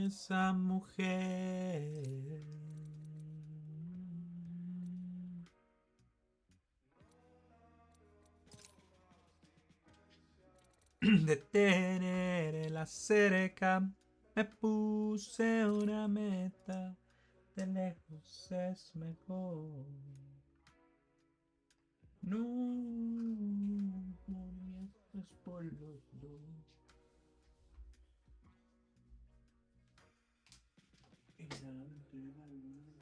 Esa mujer. De tenerla cerca, me puse una meta. De lejos es mejor. No, movimientos por los dos. Y nada entre la luna.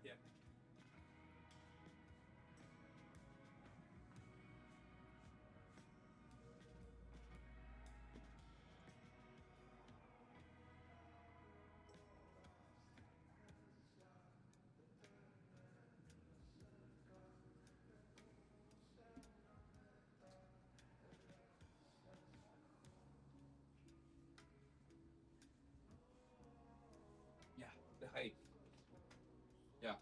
Yeah. Ya, deja ahí. Ya.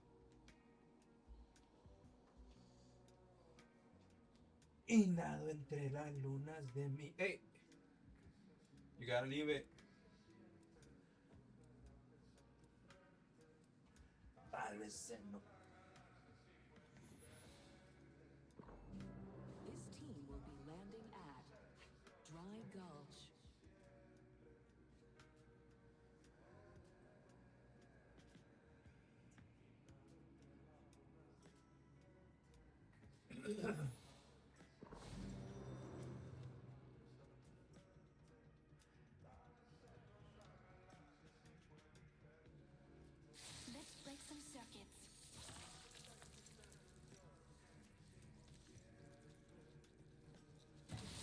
Y nado entre las lunas de mi. Hey, you gotta leave it. Tal vez no. This team will be landing at Dry Gulch. Let's break some circuits.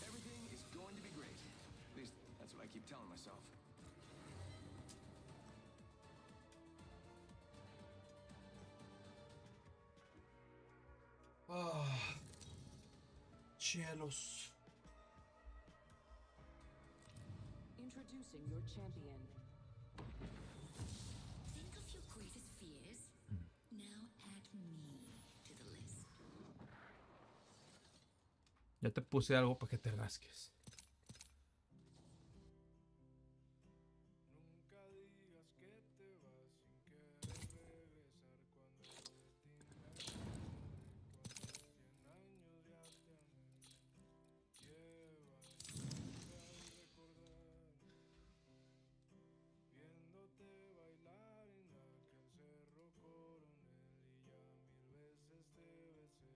Everything is going to be great. At least, that's what I keep telling myself. Ah, cielos. Introducing your champion. Think of your greatest fears. Now add me to the list. Ya te puse algo para que te rasques. Nunca digas que te vas sin querer regresar cuando de ti me acordé, cuando 100 años ya te amé. Llévame siempre al recordar, viéndote bailar en aquel cerro Coronel y ya 1000 veces te besé y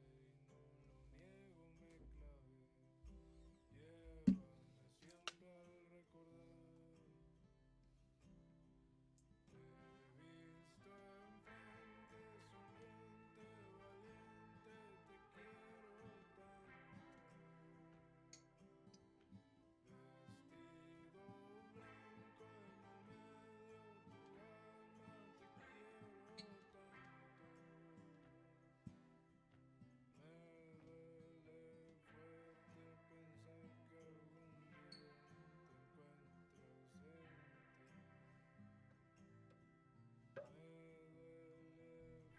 no lo niego, me clavé. Llévame siempre al recordar. Te he visto enfrente, sonriente, valiente, te quiero tanto. Vestido blanco en el medio, tu alma, te quiero tanto.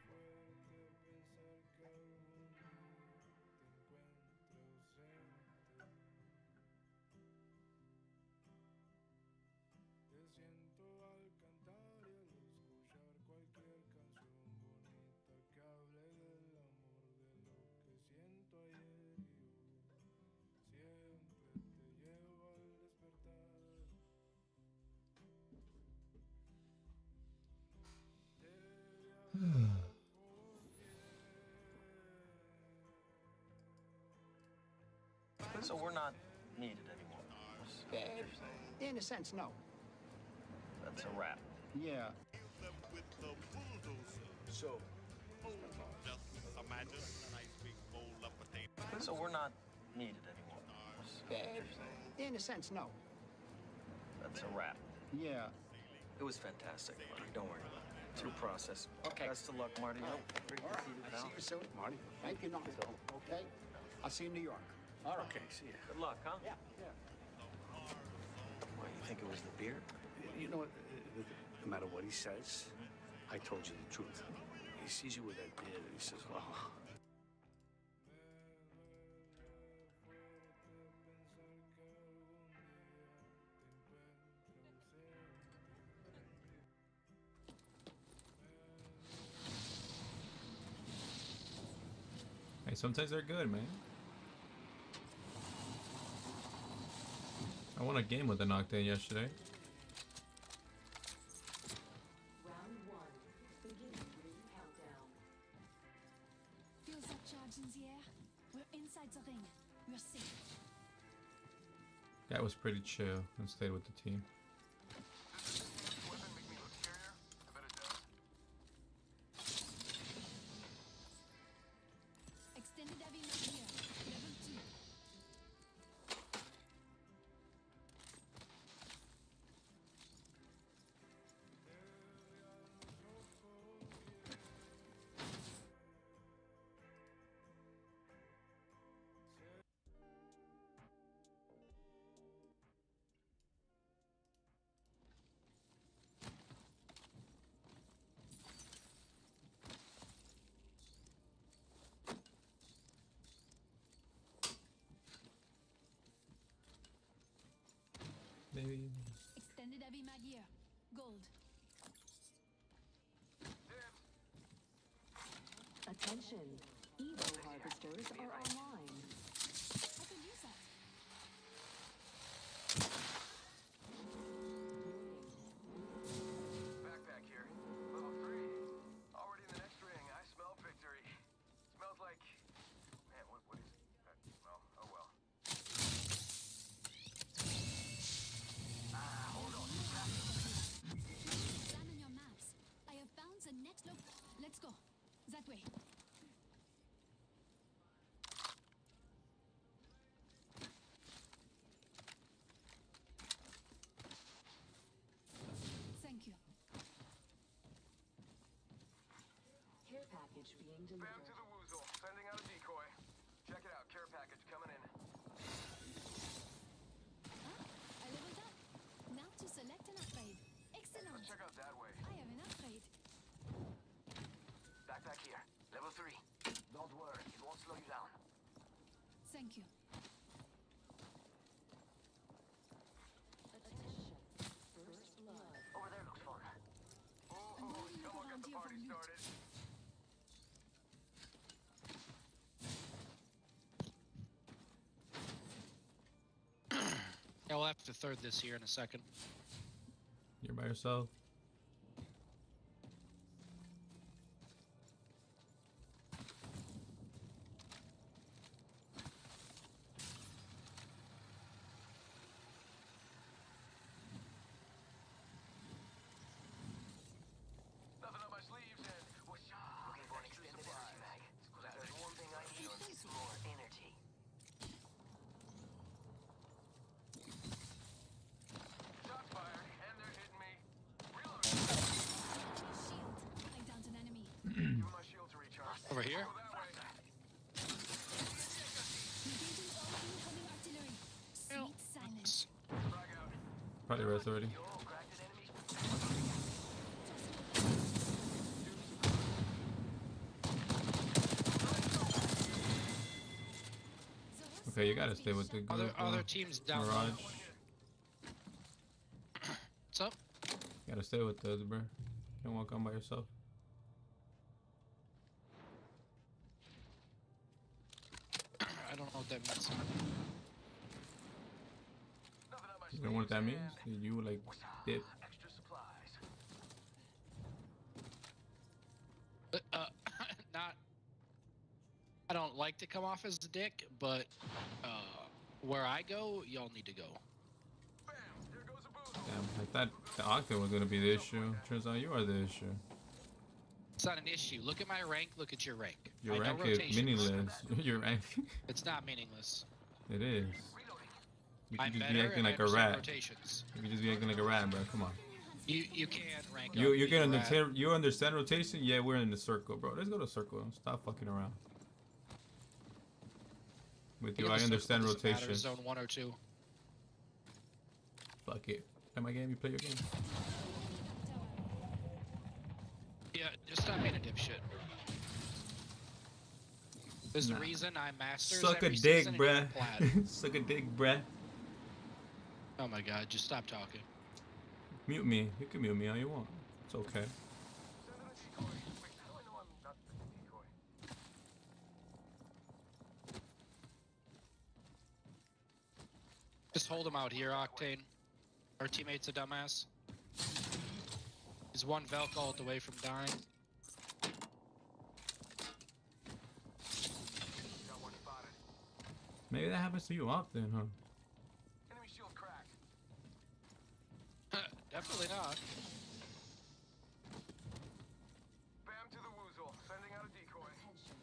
Me duele fuerte pensar que algún día te encuentre ausente. Me duele fuerte pensar que algún día te encuentre ausente. Te siento al cantar y al escuchar cualquier canción bonita que hable del amor, de lo que siento ayer y hoy. Siempre te llevo al despertar. So we're not needed anymore. In a sense, no. That's a wrap. Yeah. So, Just imagine a nice big bowl of potatoes. So we're not needed anymore. In a sense, no. That's a wrap. Yeah. It was fantastic, Marty. Don't worry about it. Through process. Okay. Best of luck, Marty. All right. Great All to right. see you, I'll pal. see you soon. Marty. Thank you, Knox. Okay? I'll see you in New York. All right. Okay, see ya. Good luck, huh? Yeah. Why, you think it was the beer? You know what? No matter what he says, I told you the truth. He sees you with that beard and he says, well, Hey, sometimes they're good, man. I won a game with the Nocturne yesterday. Round 1. Beginning ring countdown. Feel that charge in the air? We're inside the ring. We're safe. Guy was pretty chill and stayed with the team. Extended heavy mag here. Level 2. Maybe. Extended heavy mag here. Gold. Attention. Evo harvesters are online. I could use that. Backpack here. Level 3. Already in the next ring. I smell victory. Smells like... Man, what is that smell? Oh well. Examine your maps. I have found the next look. Let's go. That way. Thank you. Care package being Spam delivered. to the woozle. Sending out a decoy. Check it out. Care package coming in. I leveled up. Now to select an upgrade. Excellent. Let's check out that way. I have an upgrade. Backpack here. Level 3. Don't worry. It won't slow you down. Thank you. Attention. First blood. Over there looks fun. I'm going to look Someone got around the here for party loot. started. Yeah, we'll have to third this here in a second. You're by yourself. Nothing on my sleeves and whoosh. Looking for an extended energy mag. There's one thing I need. It's more energy. Shots fired, and they're hitting me. Reload. Shield. I downed an enemy. Give my shield to recharge. Over here? Go that way. Engaging all incoming artillery. Sweet silence. Frag out. Probably rest already. Yo, cracked an enemy. Okay, you gotta stay with the Other group. other teams down low. Mirage. What's up? You gotta stay with us, bro. Can't walk on by yourself. I don't know what that means. Nothing on my You know what that sleeves means? and You like dip. extra supplies. Not. I don't like to come off as a dick, but where I go, y'all need to go. Bam! There goes a boozle. Damn, I thought the Octa was gonna be the issue. Turns out you are the issue. It's not an issue. Look at my rank. Look at your rank. Your I know rank is rotations. meaningless. Your rank. It's not meaningless. It is. You I'm can just better be acting and I like a understand rat. rotations. You can just be acting like a rat, bro. Come on. You can't rank You up you being can a rat. understand. You understand rotation? Yeah, we're in the circle, bro. Let's go to circle. Stop fucking around. With you, In I the circle understand doesn't matter, rotation. Zone 1 or 2. Fuck it. Play my game. You play your game. Yeah, just stop being a dipshit. There's a Nah. reason I'm masters Suck a every dick, season and you're bruh. plat. Suck a dick, bruh. Oh my god, just stop talking. Mute me. You can mute me all you want. It's okay. Send in a decoy. Wait, how do I know I'm not the decoy? Just hold him out here, Octane. Our teammate's a dumbass. He's one Velk ult away from dying. Got one spotted. Maybe that happens to you often, huh? Enemy shield cracked. Definitely not. Bam to the woozle. Sending out a decoy. Attention.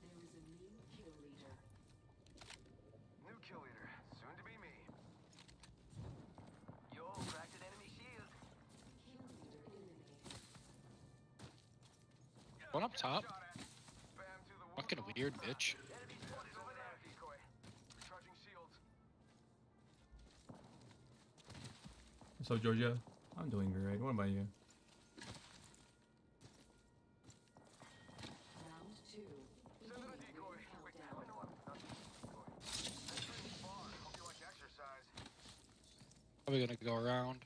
There is a new kill leader. New kill leader. Soon to be me. Yo, cracked an enemy shield. Kill leader eliminated. One up top. Shot at. Bam to the woozle. Fucking weird, bitch. Enemy spotted over there. Decoy. Recharging shields. So Georgia, I'm doing great. What about you? Round 2. Send in a decoy. Wait, how do I know I'm not the decoy? Entering spawn. Hope you like exercise. Probably gonna go around.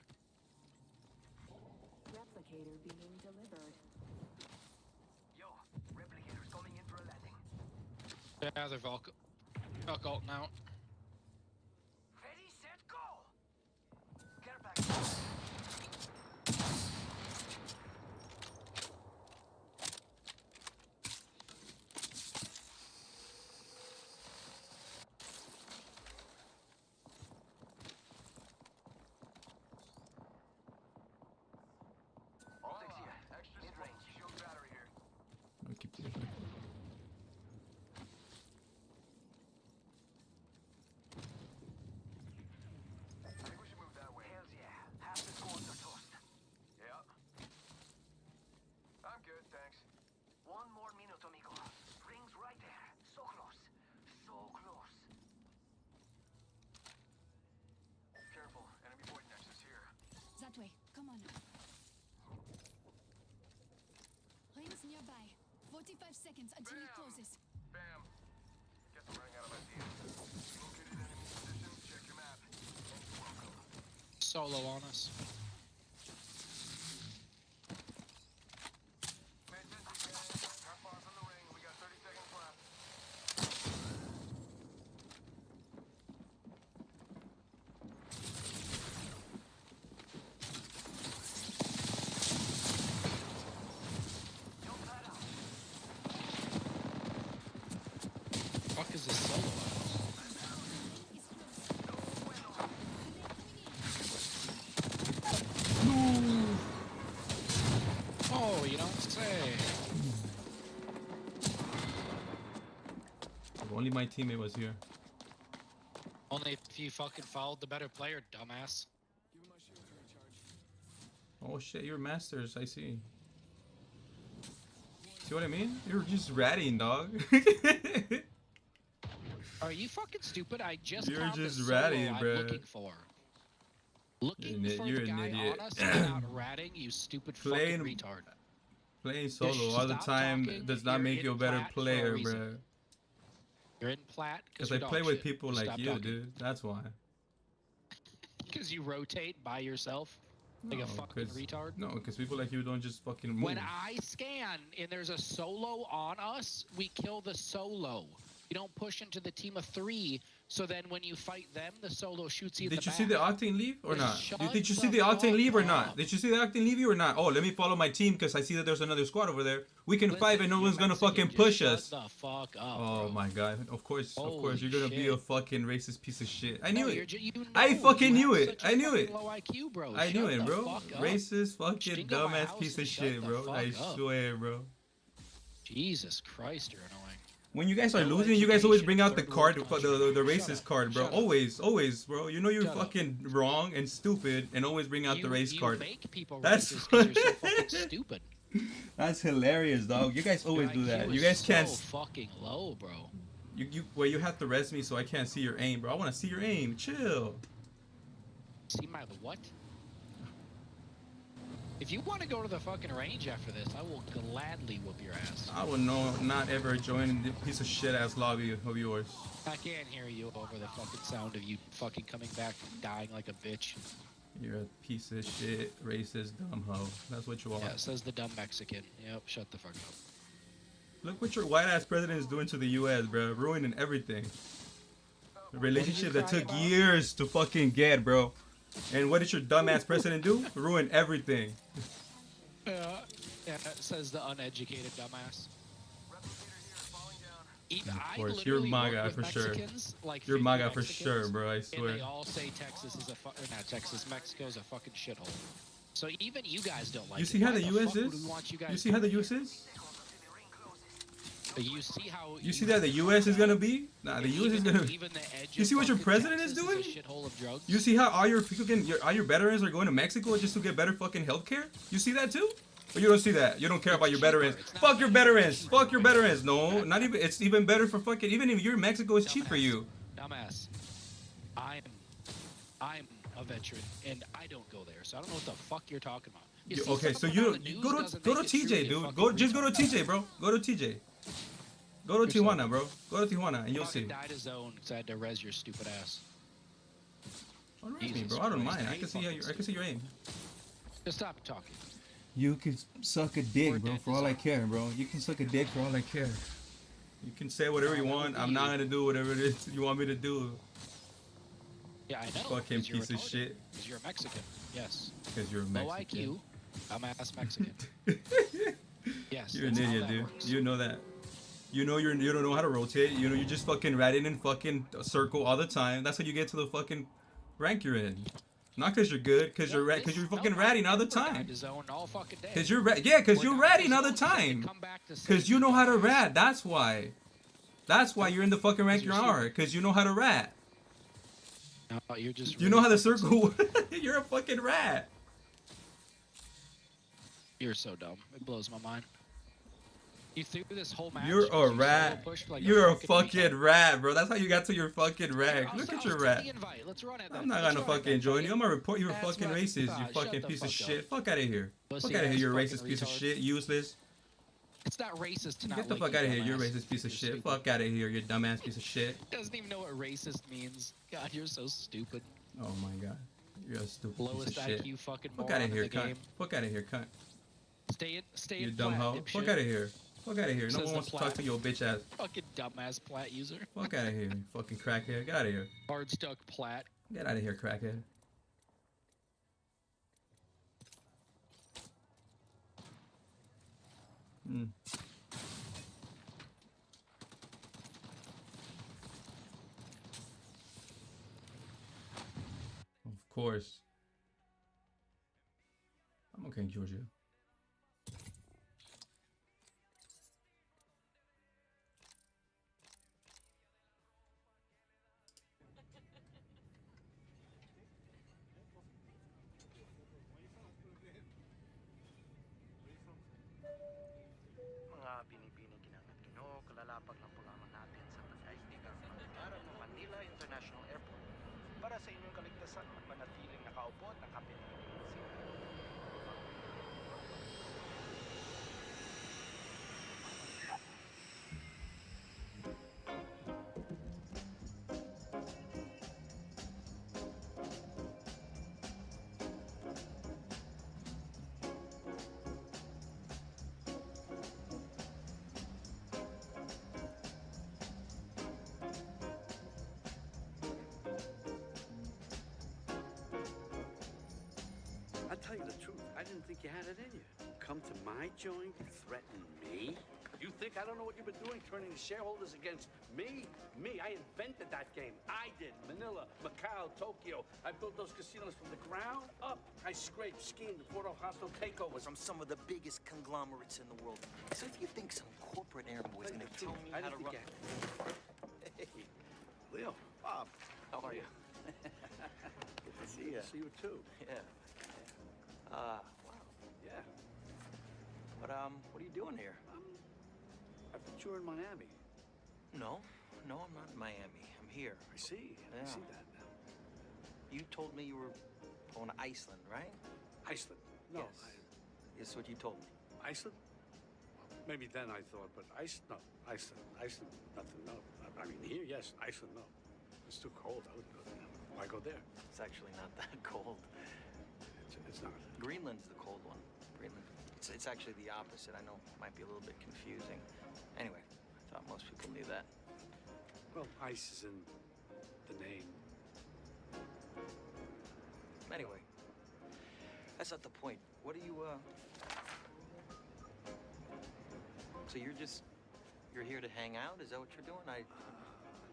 Replicator being delivered. Yo, replicators coming in for a landing. Yeah, they're Velk ulting out. Ready, set, go! Care package. Optics here. Extra mid-range. Shield battery here. I'll keep this. I think we should move that way. Hells yeah. Half the squads are toast. Yeah. I'm good, thanks. One more minute, amigo. Ring's right there. So close. So close. Careful. Enemy void nexus here. That way. Come on. Rings nearby. 45 seconds until it Bam. closes. Bam. Guess I'm running out of ideas. Located enemy position. Check your map. And you're welcome. Solo on us. Pay attention, gang. Not far from the ring. We got 30 seconds left. Yo, flat out. Fuck is this solo on us? Oh, you don't say. If only my teammate was here. Only if you fucking followed the better player, dumbass. Give my shield to recharge. Oh shit, you're masters. I see. See what I mean? You're just ratting, dog. Are you fucking stupid? I just You're found just the solo ratting, I'm bruh. looking for. Looking for You're the an guy idiot. on us without ratting, you stupid Plain- fucking retard. Playing solo Just all the stop time talking. does not You're make you a in better plat for a player, reason. bruh. You're in plat Because because I play with people like you, dude. That's why. Because you rotate by yourself like a fucking retard. No, because people like you don't just fucking move. When I scan and there's a solo on us, we kill the solo. You don't push into the team of 3, so then when you fight them, the solo shoots you in Did the you see the back. Octane leave or not? Shut Did you see the the Octane leave or fuck not? up. Did you see the Octane leave or not? Oh, let me follow my team because I see that there's another squad over there. We can fight and no You're one's gonna Mexican, fucking just push shut us. the fuck up, Oh bro. my god! Of course, Holy you're gonna be a shit. fucking racist piece of shit. I No, knew you're it. you know, I fucking you knew have it. such a I knew fucking it. Low IQ, bro. I knew Shut it, the bro. fuck up. Racist, fucking Stink up my dumbass house piece and of shut shit, the bro. fuck I up. swear, bro. Jesus Christ, you're annoying. When you guys are No losing, you guys always bring out the education, card, third the world country. racist Shut up. card, bro. Shut up. Always, bro. You know you're Shut up. fucking wrong and stupid, and always bring out the race card. You make people That's racist because you're so fucking stupid. That's hilarious, dog. You guys always Your do that. IQ You is guys can't. so fucking low, bro. Well, you have to rest me so I can't see your aim, bro. I want to see your aim. Chill. See my what? If you want to go to the fucking range after this, I will gladly whoop your ass. I will not ever join the piece of shit ass lobby of yours. I can't hear you over the fucking sound of you fucking coming back from dying like a bitch. You're a piece of shit, racist, dumb hoe. That's what you are. Yeah, says the dumb Mexican. Yep, shut the fuck up. Look what your white ass president is doing to the U.S., bro. Ruining everything. A relationship that took years to fucking get, bro. And what did your dumbass president do? Ruin everything. Yeah, says the uneducated dumbass. Even, Of I course, you're literally my work guy with for sure. Mexicans, like You're my 50 guy for Mexicans, sure, bro. I swear. And they all say Texas is not Texas, Mexico's a fucking shithole. So even you guys don't like You it. see how Why the U.S. fuck would is? we want you You guys see how the U.S. is? You see how You see that the U.S. is gonna be? Nah, the U.S. is gonna. even the edge You of see what your fucking president Texas is doing? a shithole of drugs? You see how all your veterans are going to Mexico just to get better fucking healthcare? You see that too? Or you don't see that? You don't care about your veterans? Fuck your veterans! Fuck your veterans! No, not even. It's even better for fucking. Even if you're in Mexico, it's cheap for you. Dumbass. I'm a veteran and I don't go there, so I don't know what the fuck you're talking about. You see Okay, so something you on the news go doesn't to make it true, TJ, you dude. fucking Just go to retard. TJ, bro. Go to TJ. Go to Tijuana, bro. Go to Tijuana, and you'll see. Fucking died his own because I had to res your stupid ass. Don't rush me, bro. I don't mind. I can see how I can see your aim. Just stop talking. You can suck a dick, bro, for all I care, bro. You can suck a dick for all I care. You can say whatever you want. I'm not gonna do whatever it is you want me to do. Yeah, I know. Fucking 'cause you're piece of retarded, shit. 'cause you're a Mexican. Yes. Because you're a Low Mexican. IQ, dumbass Mexican. Yes. You're an that's how idiot, that dude. works. You know that. You know you don't know how to rotate. You know you're just fucking ratting in fucking a circle all the time. That's how you get to the fucking rank you're in. Not because you're good, because you're fucking ratting all the time. Because you're because you're ratting all the time. Because you know how to rat. That's why. That's why you're in the fucking rank you are. Because you know how to rat. No, you're just. You know how the circle. You're a fucking rat. You're so dumb. It blows my mind. You threw this whole match. You're a because you rat. solo pushed like You're a retard. fucking rat, bro. That's how you got to your fucking rank. I'll Look s- at I'll your send rat. the invite. Let's run it I'm then. not Let's gonna run it fucking then, join buddy. you. I'm gonna report you for That's fucking right. racist. You Shut fucking the piece of fuck shit. up. Fuck out of here. Pussy Fuck out of ass here. You're a fucking racist piece of retard. shit. Useless. It's not racist to not Get the like fuck you, out of here. You're a dumbass. racist piece of You're shit. stupid. Fuck out of here. You dumbass piece of shit. Doesn't even know what racist means. God, you're so stupid. Oh my god. You're a stupid Lowest piece of shit. IQ fucking Fuck moron out of in here, the cunt. game. Fuck out of here, cunt. Stay You in dumb plat, hoe. dipshit. Fuck out of here. Fuck out of here. No Says one the wants to talk plat. to your bitch ass. Fucking dumbass plat user. Fuck out of here, you fucking crackhead. Get out of here. Hard stuck plat. Get out of here, crackhead. Hmm. Of course. I'm okay in Georgia. Mga binibining kinangat-kino, kalalapag lang po lamang natin sa pagkaibigang pag-araw ng Manila International Airport. Para sa inyong kaligtasan, magpanatiling nakaupo at nakapiling sila. I'll tell you the truth. I didn't think you had it in you. Come to my joint, threaten me. You think I don't know what you've been doing, turning the shareholders against me? Me, I invented that game. I did. Manila, Macau, Tokyo. I built those casinos from the ground up. I scraped, schemed, fought off hostile takeovers. From some of the biggest conglomerates in the world. So if you think some corporate errand boy is gonna tell me how to run... Hey, Leo, Bob, how are you? Good to see you. See you too. Yeah. Wow. Yeah. But, what are you doing here? I thought you were in Miami. No, I'm not in Miami. I'm here. I see. Yeah. I see that now. You told me you were going to Iceland, right? Iceland? No. Yes. That's what you told me. Iceland? Maybe then I thought, but Iceland, nothing, no. I mean, here, yes. Iceland, no. It's too cold. I wouldn't go there. Why go there? It's actually not that cold. It's not. Greenland's the cold one. Greenland. It's actually the opposite. I know it might be a little bit confusing. Anyway, I thought most people knew that. Well, ice is in the name. Anyway, that's not the point. What are you, So you're here to hang out? Is that what you're doing?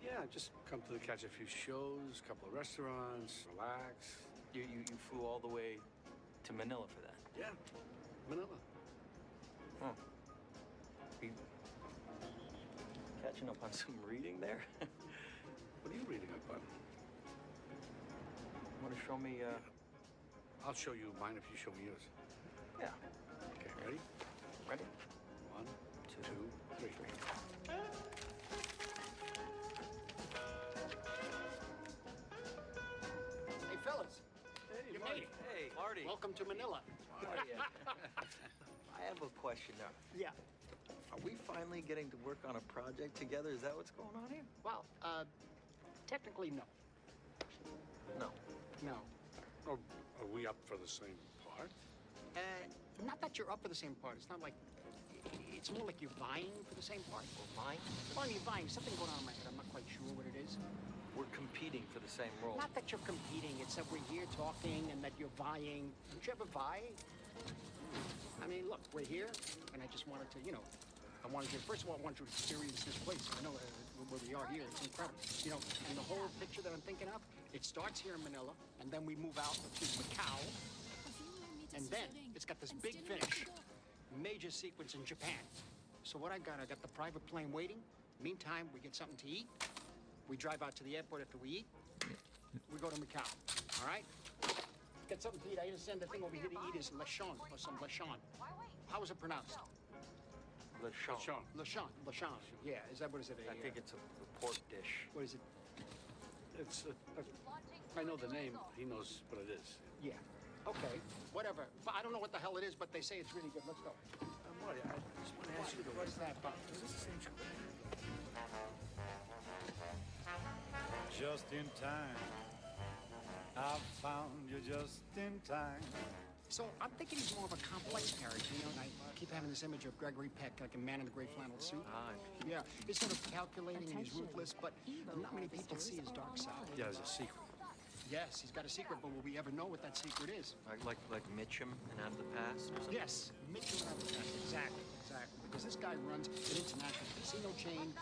Yeah, just come to catch a few shows, a couple of restaurants, relax. You flew all the way to Manila for that? Yeah, Manila. Oh. You catching up on some reading there? What are you reading up on? Want to show me, I'll show you mine if you show me yours. Yeah. Okay, ready? Ready? 1, 2, 3. Hey, fellas. Hey, You Marty. made it. Hey, Marty. Welcome to Manila. How are you? I have a question now. Yeah. Are we finally getting to work on a project together? Is that what's going on here? Well, technically, no. No. No. Are we up for the same part? Not that you're up for the same part. It's not like... It's more like you're vying for the same part. We're vying? Well, you're vying. Something going on in my head. I'm not quite sure what it is. We're competing for the same role. Not that you're competing. It's that we're here talking and that you're vying. Don't you ever vie? I mean, look, we're here, and I just wanted to, first of all, I wanted you to experience this place. I know where we are here. It's incredible. And the whole picture that I'm thinking of, it starts here in Manila, and then we move out to Macau, and then it's got this big finish, major sequence in Japan. So what I got the private plane waiting. Meantime, we get something to eat. We drive out to the airport after we eat. We go to Macau, all right? Get something to eat. I understand the thing over here to eat is lechon, or some lechon. How is it pronounced? Lechon. Lechon. Yeah, what is it? I think it's a pork dish. What is it? It's I know the name. He knows what it is. Yeah. Okay. Whatever. But I don't know what the hell it is, but they say it's really good. Let's go. Marty, I just want to ask you. What is that about? Is this the same show? Just in time. I found you just in time. So I'm thinking he's more of a complex character, and I keep having this image of Gregory Peck, like a man in a gray flannel suit. Yeah, he's sort of calculating and he's ruthless, but not many people see his dark side. Yeah, there's a secret. Yes, he's got a secret, but will we ever know what that secret is? Like Mitchum and Out of the Past or something? Yes, Mitchell and Out of the Past. Exactly. Because this guy runs an international casino chain.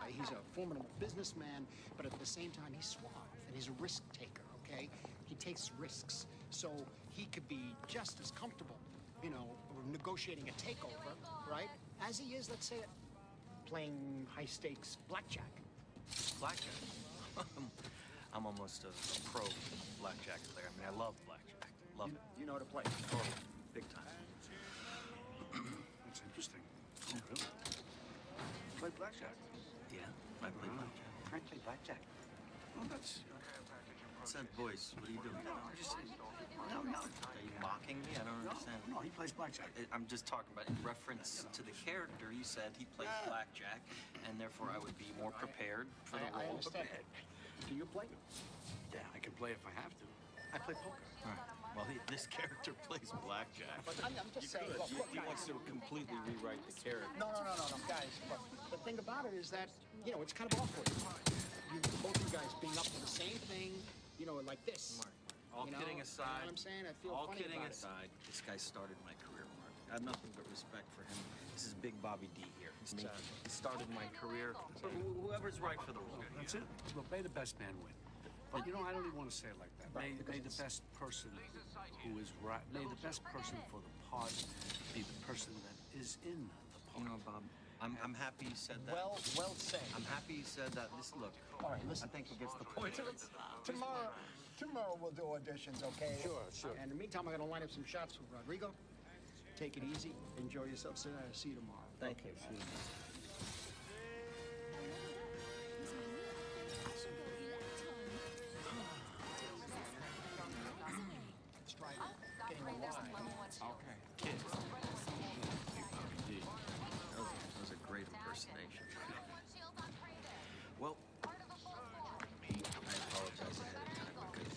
He's a formidable businessman, but at the same time, he's suave and he's a risk taker, okay? He takes risks. So he could be just as comfortable, negotiating a takeover, right? As he is, let's say, playing high-stakes blackjack. Blackjack? I'm almost a pro blackjack player. I mean, I love blackjack. Love it. You know how to play? Totally. Big time. That's interesting. Oh, really? You play blackjack? Yeah, I play blackjack. I play blackjack. Oh, that's... What's that voice? What are you doing? No, I'm just saying. No. Are you mocking me? I don't understand. No, he plays blackjack. I'm just talking about in reference to the character. You said he plays blackjack, and therefore I would be more prepared for the role. I understand. Do you play? Yeah, I can play if I have to. I play poker. All right. Well, this character plays blackjack. But I'm just saying. Look, He wants to completely rewrite the character. No, guys. Look, the thing about it is that, it's kind of awkward. Both you guys being up for the same thing, like this. Mark, all kidding aside. You know what I'm saying? I feel all funny kidding about aside, this guy started my career, Mark. I have nothing but respect for him This is Big Bobby D here. He started my career. Whoever's right for the role. That's it. Look, may the best man win. But you know, I don't even want to say it like that. May the best person who is right, may the best person for the part be the person that is in the part. You know, Bob, I'm happy you said that. Well said. I'm happy you said that. Listen, look. All right, listen. I think it gets the point. Tomorrow we'll do auditions, okay? Sure. And in the meantime, I'm gonna line up some shots with Rodrigo. Take it easy. Enjoy yourself. See you tomorrow. Thank you. I should go Let's try it. Getting a line. Okay. Kids. That was a great impersonation. Well, I apologize ahead of time because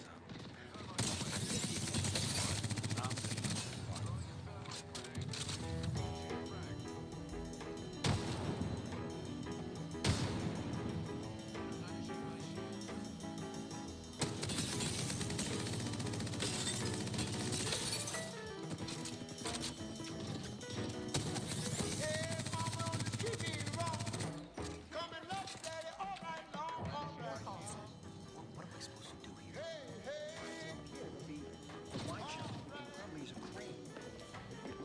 what am I supposed to do here? Here, it'll be a wine shop. Probably use a crane.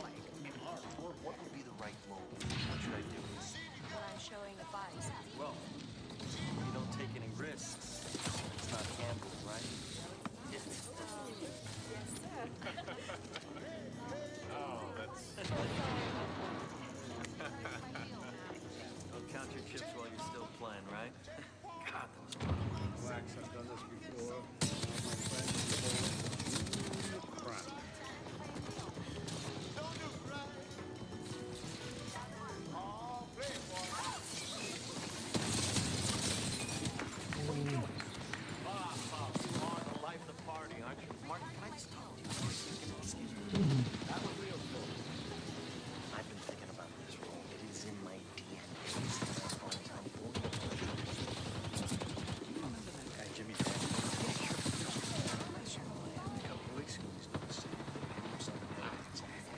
Like, I mean, or What would be the right move? What should I do? When I'm showing the fights. Well, you don't take any risks. It's not gambling, right? Don't count your chips while you're still playing, right? God, that was a lot of money. Relax, I've done this before. My friend, crap. Bob, you are the life of the party, aren't you? Martin, can I just talk to you for a second? Excuse me. That was real cool. I've been thinking about this role. It is in my DNA. As far as I'm going. Remember that guy, Jimmy Grant? Yeah, sure. I saw him a couple of weeks ago. He's doing the same thing. Hitting himself in the head.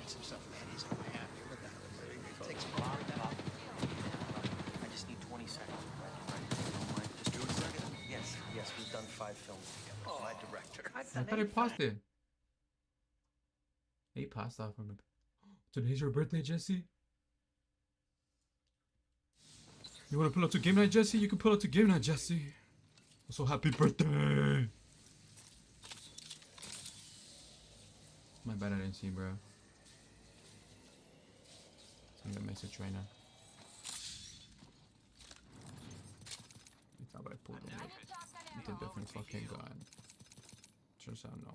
It's himself, man. He's not happy with that. It takes Bob, I just need 20 seconds. Right? Don't mind. Just do it a second. Yes, we've done 5 films together. My director. I thought I paused it. He passed off from him. Today's your birthday, Jesse. You want to pull up to game night, Jesse? You can pull up to game night, Jesse. Also, happy birthday. My bad, I didn't see, bro. Send a message right now. I thought I pulled him with a different fucking gun. Turns out no.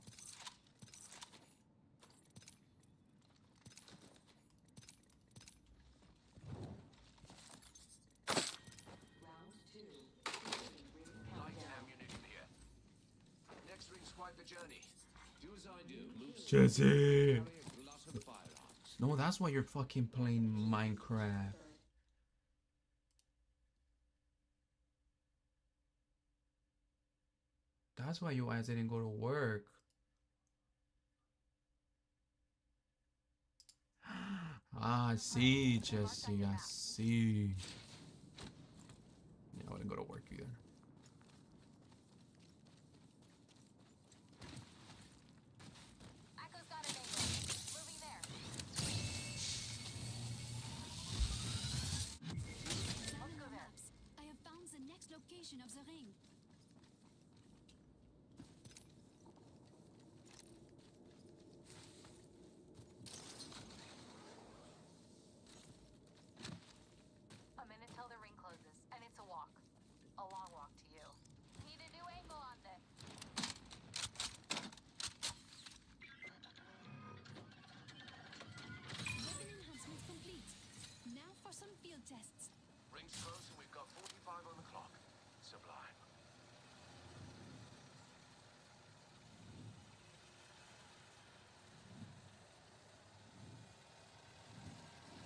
Next ring's quite the journey. Do as I do. Jesse! No, that's why you're fucking playing Minecraft. That's why you guys didn't go to work. I see, Jesse. I see. Yeah, I wouldn't go to work either. Echo's got an angle. Moving there. Let's go there. I have found the next location of the ring. A minute till the ring closes, and it's a walk. A long walk to you. Need a new angle on this. Weapon enhancement complete. Now for some field tests. Ring's close and we've got 45 on the clock. Sublime.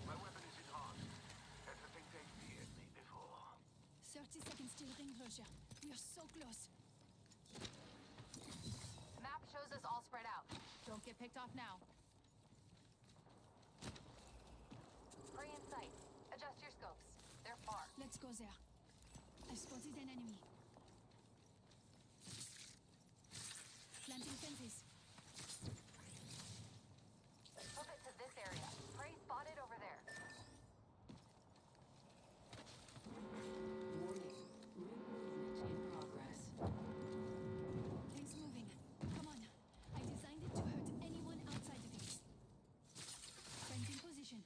My weapon is enhanced. That's the thing they feared me before. 30 seconds till ring closure. We are so close. Map shows us all spread out. Don't get picked off now. Prey in sight. Adjust your scopes. They're far. Let's go there. I've spotted an enemy. Planting fences. Flip it to this area. Prey spotted over there. Warning. Room movement in progress. Things moving. Come on. I designed it to hurt anyone outside of it. Friends in position.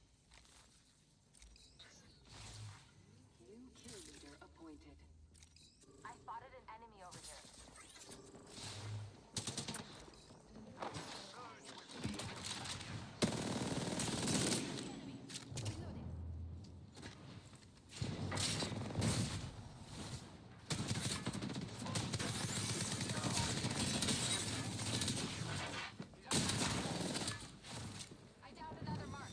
New kill leader appointed. I spotted an enemy over here. I downed another mark.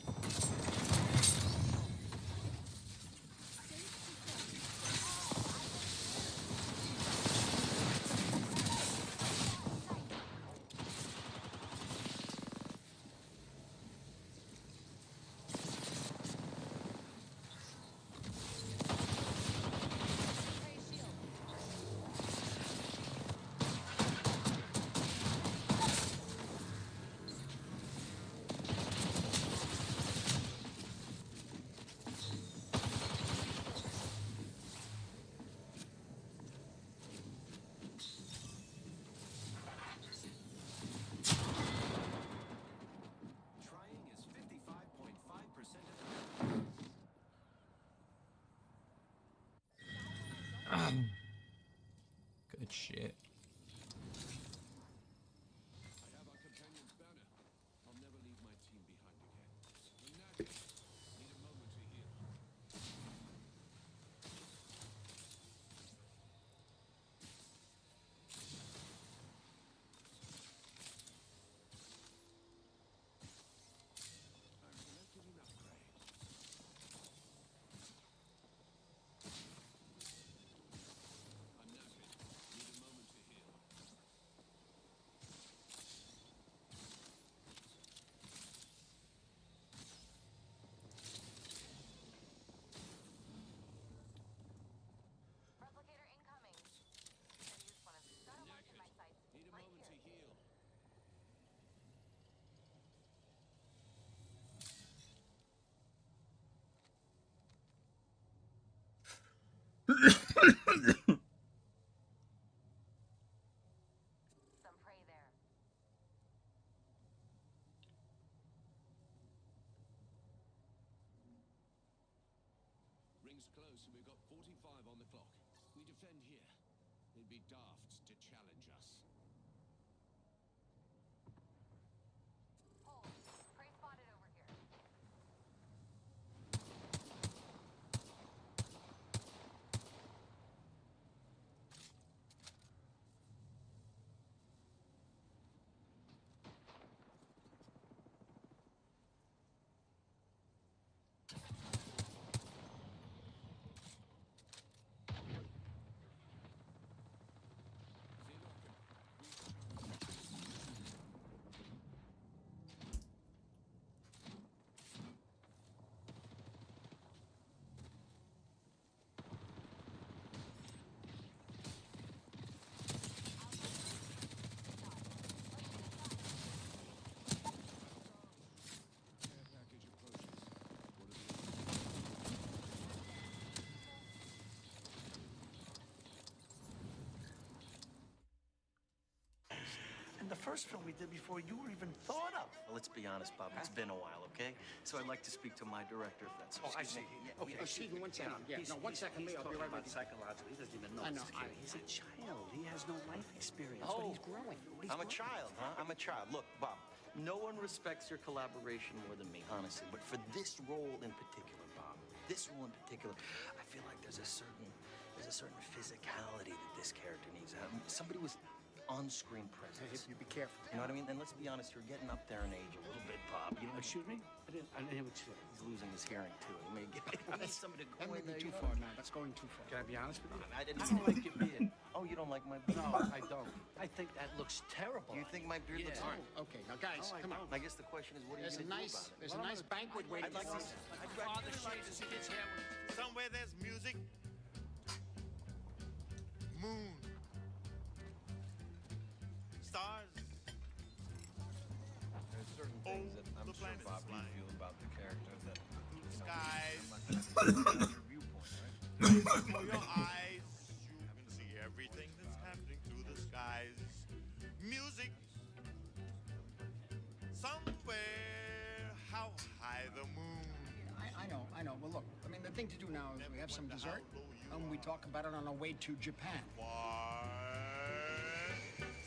Trying is 55.5% of the Good shit. I have our companion's banner. I'll never leave my team behind again. I'm not. Need a moment to heal. I've selected an upgrade. I'm knackered. Need a moment to heal. Replicator incoming. Could use one of these. Got a mark in my sights. Need a Right moment here. to heal. Some prey there. Rings close and we've got 45 on the clock. We defend here. It'd be daft to challenge us. Hold. Prey spotted over here. Care package approaches. What are the And the first film we did before you were even thought of. Well, let's be honest, Bob. It's been a while, okay? So I'd like to speak to my director, if that's Oh, I excuse see. me. Okay, Stephen, 1 second. Yeah, no, 1 second, me. I'll be right with you. Psychological. He doesn't even know. I know, this kid. He's a child. He has no life experience. Oh. But he's growing. I'm a child, huh? I'm a child. Look, Bob, no one respects your collaboration more than me, honestly. But for this role in particular, Bob, this role in particular, I feel like there's a certain physicality that this character needs. Somebody was on-screen Hey, presence. you be careful. You know what I mean? And let's be honest, you're getting up there in age a little bit, Bob. You know, Excuse me? I didn't hear what you said. he's losing his hearing too. He may get. He needs somebody to That go may in be there. too You know? far now. That's going too far. Can I be honest with you? I didn't. I don't like your beard. Oh, you don't like my beard? No, I don't. I think that looks terrible. You think my beard looks Yeah. hard? Okay, now guys, come on. I guess the question is, what are you There's a going to do nice, about it? there's a nice banquet waiting I'd like for to. us. Father shaves his kid's hair with Somewhere there's music. Moon. Stars. There's certain things that I'm the sure planets Bob you flying. feel about the character that Skies. your viewpoint, right? For your eyes, you can see everything that's happening through the skies. Music. Somewhere, how high the moon. I know. Well, look, I mean, the thing to do now is we have some dessert, and we talk about it on our way to Japan. Why?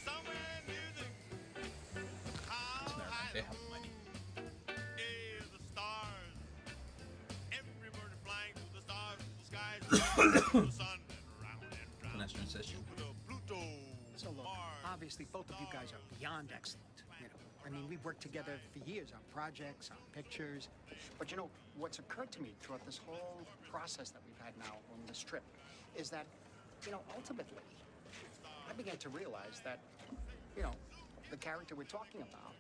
Somewhere music. How high They the have moon is the stars. Every bird flying through the stars, the skies, the sun, and round and round. Nice transition. Jupiter, Pluto, So look, Mars. obviously both of you guys are beyond excellent. You know, I mean, we've worked together for years on projects, on pictures. But you know, what's occurred to me throughout this whole process that we've had now on this trip is that, you know, ultimately, I began to realize that, you know, the character we're talking about,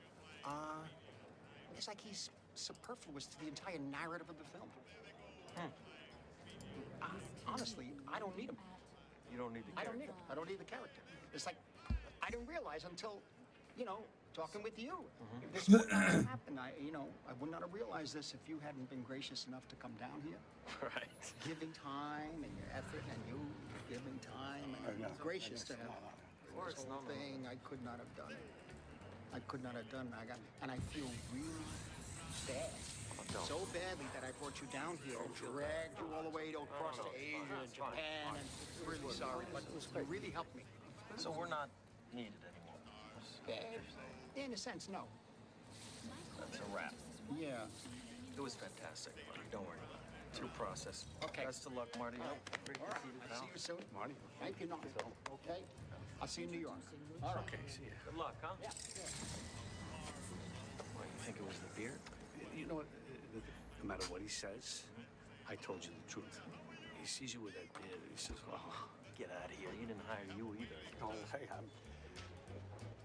it's like he's superfluous to the entire narrative of the film. Honestly, I don't need him. You don't need the I character. don't need him. I don't need the character. It's like, I didn't realize until, you know, talking with you. If this would not have happened, I would not have realized this if you hadn't been gracious enough to come down here. Right. Giving time and your effort and you giving time and being gracious to him. course, This whole thing, I could not have done it. I could not have done it. And I feel really bad. So badly that I brought you down here and dragged you all the way across to Asia and Japan. And really sorry, but you really helped me. So we're not needed anymore. In a sense, no. That's a wrap. Yeah. It was fantastic, buddy. Don't worry about it. True process. Okay. Best of luck, Marty. All Great to right. see you, I'll pal. see you soon. Marty. Thank you, Knox. Okay? I'll see you in New York. All right. Okay, see ya. Good luck, huh? Yeah. What, you think it was the beard? You know what? No matter what he says, I told you the truth. He sees you with that beard, and he says, "Oh, Get out of here. He didn't hire you either. no, hey, I'm."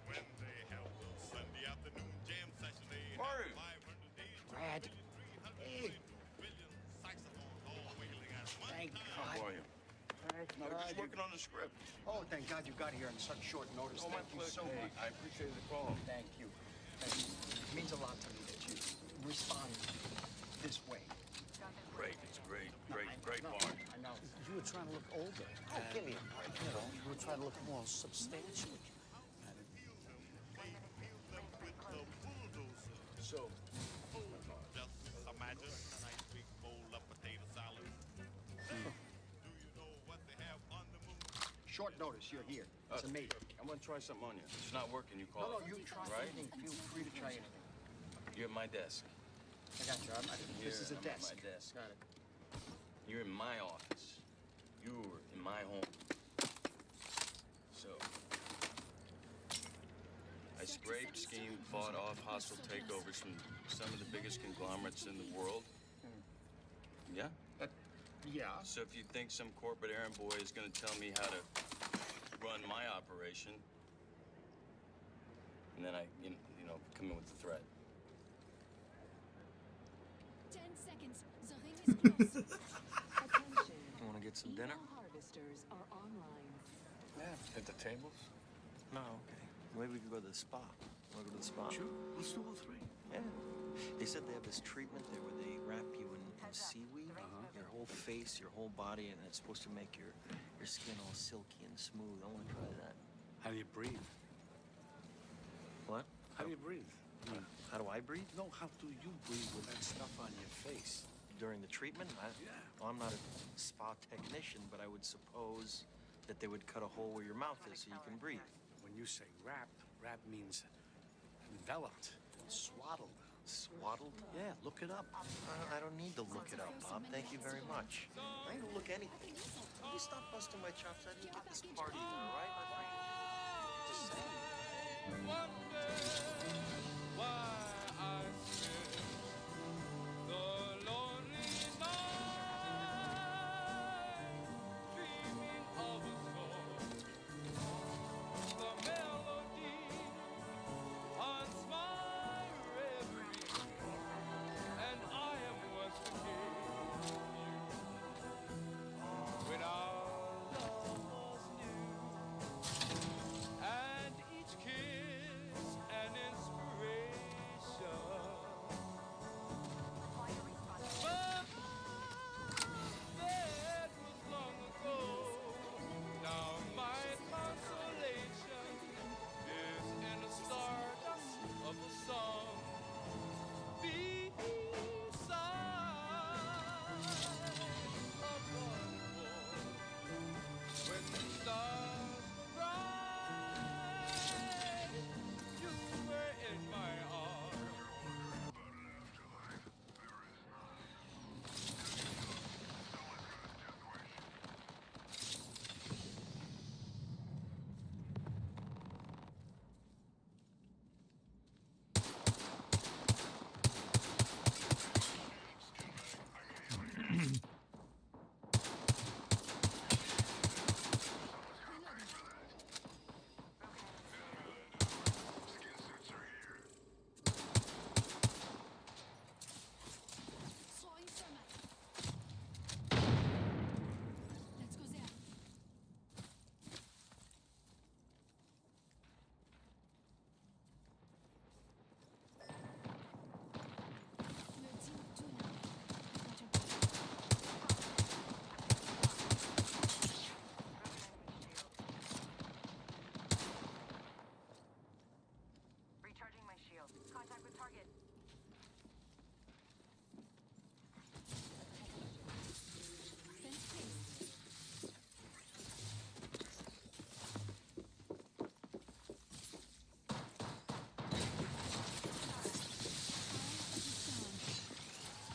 When they held the Sunday afternoon jam session, they Marty. had 500 days, Brad. 300 Hey. billion saxophones all wailing at one Thank time. God. How are you? Thank I was God just you- working on the script. Oh, thank God you got here on such short notice. Oh, my Thank you so pleasure. much. Hey, I appreciate the call. Thank you. Thank you. It means a lot to me that you respond this way. Great, it's great. Great, I great know, part. I know. You were trying to look older. Oh, give me a break. You know, you were trying to look more substantial. So, Just imagine a nice big bowl of potato salad. Do you know what they have on the moon? Short notice, you're here. It's amazing. I'm gonna try something on you. If it's not working, you No, call. no, you try Right? anything. Feel free to try anything. You're at my desk. I got you. This is a I'm desk. at my desk. Got it. You're in my office. You're in my home. So, I scraped, schemed, fought off hostile takeovers from some of the biggest conglomerates in the world. Yeah? Yeah. So if you think some corporate errand boy is gonna tell me how to run my operation, and then I, you know, come in with the threat. 10 seconds. The ring is close. Attention. You want to get some dinner? Evil harvesters are online. Yeah, hit the tables. No, okay. Maybe we could go to the spa. Want to go to the spa? Sure. Let's do all three. Yeah. They said they have this treatment there where they wrap you in seaweed, your whole face, your whole body, and it's supposed to make your skin all silky and smooth. I want to try that. How do you breathe? What? How do you breathe? How do I breathe? No, how do you breathe with that stuff on your face? During the treatment? Yeah. Well, I'm not a spa technician, but I would suppose that they would cut a hole where your mouth is so you can breathe. When you say wrap means enveloped, swaddled. Swaddled? Yeah, look it up. I don't need to look it up, Bob. Thank you very much. I ain't gonna look anything. You stop busting my chops. I didn't get this party, all right? Just wonder why I spend the lonely night dreaming of a song. The melody haunts my reverie, and I am once again when our love was new, and each kiss an inspiration. But that was long ago. Now my consolation is in the stardust of a song beside a waterfall. When the stars were bright, you were in my arms. Throwing thermite. Let's go there. We're team of two now. Got your back. Recharging my shield. Contact with target. Fence placed.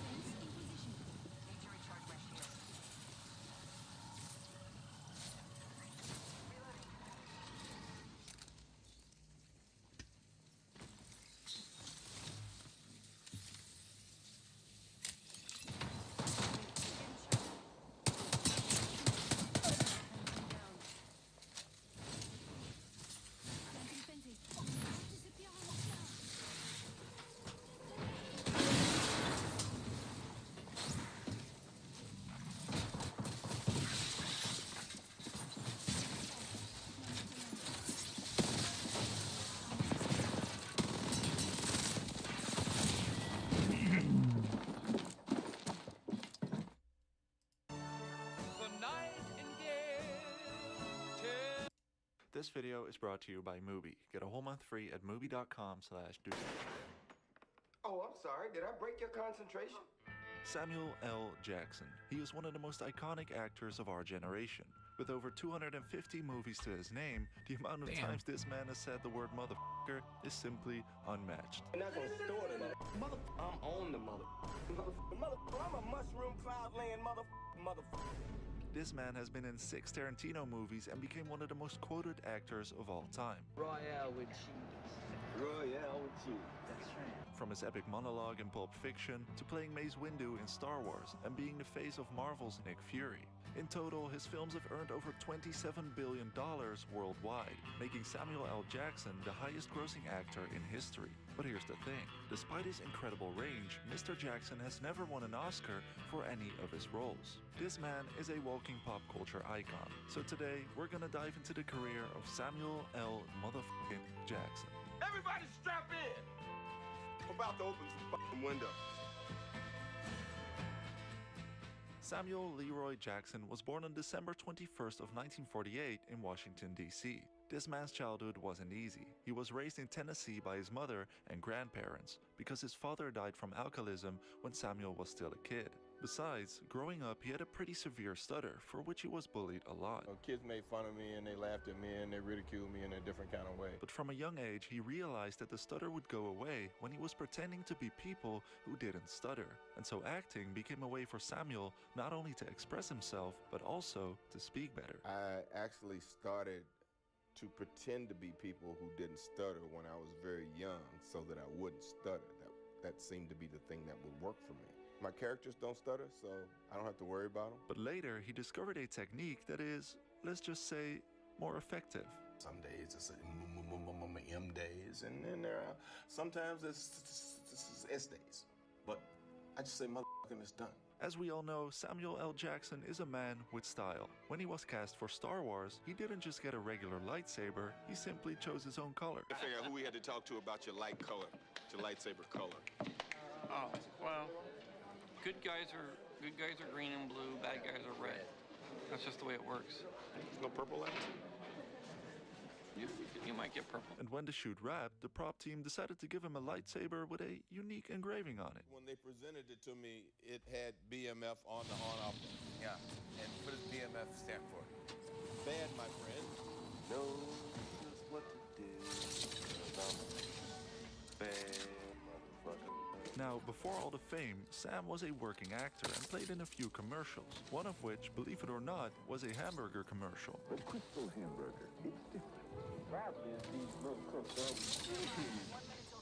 Fence in position. Need to recharge my shield. Reloading. Planting fences. Disappear on the floor. The nightingale tells. This video is brought to you by Mubi. Get a whole month free at mubi.com/dude. Oh, I'm sorry. Did I break your concentration? Samuel L. Jackson. He is one of the most iconic actors of our generation. With over 250 movies to his name, the amount of Damn. times this man has said the word motherfucker is simply unmatched. You're not gonna store it, mother. I'm on the mother. I'm a mushroom cloud laying mother. This man has been in 6 Tarantino movies and became one of the most quoted actors of all time. Royale with cheese. Royale with you. That's right. From his epic monologue in Pulp Fiction to playing Mace Windu in Star Wars and being the face of Marvel's Nick Fury. In total, his films have earned over $27 billion worldwide, making Samuel L. Jackson the highest grossing actor in history. But here's the thing, despite his incredible range, Mr. Jackson has never won an Oscar for any of his roles. This man is a walking pop culture icon. So today, we're gonna dive into the career of Samuel L. motherfucking Jackson. Everybody strap in. I'm about to open some fucking windows. Samuel Leroy Jackson was born on December 21st of 1948 in Washington, D.C. This man's childhood wasn't easy. He was raised in Tennessee by his mother and grandparents because his father died from alcoholism when Samuel was still a kid. Besides, growing up, he had a pretty severe stutter, for which he was bullied a lot. Kids made fun of me and they laughed at me and they ridiculed me in a different kind of way. But from a young age, he realized that the stutter would go away when he was pretending to be people who didn't stutter. And so acting became a way for Samuel not only to express himself, but also to speak better. I actually started to pretend to be people who didn't stutter when I was very young so that I wouldn't stutter. That seemed to be the thing that would work for me. My characters don't stutter, so I don't have to worry about them. But later, he discovered a technique that is, let's just say, more effective. Some days it's M days, and then there are sometimes it's S days. But I just say motherfucking it's done. As we all know, Samuel L. Jackson is a man with style. When he was cast for Star Wars, he didn't just get a regular lightsaber, he simply chose his own color. I figure out who we had to talk to about your light color, your lightsaber color. Oh, well, good guys are green and blue, bad guys are red. That's just the way it works. There's no purple left? You might get purple. And when the shoot wrapped, the prop team decided to give him a lightsaber with a unique engraving on it. When they presented it to me, it had BMF on the on-off. Yeah, and what does BMF stand for? Bad, my friend. Knows just what to do. 'Cause I'm a bad motherfucker. Now, before all the fame, Sam was a working actor and played in a few commercials, one of which, believe it or not, was a hamburger commercial. A crystal hamburger. It's different.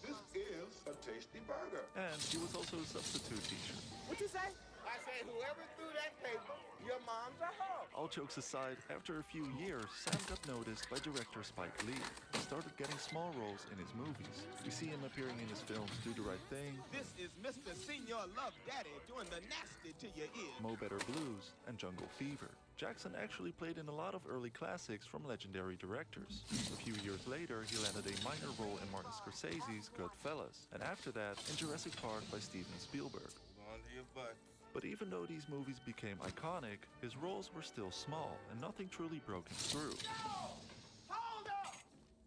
This is a tasty burger. And he was also a substitute teacher. What you say? I said whoever threw that paper, your mom's a hoe. All jokes aside, after a few years, Sam got noticed by director Spike Lee. He started getting small roles in his movies. We see him appearing in his films Do the Right Thing, This is Mr. Senior Love Daddy doing the nasty to your ears. Mo Better Blues, and Jungle Fever. Jackson actually played in a lot of early classics from legendary directors. A few years later, he landed a minor role in Martin Scorsese's Goodfellas, and after that, in Jurassic Park by Steven Spielberg. Hold on to your butt. But even though these movies became iconic, his roles were still small, and nothing truly broke him through. Hold up!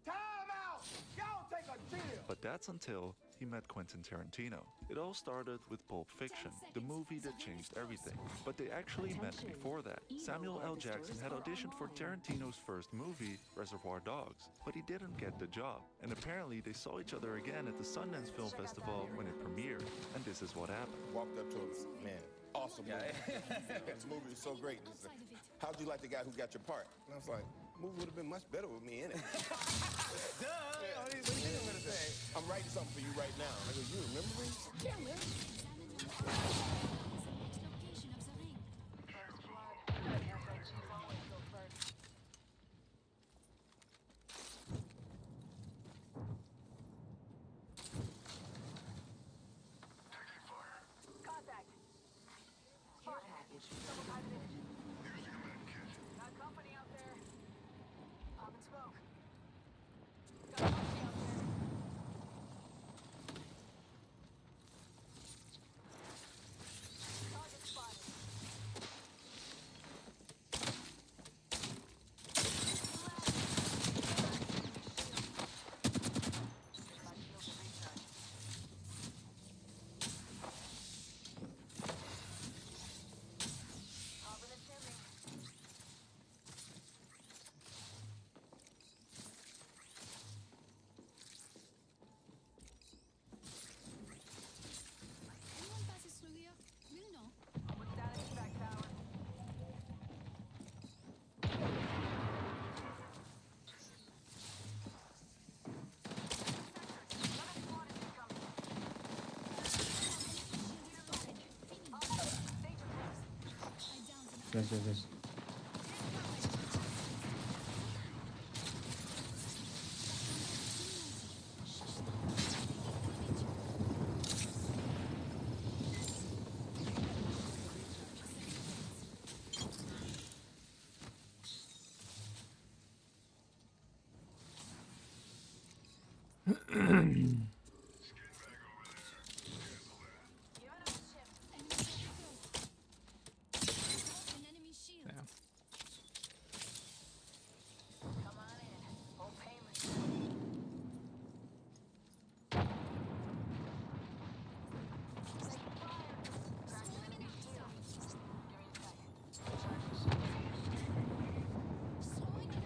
Time out! Y'all take a chill! But that's until he met Quentin Tarantino. It all started with Pulp Fiction, the movie that changed everything. But they actually met before that. Samuel L. Jackson had auditioned for Tarantino's first movie, Reservoir Dogs, but he didn't get the job. And apparently they saw each other again at the Sundance Film Festival when it premiered. And this is what happened. Walked up to him, man, awesome movie. This movie is so great. He said, how'd you like the guy who got your part? And I was like, movie would have been much better with me in it. Duh! What do you think I'm gonna say? I'm writing something for you right now. I go, you remember me? Contact. Spot. Double targeted. Got company out there. Popping smoke. Got company out there. Target spotted. My shields are recharged. Popping the chimney. Anyone passes through here, we'll know. Put down an evac tower. Another squad is incoming. Danger close. Yes. An enemy shield. Yeah. Come on in. Full payment. Taking fire. Cracked an enemy shield. Give me a second. Charge the shield. Slowing it.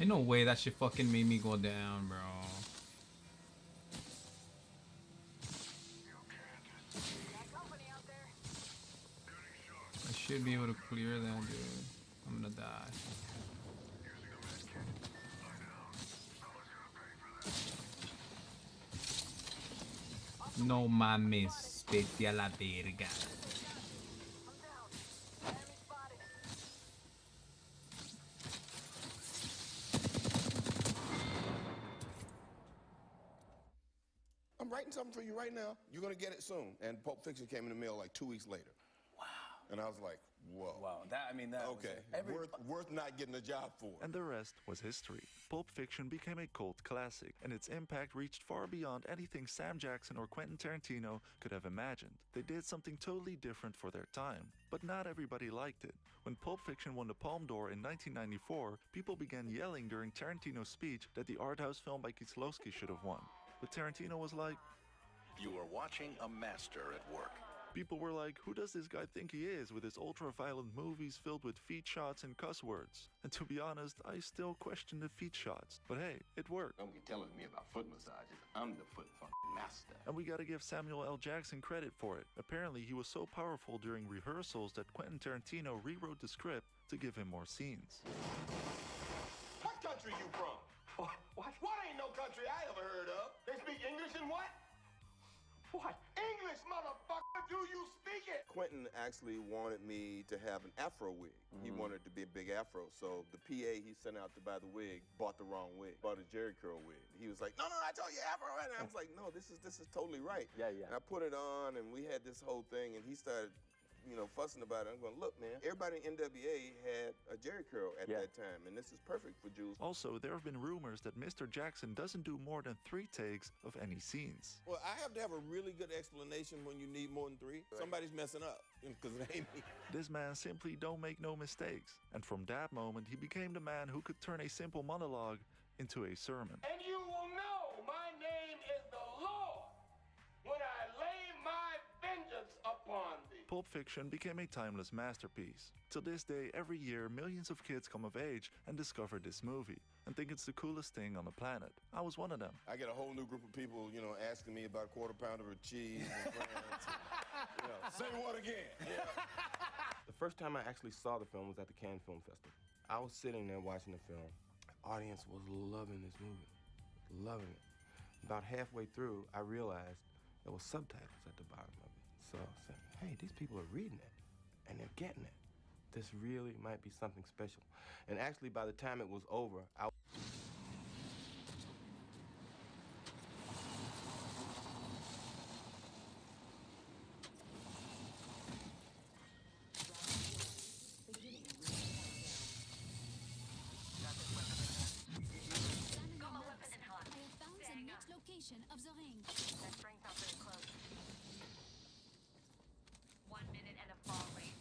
Ain't no way that shit fucking made me go down, bro. I should be able to clear that, dude. I'm gonna die. No mames, vete a la verga. I'm writing something for you right now. You're gonna get it soon. And Pulp Fiction came in the mail like 2 weeks later. Wow. And I was like, whoa. Wow, that okay. Worth not getting a job for. And the rest was history. Pulp Fiction became a cult classic, and its impact reached far beyond anything Sam Jackson or Quentin Tarantino could have imagined. They did something totally different for their time, but not everybody liked it. When Pulp Fiction won the Palme d'Or in 1994, people began yelling during Tarantino's speech that the art house film by Kieslowski should have won. But Tarantino was like, "You are watching a master at work." People were like, who does this guy think he is with his ultra-violent movies filled with feet shots and cuss words? And to be honest, I still question the feet shots. But hey, it worked. Don't be telling me about foot massages. I'm the foot fucking master. And we gotta give Samuel L. Jackson credit for it. Apparently, he was so powerful during rehearsals that Quentin Tarantino rewrote the script to give him more scenes. What country you from? What? What ain't no country I ever heard of? They speak English and what? What? English, motherfucker! Do you speak it? Quentin actually wanted me to have an afro wig. He wanted it to be a big afro. So the PA he sent out to buy the wig bought the wrong wig, bought a Jerry curl wig. He was like, no, I told you afro. And I was like, no, this is totally right. Yeah. And I put it on, and we had this whole thing, and he started, fussing about it. I'm going, look, man, everybody in NWA had a Jerry curl at that time, and this is perfect for Jules. Also, there have been rumors that Mr. Jackson doesn't do more than 3 takes of any scenes. Well, I have to have a really good explanation when you need more than 3. Somebody's messing up, because it ain't me. This man simply don't make no mistakes. And from that moment, he became the man who could turn a simple monologue into a sermon. And you will know my name is the Lord when I lay my vengeance upon thee. Pulp Fiction became a timeless masterpiece. To this day, every year, millions of kids come of age and discover this movie and think it's the coolest thing on the planet. I was one of them. I get a whole new group of people, asking me about quarter pounder of cheese and France. Say what again? Yeah. The first time I actually saw the film was at the Cannes Film Festival. I was sitting there watching the film. The audience was loving this movie, loving it. About halfway through, I realized there were subtitles at the bottom of it. So I said, hey, these people are reading it, and they're getting it. This really might be something special. And actually, by the time it was over, Of the ring. That ring's not very close. 1 minute and a fall rate.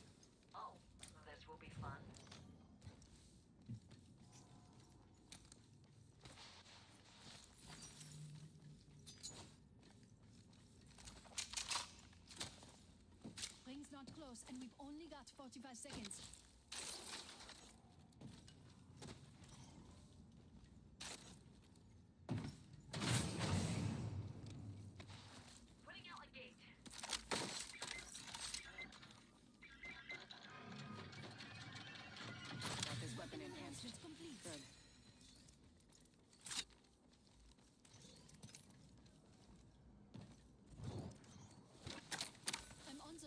Oh, this will be fun. Ring's not close, and we've only got 45 seconds.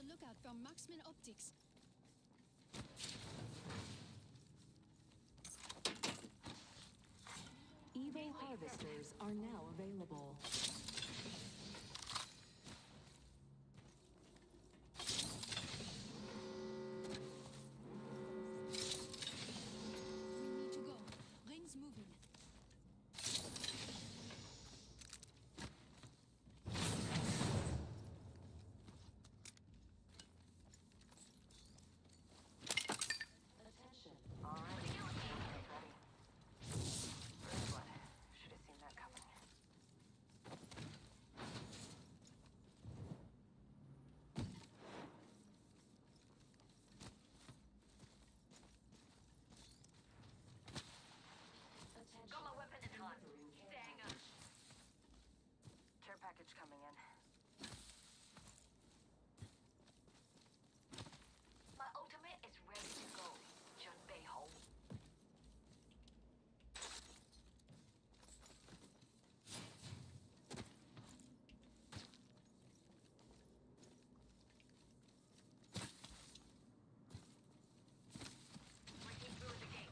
Lookout from Marksman Optics. Evo harvesters are now available. We need to go. Ring's moving. package coming in. My ultimate is ready to go, Junpei-ho. Breaking through the gate.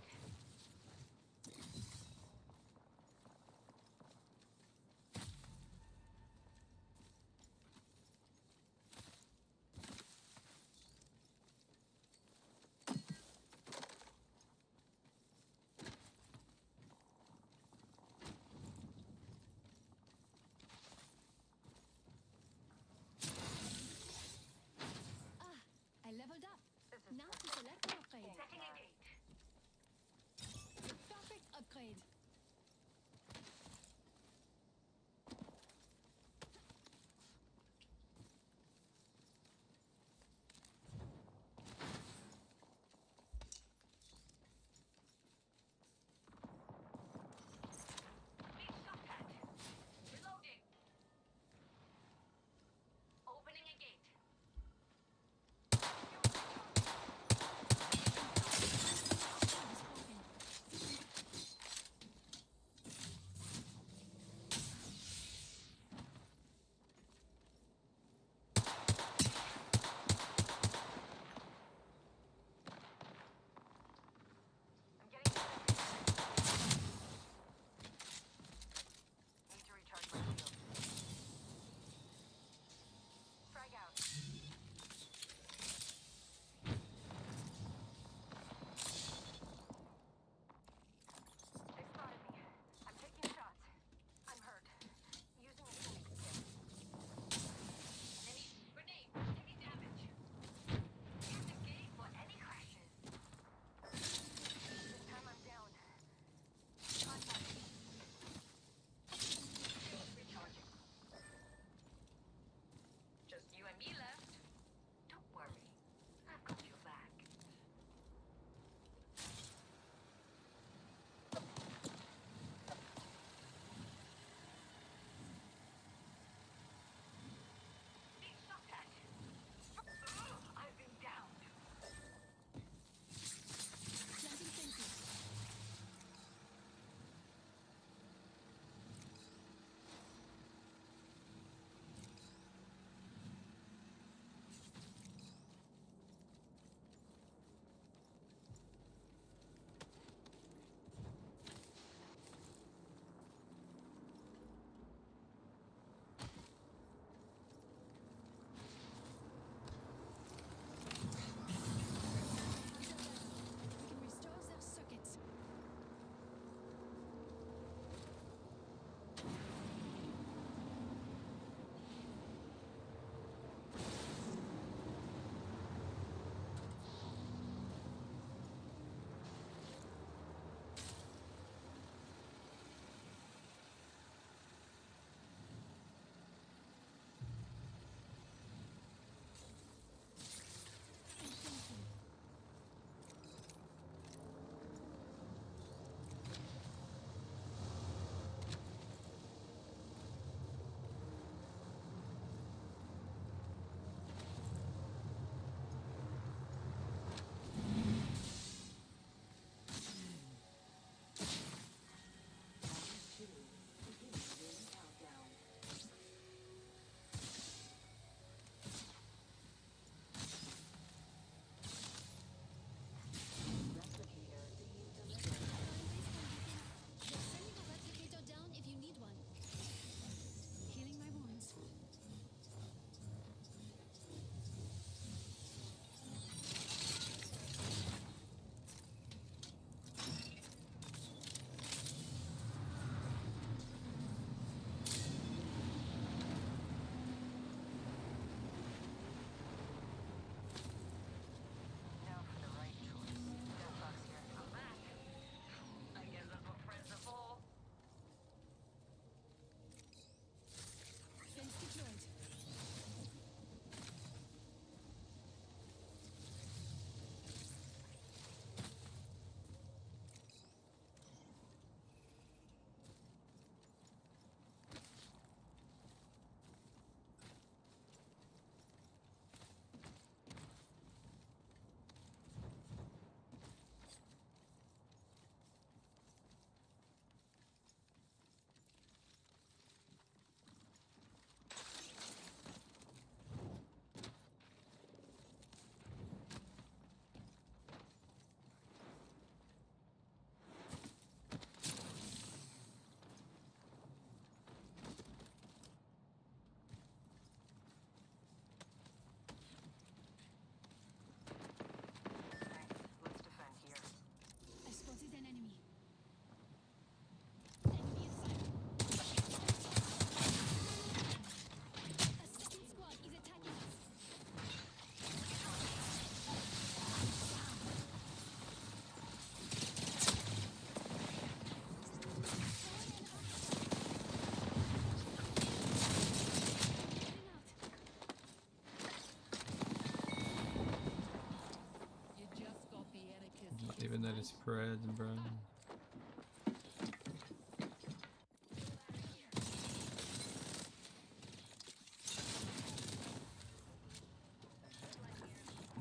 hoping that it spreads, bro.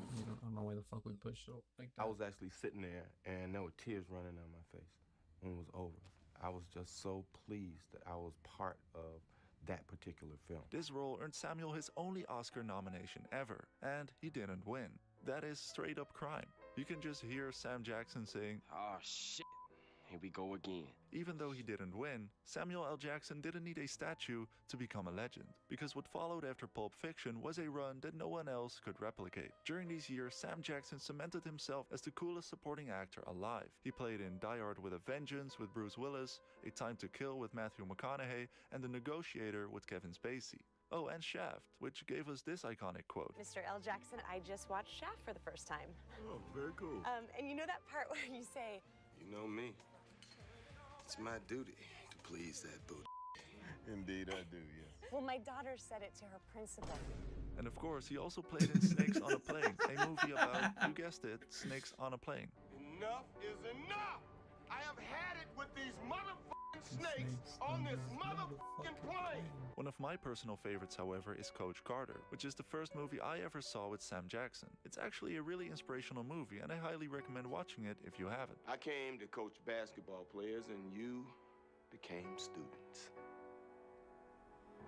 I don't know why the fuck we pushed so like that. I was actually sitting there, and there were tears running down my face when it was over. I was just so pleased that I was part of that particular film. This role earned Samuel his only Oscar nomination ever, and he didn't win. That is straight up crime. You can just hear Sam Jackson saying, "Oh shit, here we go again." Even though he didn't win, Samuel L. Jackson didn't need a statue to become a legend, because what followed after Pulp Fiction was a run that no one else could replicate. During these years, Sam Jackson cemented himself as the coolest supporting actor alive. He played in Die Hard with a Vengeance with Bruce Willis, A Time to Kill with Matthew McConaughey, and The Negotiator with Kevin Spacey. Oh, and Shaft, which gave us this iconic quote. Mr. L. Jackson, I just watched Shaft for the first time. Oh, very cool. And you know that part where you say, You know me. It's my duty to please that booty. Indeed I do, yes. well, my daughter said it to her principal. And of course, he also played in Snakes on a Plane, a movie about, you guessed it, snakes on a plane. Enough is enough! I have had it with these motherfucking snakes on this motherfucking plane! One of my personal favorites, however, is Coach Carter, which is the first movie I ever saw with Sam Jackson. It's actually a really inspirational movie, and I highly recommend watching it if you haven't. I came to coach basketball players, and you became students.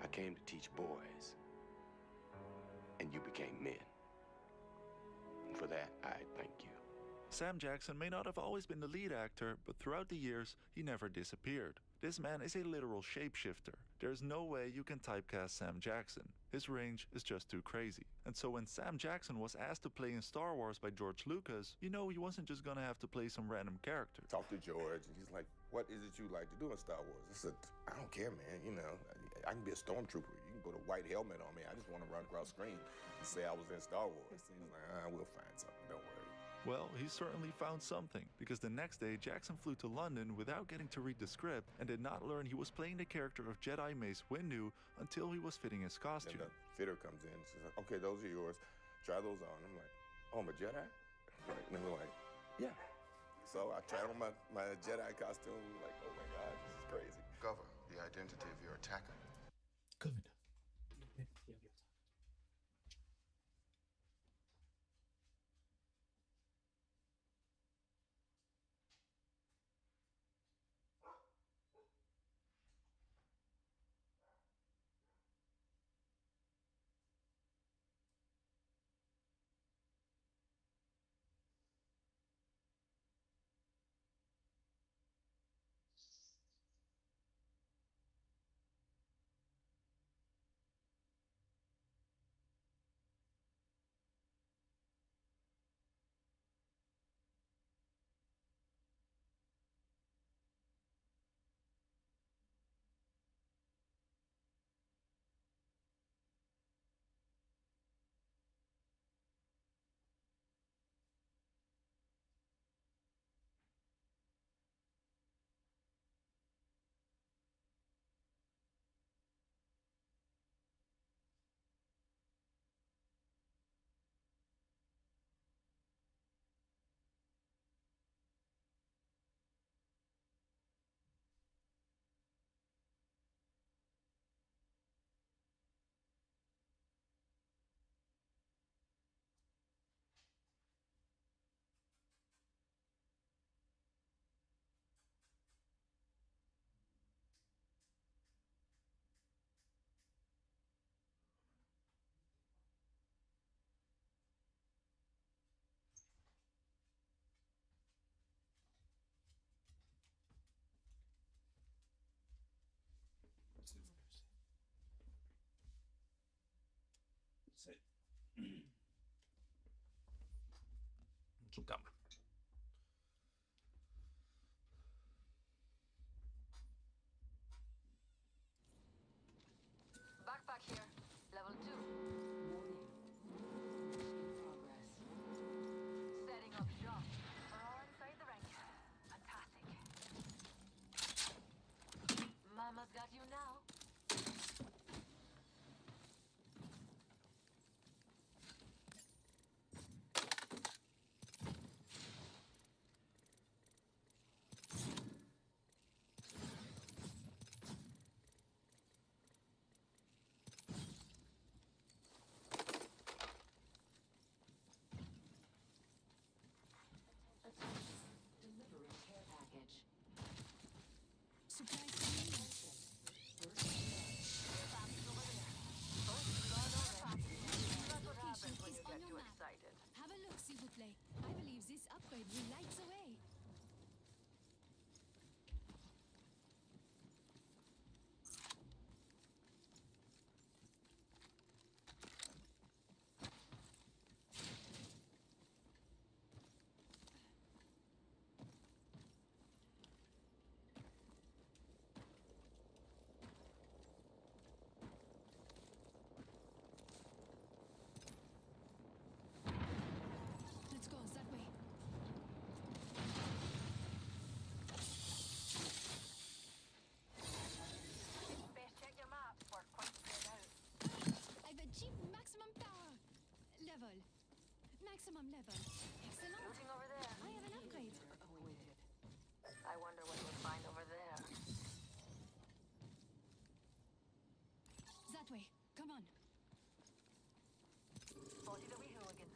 I came to teach boys, and you became men. And for that, I thank you. Sam Jackson may not have always been the lead actor, but throughout the years, he never disappeared. This man is a literal shapeshifter. There's no way you can typecast Sam Jackson. His range is just too crazy. And so when Sam Jackson was asked to play in Star Wars by George Lucas, you know he wasn't just gonna have to play some random character. Talked to George, and he's like, what is it you like to do in Star Wars? I said, I don't care, man. You know, I can be a stormtrooper. You can put a white helmet on me. I just want to run across screen and say I was in Star Wars. He was like, we'll find something. Don't worry. Well, he certainly found something, because the next day Jackson flew to London without getting to read the script and did not learn he was playing the character of Jedi Mace Windu until he was fitting his costume. And the fitter comes in and says, okay, those are yours. Try those on. I'm like, oh, I'm a Jedi? Right. And we're like, yeah. So I tried on my Jedi costume. We're like, oh my God, this is crazy. Cover the identity of your attacker. Governor. Su cama. Backpack here. Level 2. Setting up shop. We're inside the rank. Fantastic. Mama's got you now. maximum level. Excellent. Looting over there. I have an upgrade. Awaited. I wonder what we'll find over there. That way. Come on. Spotted a wee hooligan.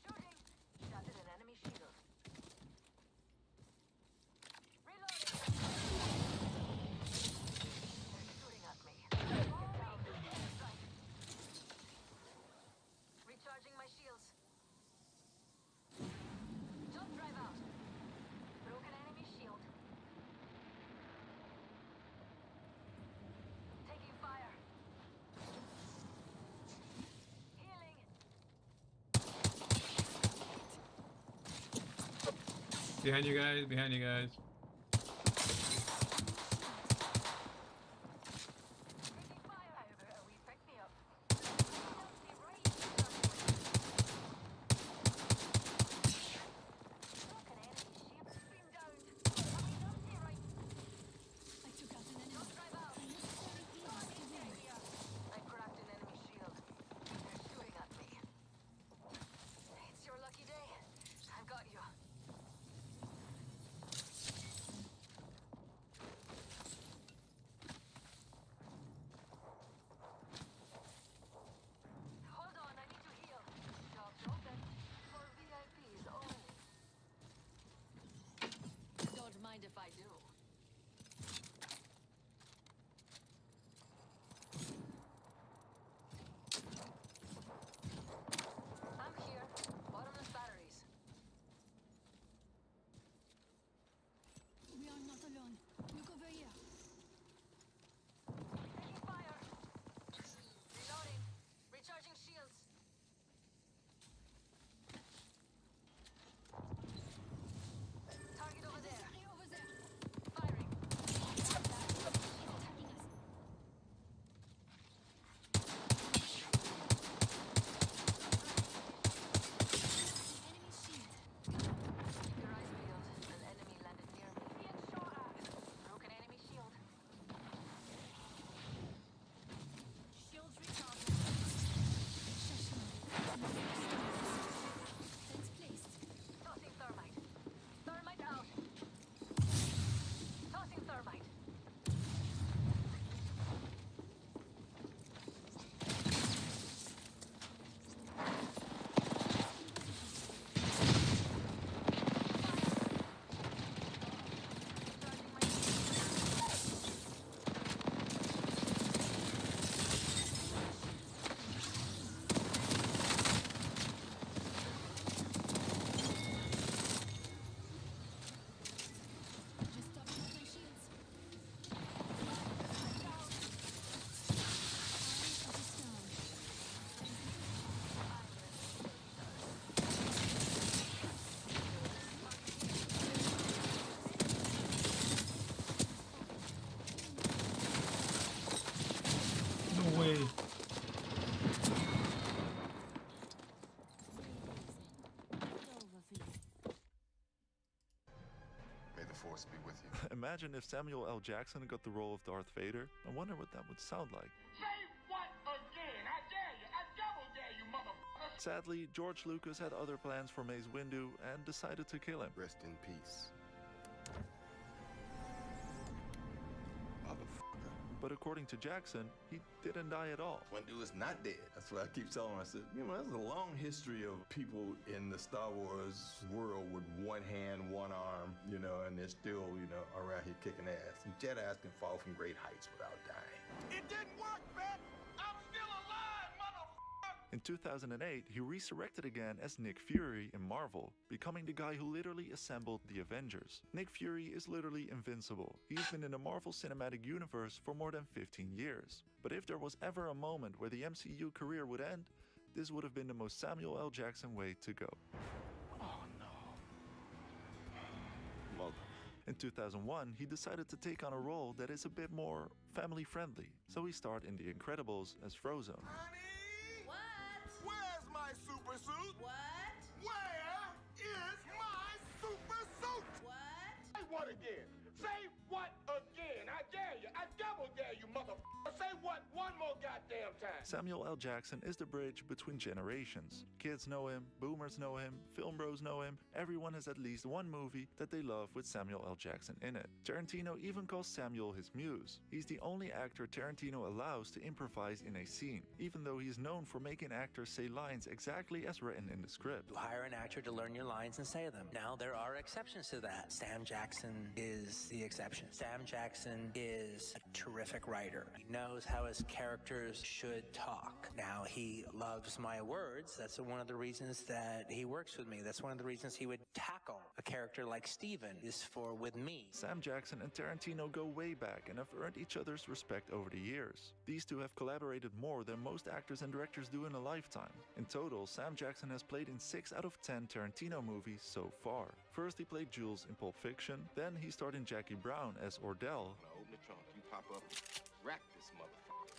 Shooting! Shattered an enemy shield. Reloading! They're shooting at me. Recharging my shields. Jump drive out. Broken enemy shield. Taking fire. Healing. Behind you guys, behind you guys. Taking fire. We picked me up. Stay right. Broken enemy shield. Beam down. Stay right. I took out an enemy. Jump drive out. Unnecessary healing to win. I cracked an enemy shield. They're shooting at me. It's your lucky day. I've got you. Hold on, I need to heal. Job's open. For VIPs only. Don't mind if I do. I'm here. Bottomless batteries. We are not alone. Look over here. Taking fire. Reloading. Recharging shields. Target over there. Over there. Firing. Attacking us. Enemy shield. Keep your eyes peeled. An enemy landed near me. Being shot at. Broken enemy shield. Shields recharging. Fence placed. Tossing thermite. Thermite out. Tossing thermite. Recharging my Just topping up my shields. Eye of the storm. No way. May the force be with you. Imagine if Samuel L. Jackson got the role of Darth Vader. I wonder what that would sound like. Say what again? I dare you. I double dare you, motherfucker. Sadly, George Lucas had other plans for Mace Windu and decided to kill him. Rest in peace. Motherfucker. But according to Jackson, he didn't die at all. Windu is not dead. That's what I keep telling him. I said, you know, there's a long history of people in the Star Wars world with one hand, one arm, you know, and they're still, you know, around here kicking ass. And Jedi's can fall from great heights without dying. It didn't work, man. I'm still alive, motherfucker. In 2008, he resurrected again as Nick Fury in Marvel, becoming the guy who literally assembled the Avengers. Nick Fury is literally invincible. He's been in the Marvel Cinematic Universe for more than 15 years. But if there was ever a moment where the MCU career would end, this would have been the most Samuel L. Jackson way to go. Oh, no. Well, in 2001, he decided to take on a role that is a bit more family-friendly, so he starred in The Incredibles as Frozone. What? Where's my super suit? What? Where is my super suit? What? Say what again? Say what again? I dare you. I double dare you, motherfucker. Say what one more goddamn time. Samuel L. Jackson is the bridge between generations. Kids know him, boomers know him, film bros know him. Everyone has at least one movie that they love with Samuel L. Jackson in it. Tarantino even calls Samuel his muse. He's the only actor Tarantino allows to improvise in a scene, even though he's known for making actors say lines exactly as written in the script. You hire an actor to learn your lines and say them. Now, there are exceptions to that. Sam Jackson is the exception. Sam Jackson is a terrific writer. He knows how his characters should talk. Now, he loves my words. That's one of the reasons that he works with me. That's one of the reasons he would tackle a character like Steven is for with me. Sam Jackson and Tarantino go way back and have earned each other's respect over the years. These two have collaborated more than most actors and directors do in a lifetime. In total, Sam Jackson has played in 6 out of 10 Tarantino movies so far. First he played Jules in Pulp Fiction, then he starred in Jackie Brown as Ordell. When I open the trunk, you pop up, rack this motherfucker.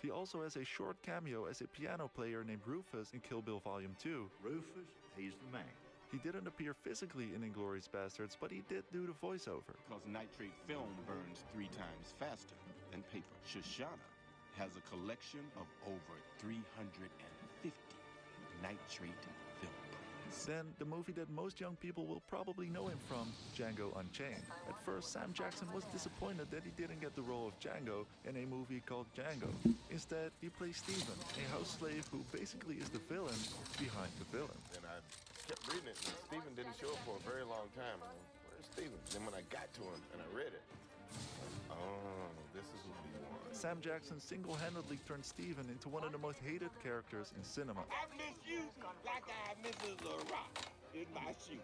He also has a short cameo as a piano player named Rufus in Kill Bill Volume 2. Rufus, he's the man. He didn't appear physically in Inglourious Basterds, but he did do the voiceover. Because nitrate film burns 3 times faster than paper. Shoshana has a collection of over 350 nitrate film prints. Then, the movie that most young people will probably know him from, Django Unchained. At first, Sam Jackson was disappointed that he didn't get the role of Django in a movie called Django. Instead, he plays Steven, a house slave who basically is the villain behind the villain. And I kept reading it, and Steven didn't show up for a very long time. And where's Steven? Then when I got to him and I read it, oh, this is what he wants. Sam Jackson single-handedly turned Steven into one of the most hated characters in cinema. I miss you like I miss a rock in my shoe.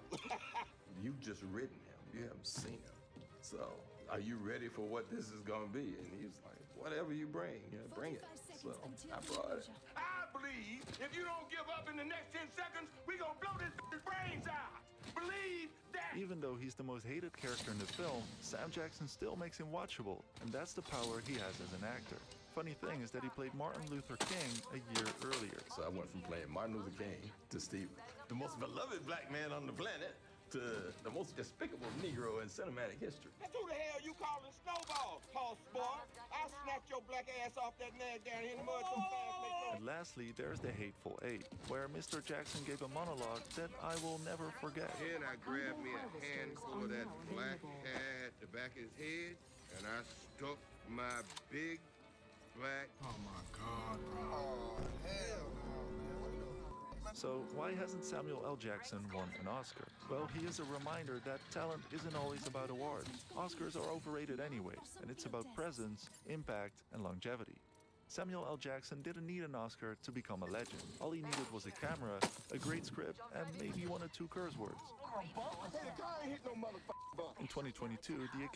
You've just written him. You haven't seen him. So, are you ready for what this is going to be? And he was like, whatever you bring, bring it. So, I brought it. I believe if you don't give up in the next 10 seconds, we gonna blow this brains out. Believe that. Even though he's the most hated character in the film, Sam Jackson still makes him watchable, and that's the power he has as an actor. Funny thing is that he played Martin Luther King a year earlier. So I went from playing Martin Luther King to Steve, the most beloved black man on the planet, to the most despicable Negro in cinematic history. That's who the hell you calling Snowball, Paul Sport? I'll snatch your black ass off that nag down here in the mud so fast, make no... And lastly, there's The Hateful Eight, where Mr. Jackson gave a monologue that I will never forget. Then I grabbed me a handful of that black hair at the back of his head, and I stuck my big black... Oh my God, bro. Oh, hell no, man. So why hasn't Samuel L. Jackson won an Oscar? Well, he is a reminder that talent isn't always about awards. Oscars are overrated anyway, and it's about presence, impact, and longevity. Samuel L. Jackson didn't need an Oscar to become a legend. All he needed was a camera, a great script, and maybe 1 or 2 curse words. Hey, the car ain't hit no motherfucking bump. In 2022, the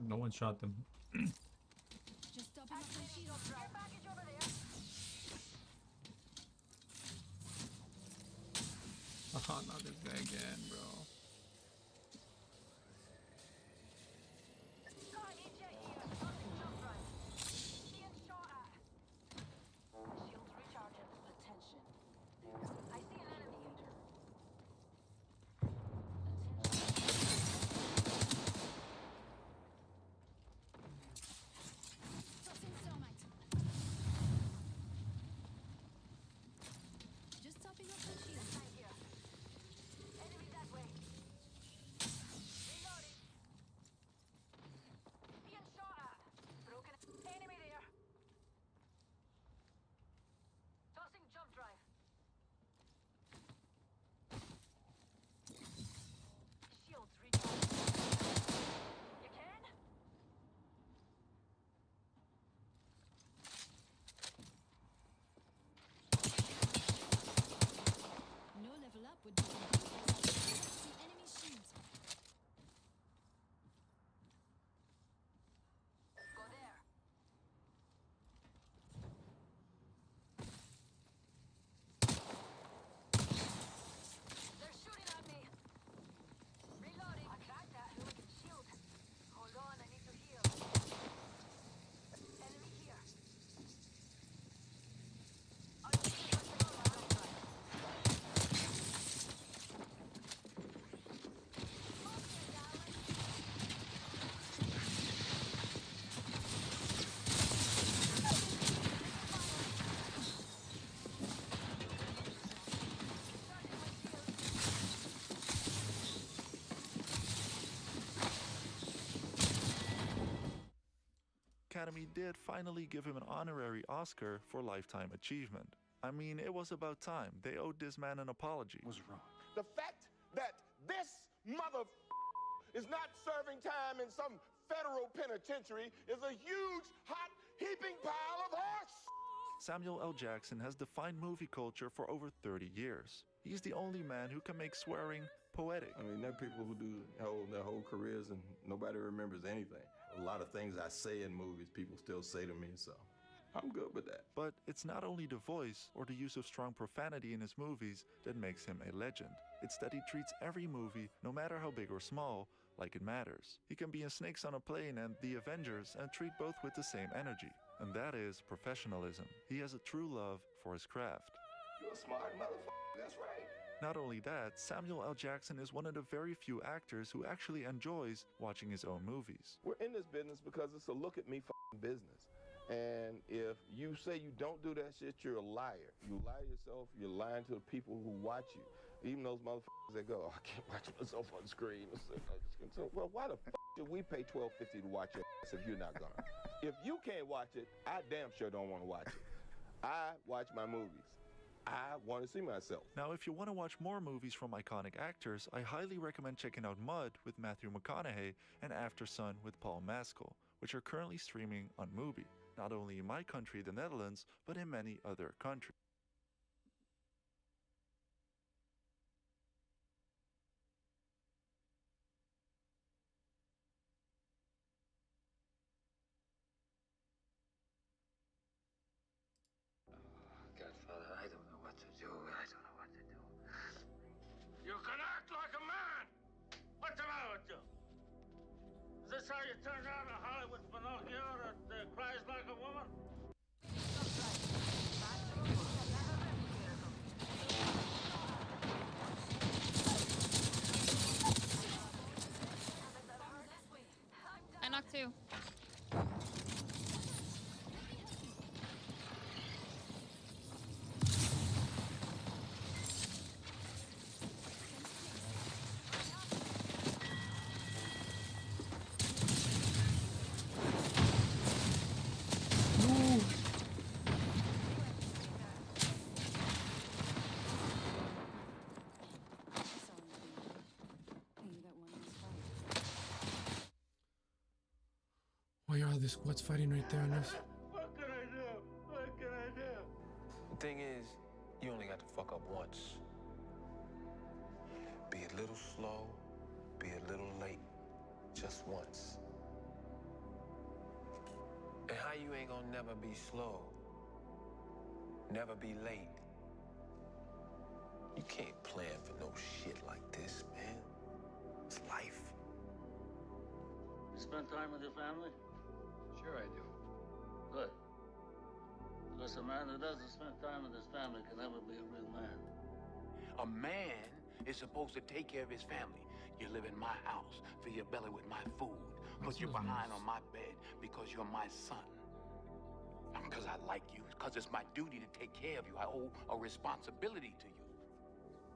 No one shot them. Just stopping up some shields. Care package over there. Oh, not this guy again, bro. Shields recharging. Attention. I see an enemy. Tossing thermite. Just topping up some shields. Enemy that way. Academy did finally give him an honorary Oscar for Lifetime Achievement. I mean, it was about time. They owed this man an apology. What's wrong? The fact that this mother is not serving time in some federal penitentiary is a huge, hot, heaping pile of horse. Samuel L. Jackson has defined movie culture for over 30 years. He's the only man who can make swearing poetic. I mean, there are people who do their whole careers and nobody remembers anything. A lot of things I say in movies, people still say to me, so I'm good with that. But it's not only the voice or the use of strong profanity in his movies that makes him a legend. It's that he treats every movie, no matter how big or small, like it matters. He can be in Snakes on a Plane and The Avengers and treat both with the same energy. And that is professionalism. He has a true love for his craft. You're a smart motherfucker, that's right. Not only that, Samuel L. Jackson is one of the very few actors who actually enjoys watching his own movies. We're in this business because it's a look at me business. And if you say you don't do that shit, you're a liar. You lie to yourself, you're lying to the people who watch you. Even those motherfuckers that go, oh, I can't watch myself on screen. So, well, why the should we pay $12.50 to watch your ass if you're not gonna? If you can't watch it, I damn sure don't want to watch it. I watch my movies. I want to see myself. Now, if you want to watch more movies from iconic actors, I highly recommend checking out Mud with Matthew McConaughey and After Sun with Paul Mescal, which are currently streaming on Mubi, not only in my country, the Netherlands, but in many other countries. Godfather, I don't know what to do. I don't know what to do. You can act like a man! What's the matter with you? Is this how you turn out a Hollywood Pinocchio that cries like a woman? I knocked two. Why are all the squads fighting right there on us? What can I do? What can I do? The thing is, you only got to fuck up once. Be a little slow, be a little late, just once. And how you ain't gonna never be slow, never be late? You can't plan for no shit like this, man. It's life. You spend time with your family? Sure I do. Good. Because a man who doesn't spend time with his family can never be a real man. A man is supposed to take care of his family. You live in my house, fill your belly with my food, put your behind on my bed because you're my son. Not because I like you, because it's my duty to take care of you. I owe a responsibility to you.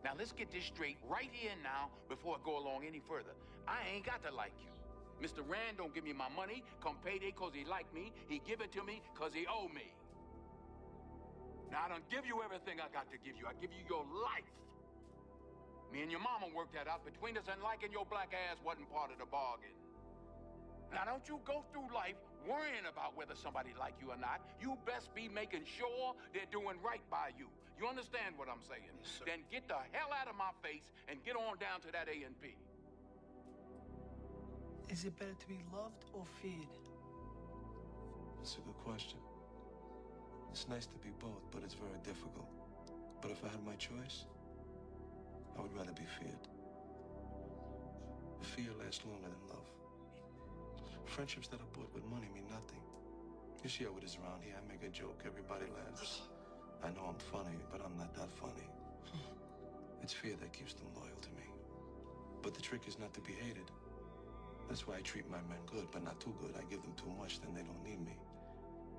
Now let's get this straight right here and now before I go along any further. I ain't got to like you. Mr. Rand don't give me my money come payday because he like me. He give it to me because he owe me. Now I don't give you everything I got to give you. I give you your life. Me and your mama worked that out between us, and liking your black ass wasn't part of the bargain. Now don't you go through life worrying about whether somebody like you or not. You best be making sure they're doing right by you. You understand what I'm saying? Yes, sir. Then get the hell out of my face and get on down to that A&P. Is it better to be loved or feared? That's a good question. It's nice to be both, but it's very difficult. But if I had my choice, I would rather be feared. Fear lasts longer than love. Friendships that are bought with money mean nothing. You see how it is around here. I make a joke, everybody laughs. I know I'm funny, but I'm not that funny. It's fear that keeps them loyal to me. But the trick is not to be hated. That's why I treat my men good, but not too good. I give them too much, then they don't need me.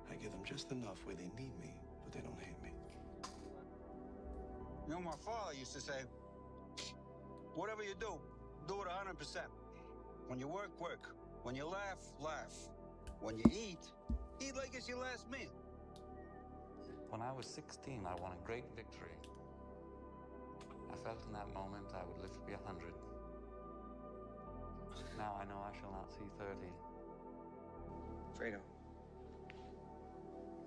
I give them just enough where they need me, but they don't hate me. You know, my father used to say, whatever you do it 100%. When you work, work. When you laugh, laugh. When you eat, eat like it's your last meal. When I was 16, I won a great victory. I felt in that moment I would live to be 100. Now I know I shall not see 30. Fredo,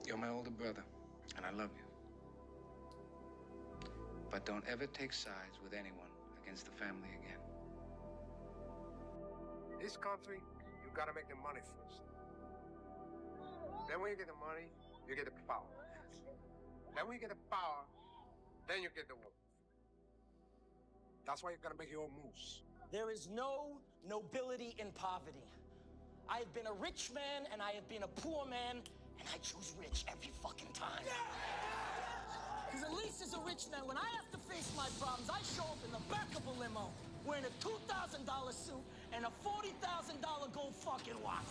you're my older brother, and I love you. But don't ever take sides with anyone against the family again. This country, you gotta make the money first. Then when you get the money, you get the power. Then when you get the power, then you get the wealth. That's why you gotta make your own moves. There is no nobility in poverty. I have been a rich man and I have been a poor man, and I choose rich every fucking time. Because at least as a rich man, when I have to face my problems, I show up in the back of a limo, wearing a $2,000 suit and a $40,000 gold fucking watch.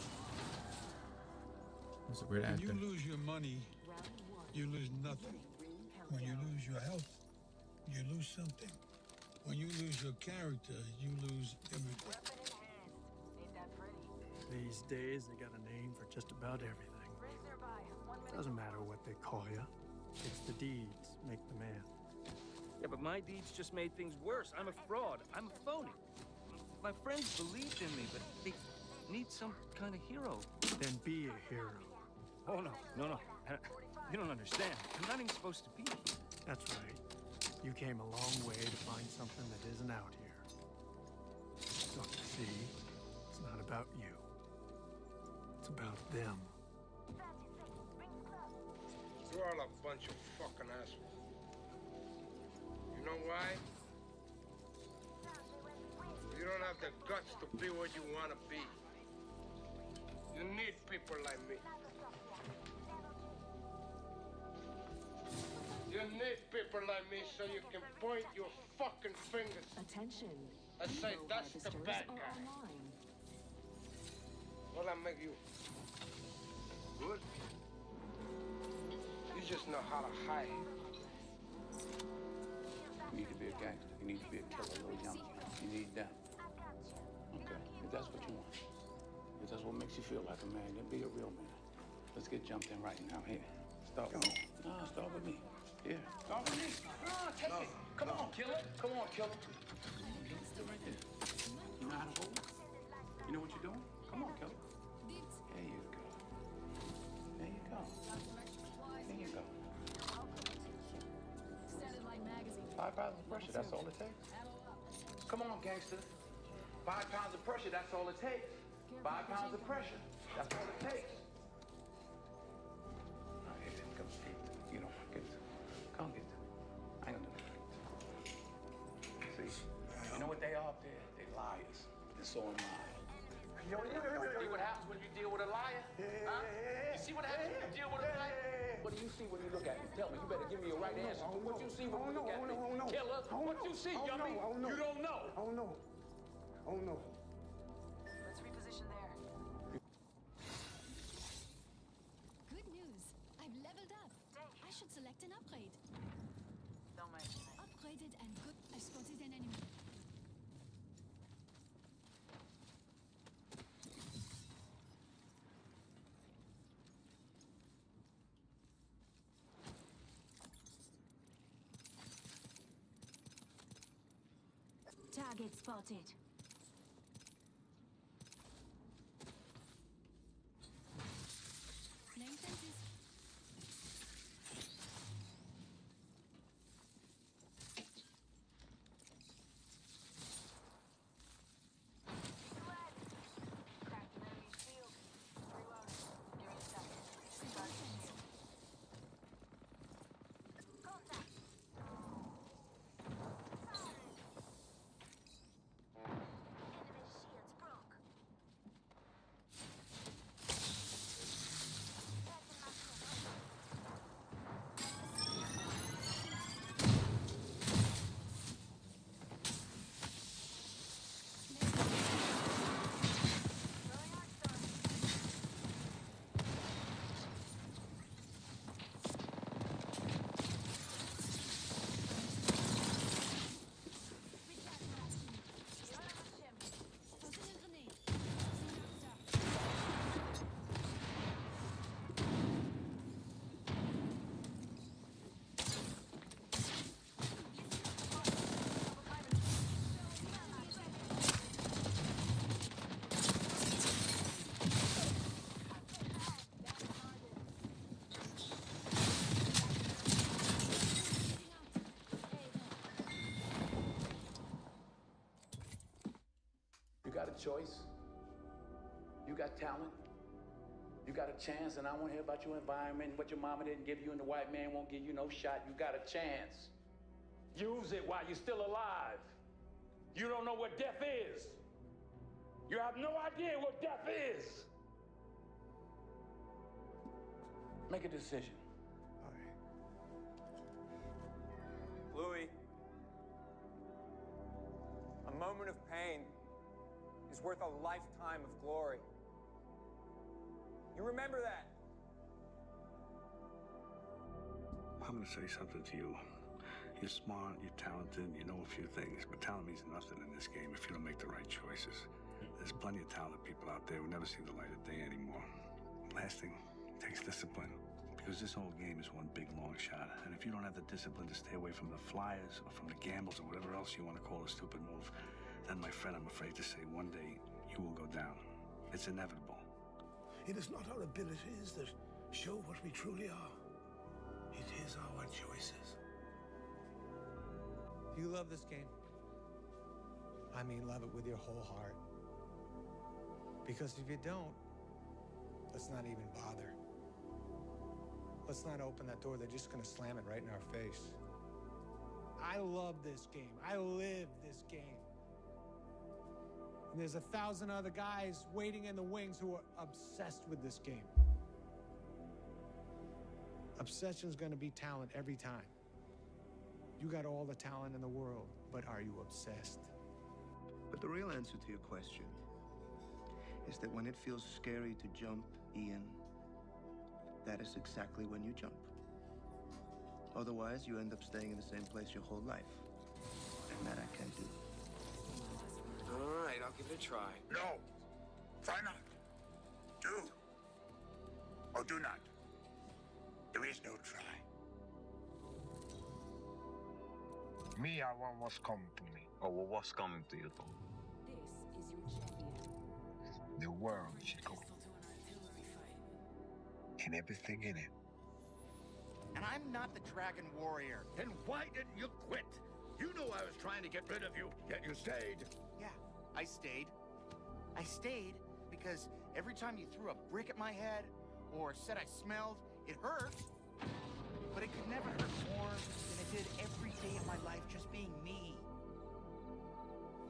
That's a great When actor. you lose your money, you lose nothing. When you lose your health, you lose something. When you lose your character, you lose everything. These days, they got a name for just about everything. Doesn't matter what they call you. It's the deeds make the man. Yeah, but my deeds just made things worse. I'm a fraud. I'm a phony. My friends believed in me, but they need some kind of hero. Then be a hero. Oh, no. You don't understand. I'm not even supposed to be. That's right. You came a long way to find something that isn't out here. So, see, it's not about you. It's about them. You're all a bunch of fucking assholes. You know why? You don't have the guts to be what you want to be. You need people like me. You need people like me so you can point your fucking fingers. Attention. And say, that's the bad guy. Well, I make you good. You just know how to hide. You need to be a gangster. You need to be a killer, little young. You need that. Okay, if that's what you want. If that's what makes you feel like a man, then be a real man. Let's get jumped in right now. Here, start with me. No, start with me. Here, start with me. Take it. Come on, killer. Come on, killer. Stay right there. You know how to hold? You know what you're doing? Come on, killer. There you go. There you go. There you go. 5 pounds of pressure, that's all it takes. Come on, gangster. 5 pounds of pressure, that's all it takes. 5 pounds of pressure, that's all it takes. All right, then come straight to me. You know, get to me. Come get to me. I ain't gonna do it. See, you know what they are up there? They liars. And so am I. See what happens when you deal with a liar? Huh? You see what happens when you deal with a liar? What do you see when you look at me? Tell me. You better give me a right answer. What you see when you look at me? Killer, what you see, yummy? You don't know. Oh, no. Oh, no. Let's reposition there. Good news. I've leveled up. I should select an upgrade. Don't mention it. Upgraded and good. I spotted an enemy. Target spotted. Name fences. Cracked an enemy shield. Reloading. Give me a second. Contact. choice. You got talent. You got a chance, and I won't hear about your environment and what your mama didn't give you, and the white man won't give you no shot. You got a chance. Use it while you're still alive. You don't know what death is. You have no idea what death is. Make a decision. Louis, a moment of pain is worth a lifetime of glory. You remember that? I'm gonna say something to you. You're smart, you're talented, you know a few things, but talent means nothing in this game if you don't make the right choices. There's plenty of talented people out there who never see the light of day anymore. Last thing, it takes discipline. Because this whole game is one big long shot. And if you don't have the discipline to stay away from the flyers or from the gambles or whatever else you want to call a stupid move, then my friend, I'm afraid to say one day you will go down. It's inevitable. It is not our abilities that show what we truly are. It is our choices. Do you love this game? I mean, love it with your whole heart. Because if you don't, let's not even bother. Let's not open that door. They're just gonna slam it right in our face. I love this game. I live this game. And there's 1,000 other guys waiting in the wings who are obsessed with this game. Obsession's gonna be talent every time. You got all the talent in the world, but are you obsessed? But the real answer to your question is that when it feels scary to jump, Ian, that is exactly when you jump. Otherwise, you end up staying in the same place your whole life. And that I can't do. All right, I'll give it a try. No. Try not. Do. Or do not. There is no try. Me, I want what's coming to me. Or what's coming to you, Tom? This is your champion. The world, Chico. And everything in it. And I'm not the Dragon Warrior. Then why didn't you quit? You knew I was trying to get rid of you, yet you stayed. Yeah, I stayed. I stayed because every time you threw a brick at my head or said I smelled, it hurt. But it could never hurt more than it did every day of my life just being me.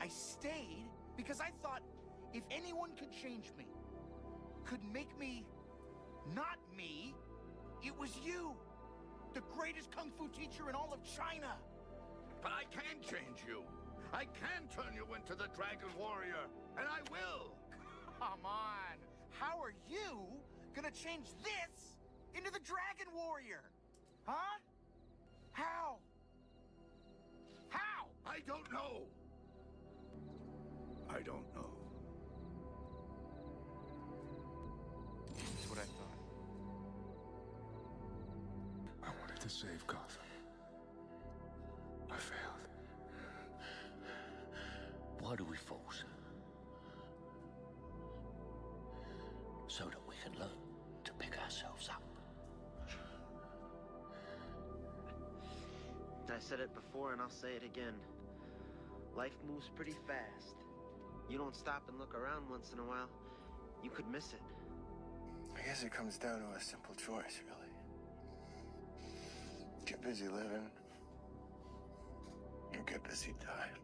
I stayed because I thought if anyone could change me, could make me not me, it was you. The greatest kung fu teacher in all of China. But I can change you. I can turn you into the Dragon Warrior, and I will. Come on. How are you gonna change this into the Dragon Warrior? Huh? How? How? I don't know. I don't know. That's what I thought. I wanted to save Gotham. I failed. Why do we fought? So that we can learn to pick ourselves up. I said it before and I'll say it again. Life moves pretty fast. You don't stop and look around once in a while, you could miss it. I guess it comes down to a simple choice, really. Get busy living, or get busy dying.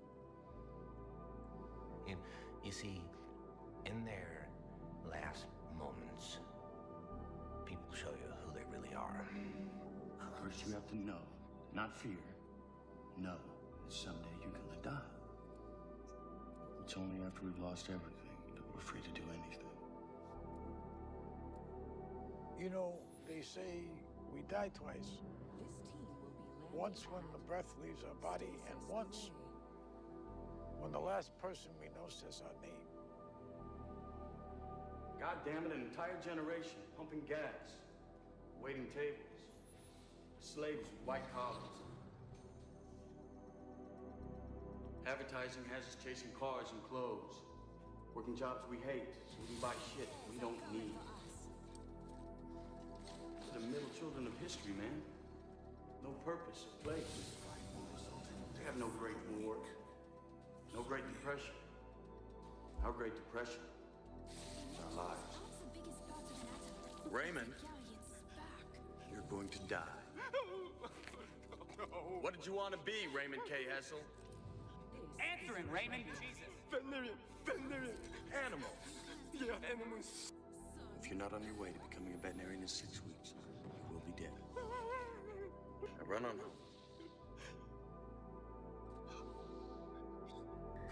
You see, in their last moments, people show you who they really are. First, you have to know, not fear. Know that someday you're gonna die. It's only after we've lost everything that we're free to do anything. You know, they say we die twice. Once when the breath leaves our body, and once when the last person we know says our name. God damn it, an entire generation pumping gas, waiting tables, slaves with white collars. Advertising has us chasing cars and clothes, working jobs we hate, so we can buy shit we don't need. We're the middle children of history, man. No purpose or place. They have no great war, no great depression. Our Great Depression. Our lives. Raymond, you're going to die. What did you want to be, Raymond K. Hessel? Answering, Raymond. Jesus. Veterinarian. Animals. Yeah, animals. If you're not on your way to becoming a veterinarian in 6 weeks, you will be dead. Now run on home.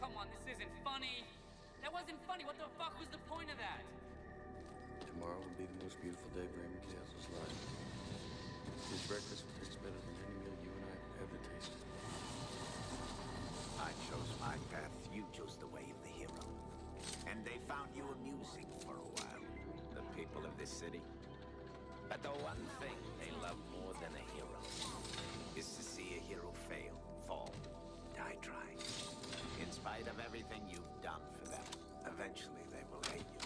Come on, this isn't funny. That wasn't funny. What the fuck was the point of that? Tomorrow will be the most beautiful day of Raymond Castle's life. His breakfast will taste better than any meal you and I have ever tasted. I chose my path, you chose the way of the hero. And they found you amusing for a while, the people of this city. But the one thing they love more than a hero is to see a hero fail, fall, die trying. In spite of everything you've done for them, eventually they will hate you.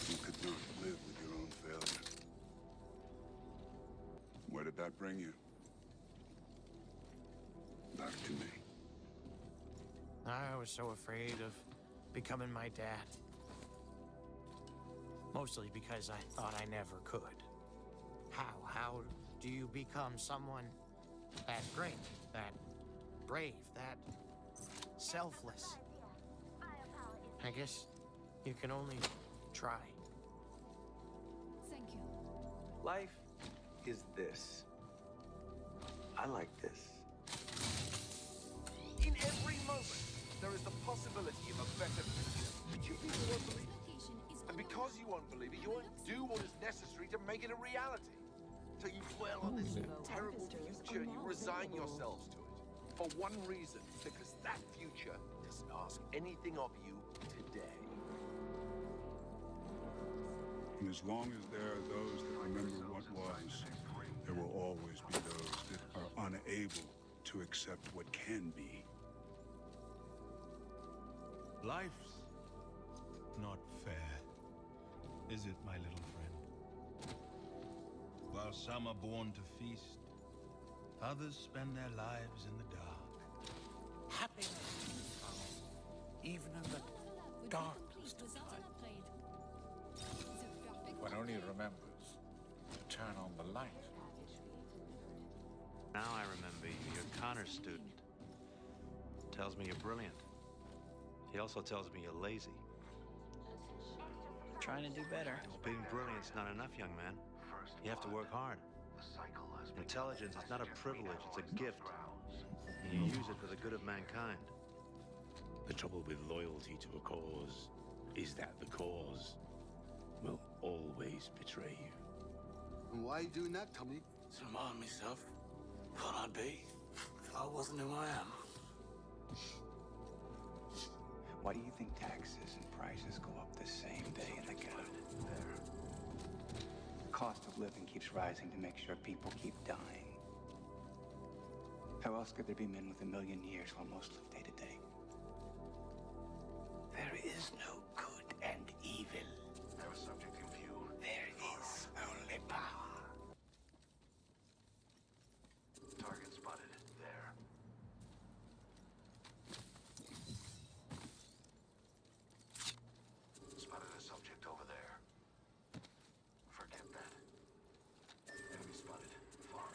You could not live with your own failure. Where did that bring you? Back to me. I was so afraid of becoming my dad. Mostly because I thought I never could. How do you become someone that great, that brave, that selfless? I guess you can only try. Thank you. Life is this. I like this. In every moment, there is the possibility of a better future. But you people won't believe it. And because you won't believe it, you won't do what is necessary to make it a reality. So you dwell on this terrible future and you resign yourselves to it. For one reason, because that future doesn't ask anything of you today. And as long as there are those that remember what was, there will always be those that are unable to accept what can be. Life's not fair, is it, my little friend? While some are born to feast, others spend their lives in the dark. Happiness, even in the darkest of times. One only remembers to turn on the light. Now I remember you. You're Connor's student. Tells me you're brilliant. He also tells me you're lazy. Trying to do better. Being brilliant's not enough, young man. You have to work hard. Intelligence is not a privilege, it's a gift. And you use it for the good of mankind. The trouble with loyalty to a cause is that the cause will always betray you. And why are you doing that, Tommy? To remind myself what I'd be if I wasn't who I am. Why do you think taxes and prices go up the same day in the good? The cost of living keeps rising to make sure people keep dying. How else could there be men with 1 million years while most live day to day? There is no good and evil. Never subject in view. There is only power. Target spotted. There. Spotted a subject over there. Forget that. Enemy spotted. Far.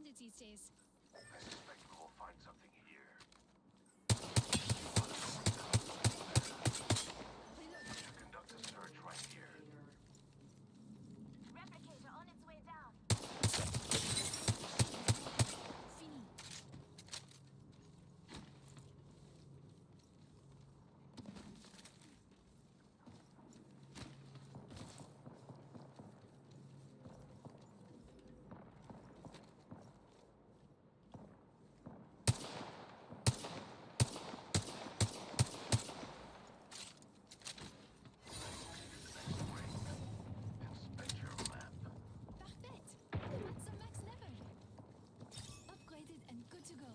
bandits these days. I suspect we will find something here. We should conduct a search right here. Replicator on its way down. Fini. Inspect your map. Parfait. That's a max level. Upgraded and good to go.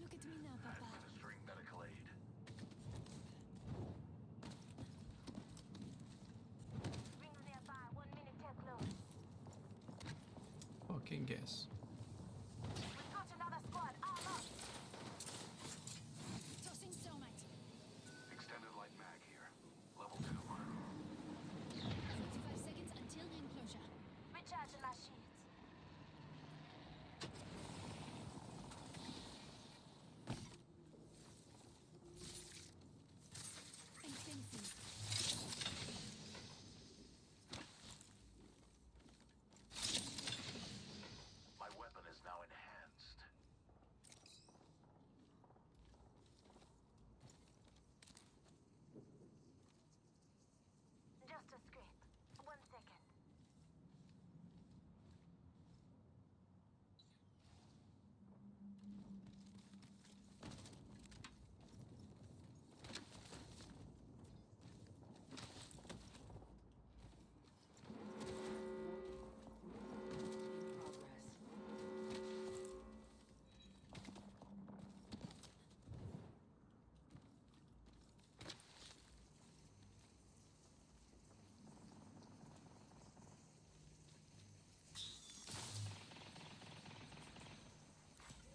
Look at me now, Papa. Administering medical aid. Rings nearby. 1 minute till close. Fucking guess. We've got another squad. Arm up. Tossing thermite. Extended light mag here. Level 2. 45 seconds until ring closure. Recharging my shields. And fencing. My weapon is now enhanced. Just a scrape. 1 second.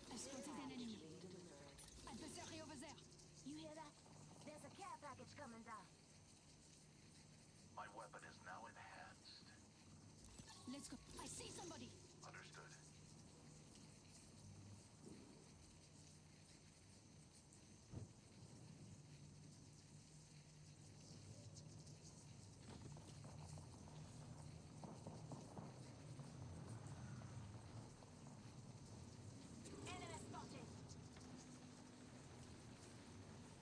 I spotted an enemy. Adversary over there. You hear that? There's a care package coming down. My weapon is now enhanced. Let's go. I see somebody. Understood. Enemy spotted.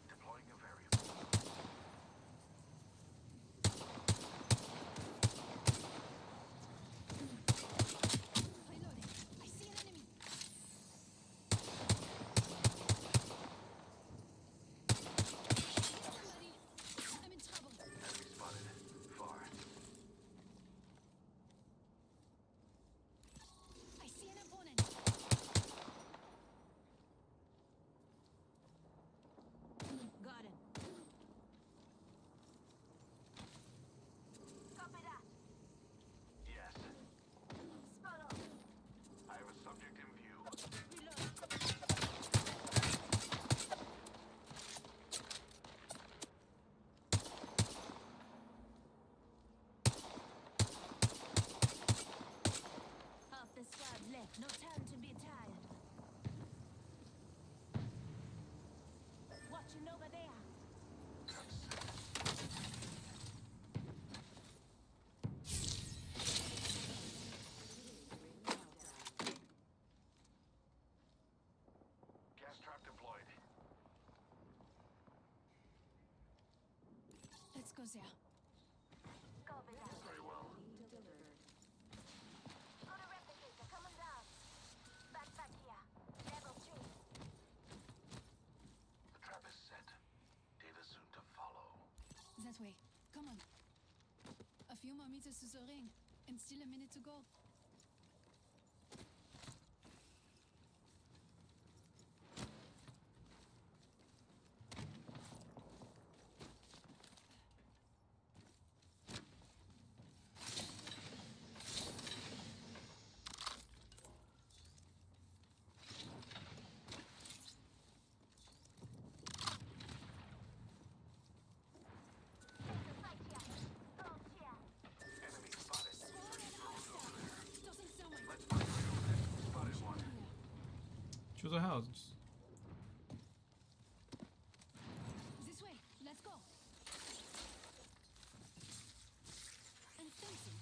Deploying a variable. Reloading. I see an enemy. Somebody. I'm in trouble. Enemy spotted. Far. I see an opponent. Got him. Copy that. Yes. Spot on. I have a subject in view. Reload. Half the squad left. No time to be tired. Watching over there. Gas trap deployed. Let's go there. Copy that. Very well. Got a replicator coming down. Back here. Level 3. The trap is set. Data soon to follow. That way. Come on. A few more meters to the ring, and still a minute to go. Enemy spotted. Search through over there. are houses. This way. Let's go. And fencing.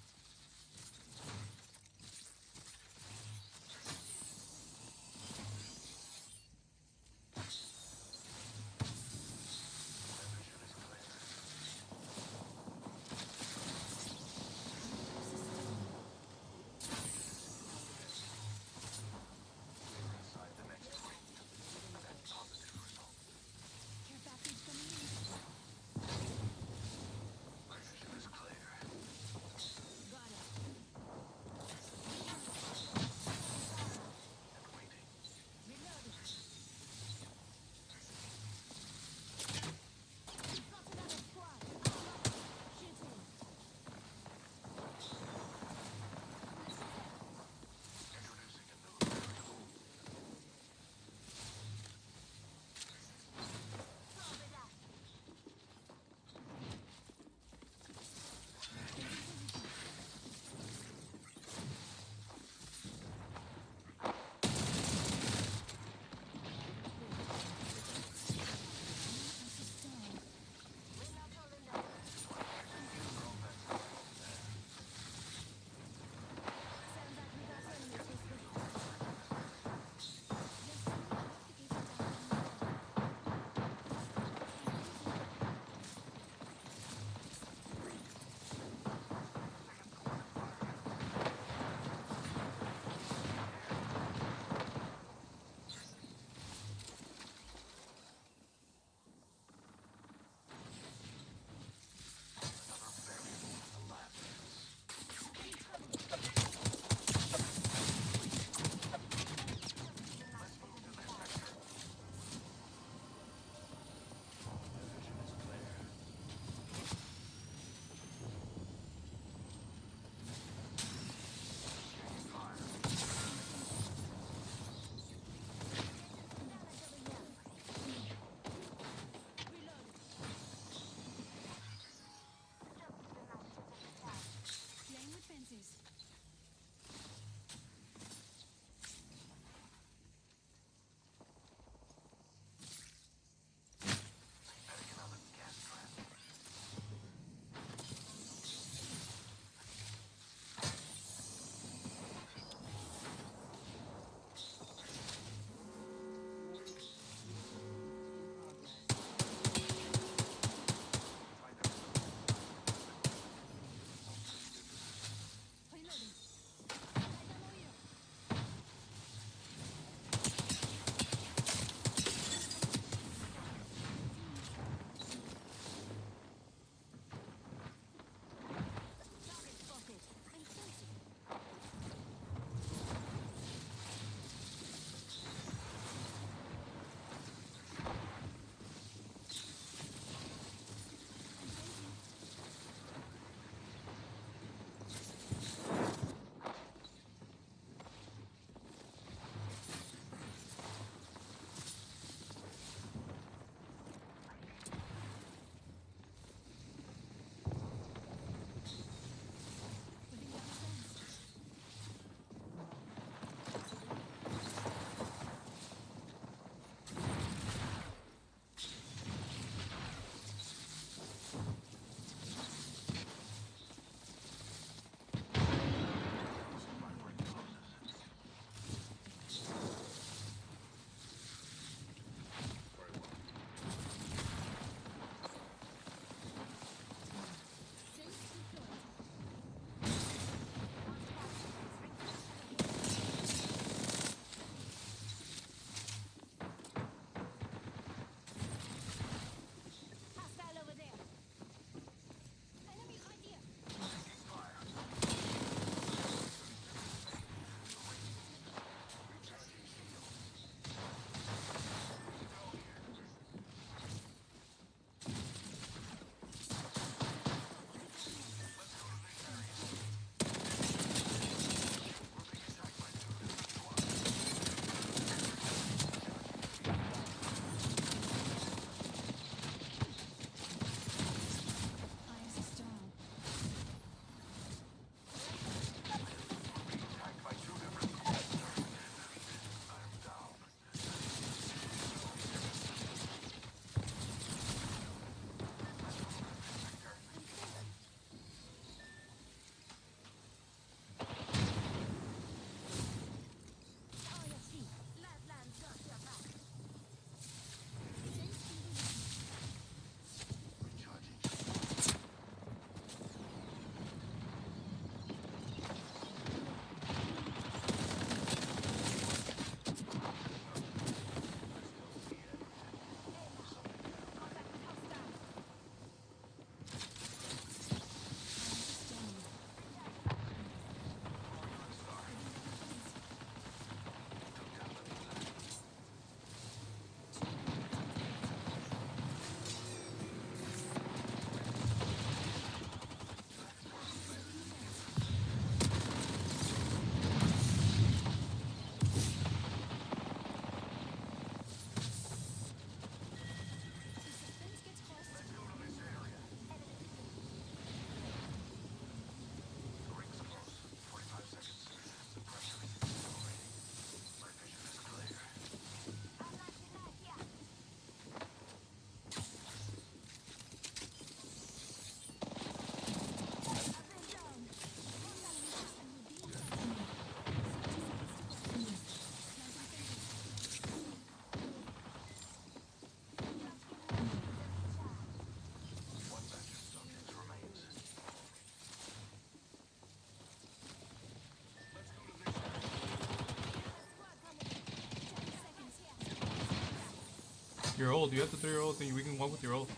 Your ult. You have to throw your ult and we can walk with your ult.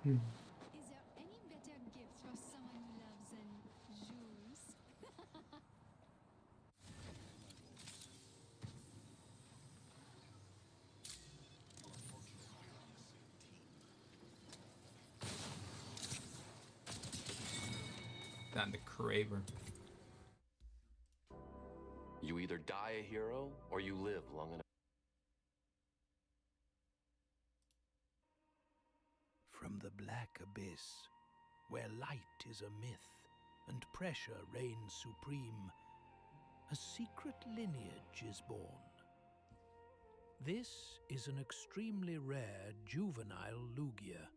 No. Is there any better gift for someone who loves than juice? Damn, the Craver. You either die a hero or you live long enough. From the black abyss, where light is a myth and pressure reigns supreme, a secret lineage is born. This is an extremely rare juvenile Lugia,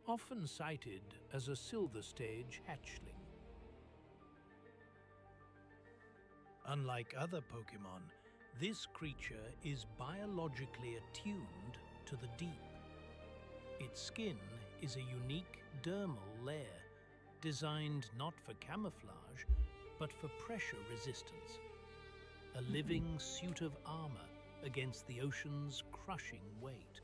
often cited as a Silver Stage hatchling. Unlike other Pokemon, this creature is biologically attuned to the deep. Its skin is a unique dermal layer, designed not for camouflage, but for pressure resistance. A living suit of armor against the ocean's crushing weight.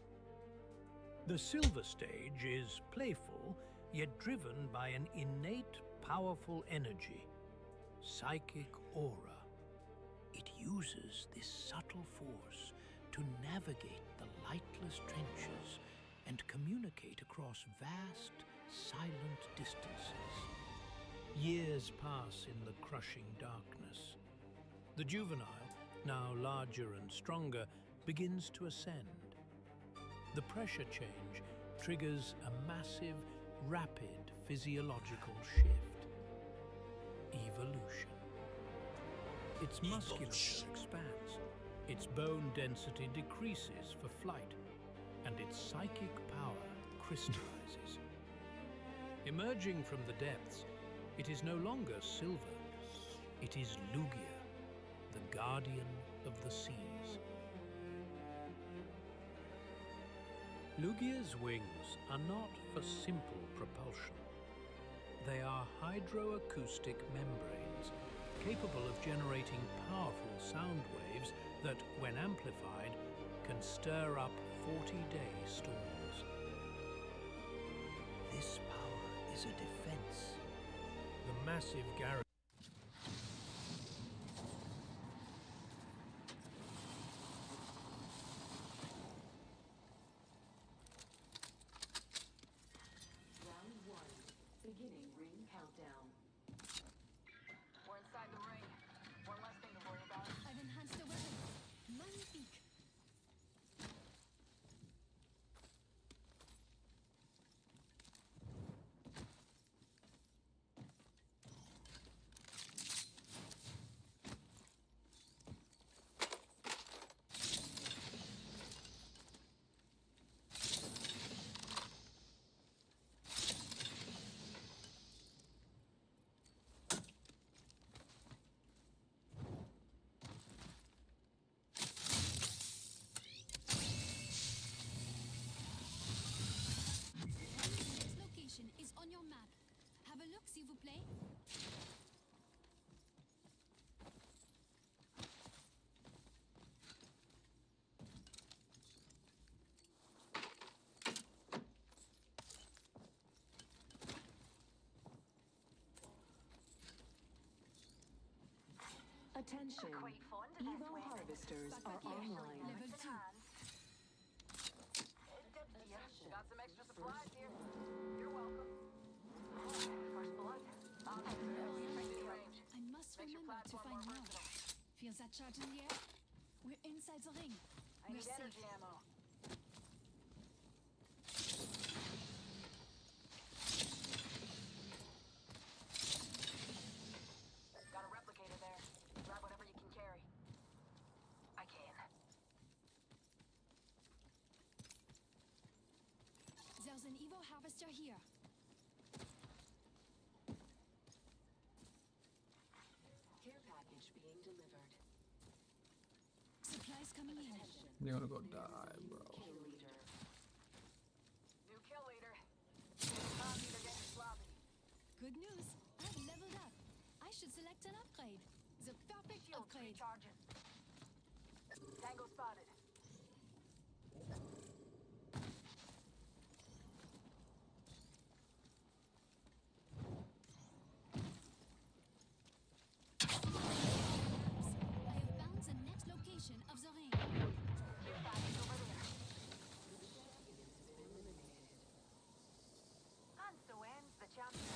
The Silver Stage is playful, yet driven by an innate, powerful energy, psychic aura. It uses this subtle force to navigate the lightless trenches and communicate across vast, silent distances. Years pass in the crushing darkness. The juvenile, now larger and stronger, begins to ascend. The pressure change triggers a massive, rapid physiological shift. Evolution. Its musculature expands, its bone density decreases for flight, and its psychic power crystallizes. Emerging from the depths, it is no longer silver. It is Lugia, the guardian of the seas. Lugia's wings are not for simple propulsion. They are hydroacoustic membranes, capable of generating powerful sound waves that, when amplified, can stir up 40-day storms. This power is a defense. The massive garrison. Round 1. Beginning ring countdown. We're inside the ring. One less thing to worry about. I've enhanced the weapon. Magnifique. Is on your map. Have a look, s'il vous plaît. Attention. Evo harvesters are online. Level 2. Got some extra supplies here. You're welcome. First blood. I must remember to find more. Feel that charge in the air? We're inside the ring. I We're need safe. energy ammo. Got a replicator there. an Evo harvester here. Care package being delivered. Supplies coming in. You're gonna go die, bro. New kill leader. Zombies are getting sloppy. Good news. I've leveled up. I should select an upgrade. The perfect Shields upgrade. recharging. Tango spotted. I have found the next location of the ring. And so ends the champion.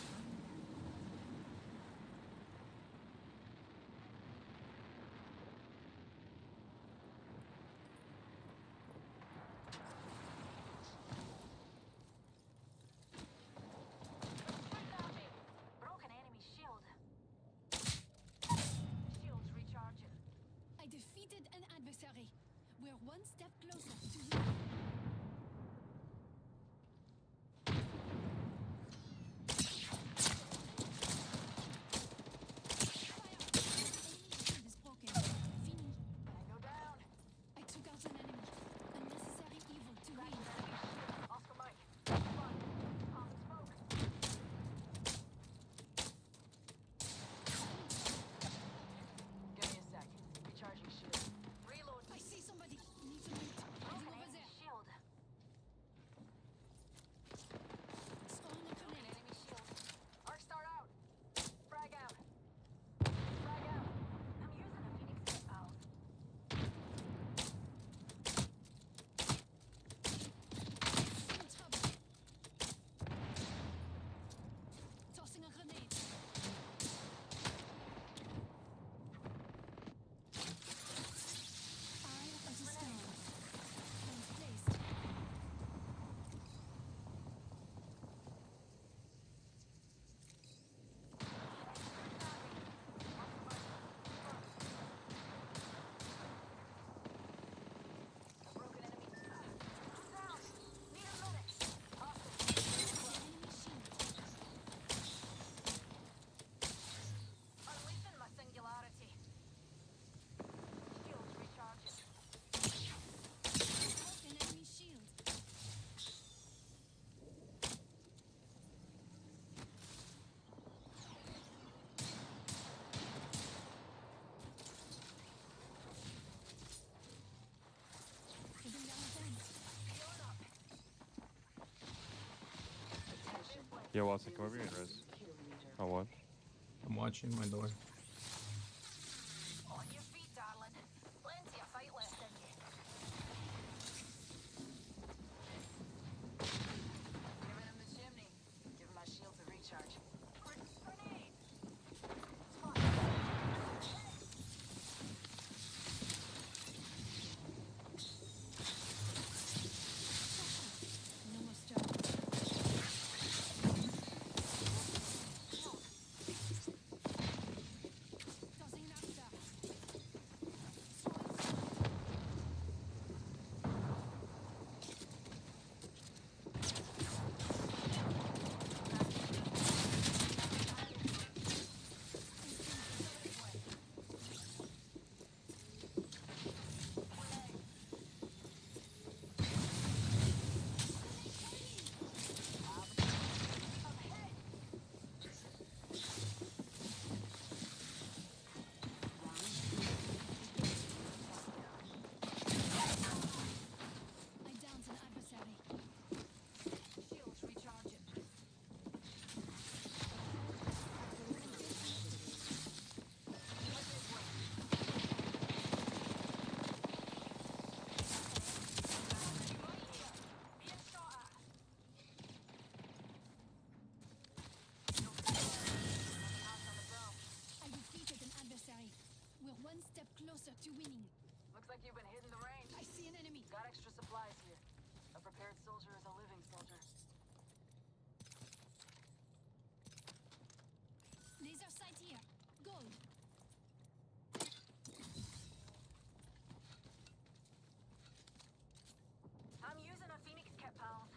Broken enemy shield. Shields recharging. I defeated an adversary. We're one step closer to winning. Is broken. Fini. Tango down. I took out an enemy. A necessary evil to win. Oscar Mike. Fun. Pop and smoke. Give me a sec. Recharging shield. Reload. I see somebody. Need to loot. Heading over there. Shield. Scoring a Broken grenade. enemy shield. Arc star out. Frag out. Frag out. I'm using a Phoenix kit, pals. In trouble. Tossing a grenade. Eye of the storm. And placed. Broken enemy. I'm down. Need a medic. Hostage. Enemy shield. Unleashing my singularity. Shields recharging. Broken enemy shield. Heading down a vent. Yeah, Watson, come over here and res. I'll watch. I'm watching my door. On your feet, darling. Plenty of fight left in you. Giving him the chimney. Give him my shield to recharge. Grenade! No more stir. Tossing an after. I downed an adversary. Shields recharging. Being shot at. I defeated an adversary. We're one step closer to winning. Looks like you've been hitting the range. I see an enemy. Got extra supplies here. A prepared soldier is a living soldier. Laser sight here. Gold. I'm using a Phoenix kit, pals.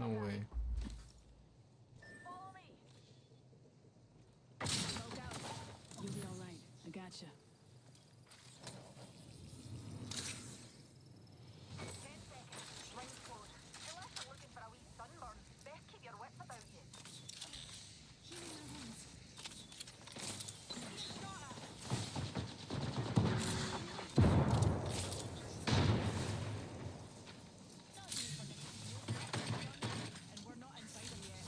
No way. Smoke out. You'll be all right. I gotcha. 10 seconds. Line close. Unless you're looking for a wee sunburn, best keep your wits about you. Healing my wounds. And we're not inside them yet.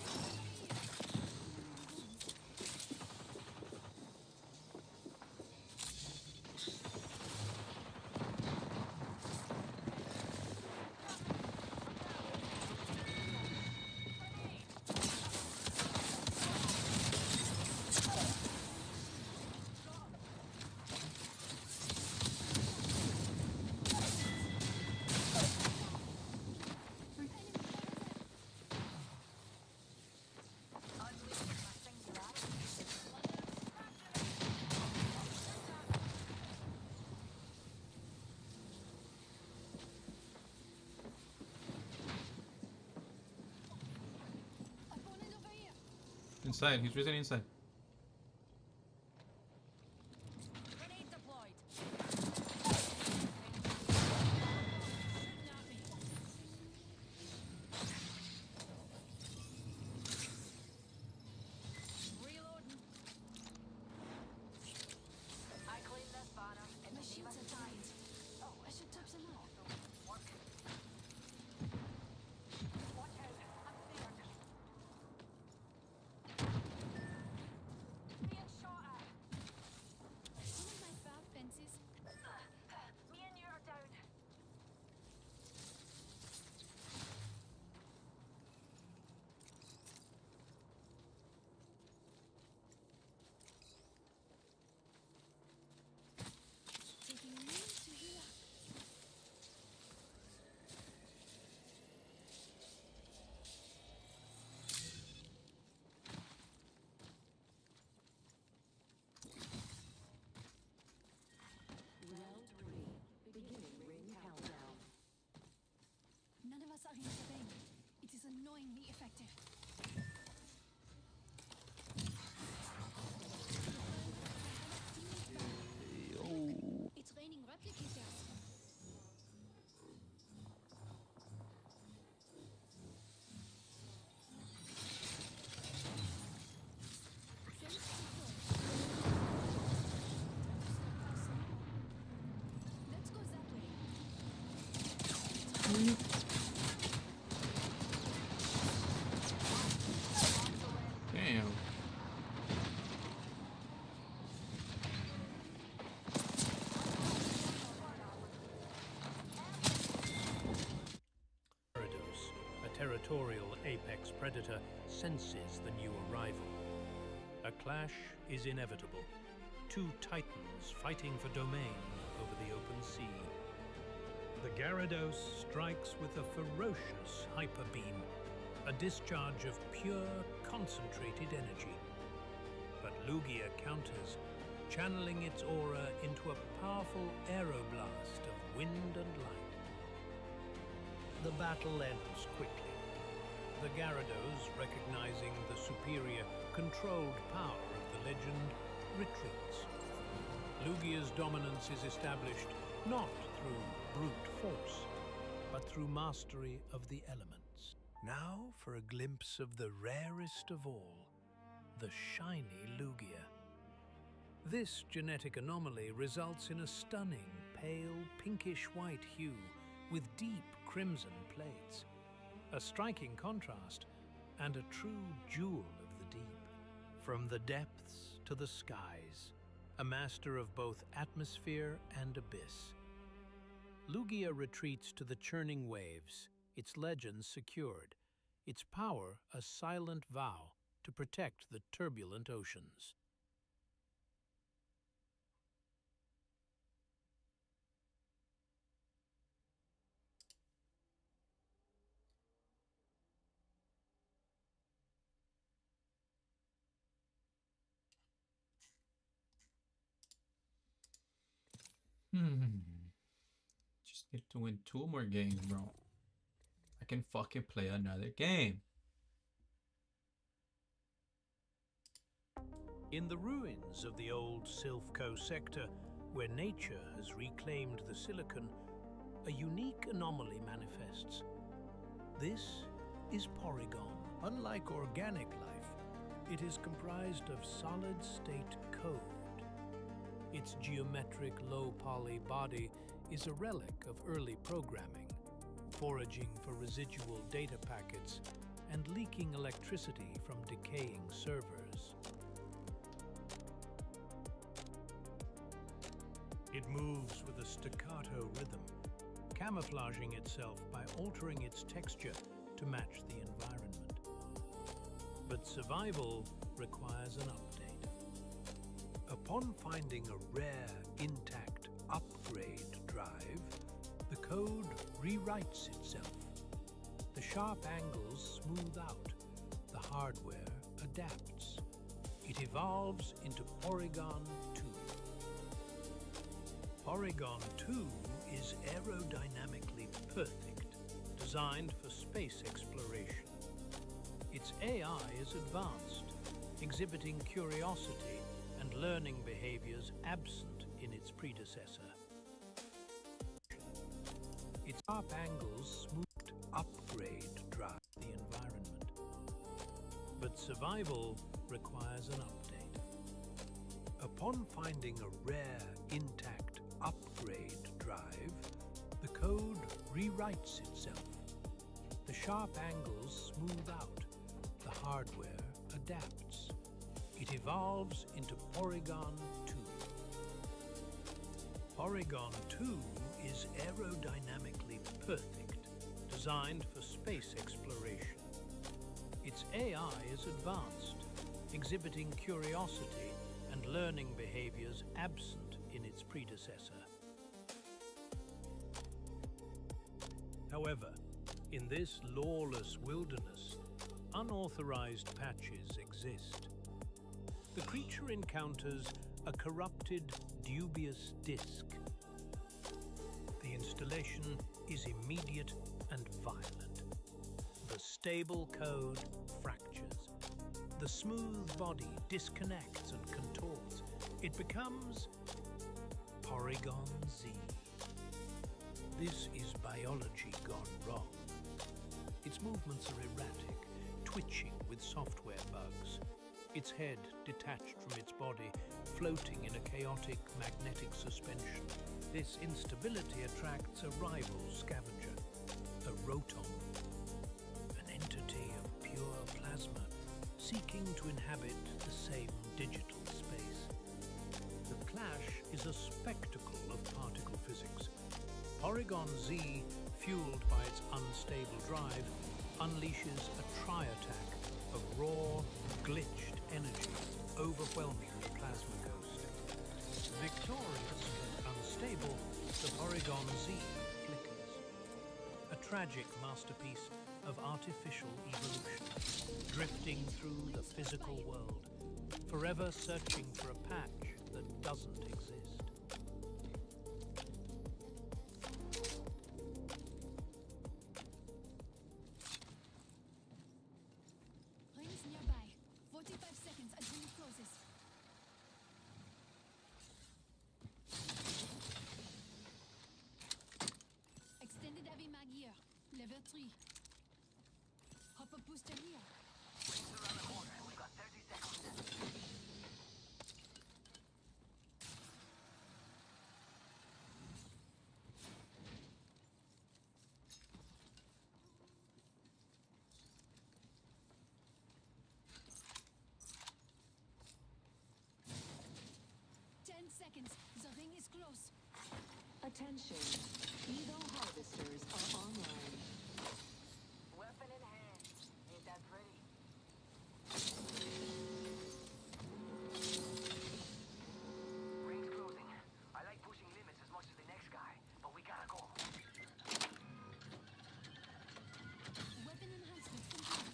Opponent over here. Inside. He's risen inside. Grenade deployed. Shooting at me. Reloading. I clean this banner in My the name shields of are tight. Oh, I should top them up. work. Watch out. I'm scared. Being shot at. Some of my fab fences. Me and you are down. Taking a minute to heal up. Round 3. Beginning ring countdown. None of us are in the vein. It is annoyingly effective. It's raining replicators. Let's go that way. Damn. Gyarados, a territorial apex predator, senses the new arrival. A clash is inevitable. Two titans fighting for domain over the open sea. The Gyarados strikes with a ferocious hyper beam, a discharge of pure, concentrated energy. But Lugia counters, channeling its aura into a powerful aeroblast of wind and light. The battle ends quickly. The Gyarados, recognizing the superior, controlled power of the legend, retreats. Lugia's dominance is established not through brute force, but through mastery of the elements. Now for a glimpse of the rarest of all, the shiny Lugia. This genetic anomaly results in a stunning, pale, pinkish-white hue with deep crimson plates, a striking contrast, and a true jewel of the deep. From the depths to the skies, a master of both atmosphere and abyss. Lugia retreats to the churning waves, its legends secured, its power a silent vow to protect the turbulent oceans. Just need to win 2 more games, bro. I can fucking play another game. In the ruins of the old Silphco sector, where nature has reclaimed the silicon, a unique anomaly manifests. This is Porygon. Unlike organic life, it is comprised of solid-state code. Its geometric low-poly body is a relic of early programming, foraging for residual data packets and leaking electricity from decaying servers. It moves with a staccato rhythm, camouflaging itself by altering its texture to match the environment. But survival requires an update. Upon finding a rare, intact upgrade drive, the code rewrites itself. The sharp angles smooth out, the hardware adapts. It evolves into Porygon 2. Porygon 2 is aerodynamically perfect, designed for space exploration. Its AI is advanced, exhibiting curiosity and learning behaviors absent in its predecessor. Its sharp angles smoothed upgrade drive the environment. But survival requires an update. Upon finding a rare, intact upgrade drive, the code rewrites itself. The sharp angles smooth out, the hardware adapts. It evolves into Porygon 2. Porygon 2 is aerodynamically perfect, designed for space exploration. Its AI is advanced, exhibiting curiosity and learning behaviors absent in its predecessor. However, in this lawless wilderness, unauthorized patches exist. The creature encounters a corrupted, dubious disk. The installation is immediate and violent. The stable code fractures. The smooth body disconnects and contorts. It becomes Porygon Z. This is biology gone wrong. Its movements are erratic, twitching with software bugs. Its head detached from its body, floating in a chaotic magnetic suspension. This instability attracts a rival scavenger, a Rotom, an entity of pure plasma, seeking to inhabit the same digital space. The clash is a spectacle of particle physics. Porygon Z, fueled by its unstable drive, unleashes a tri-attack of raw, glitched energy, overwhelming the plasma ghost. Victorious but unstable, the Porygon Z flickers. A tragic masterpiece of artificial evolution, drifting through the physical world, forever searching for a patch that doesn't exist. Rings nearby. 45 seconds until it closes. Extended heavy mag here. Level 3. Hop up booster here. Around the corner. We've got 30 seconds. Seconds. The ring is close. Attention. Evo harvesters are online. Weapon in hand. Ain't that pretty? Ring's closing. I like pushing limits as much as the next guy, but we gotta go. Weapon enhancement complete.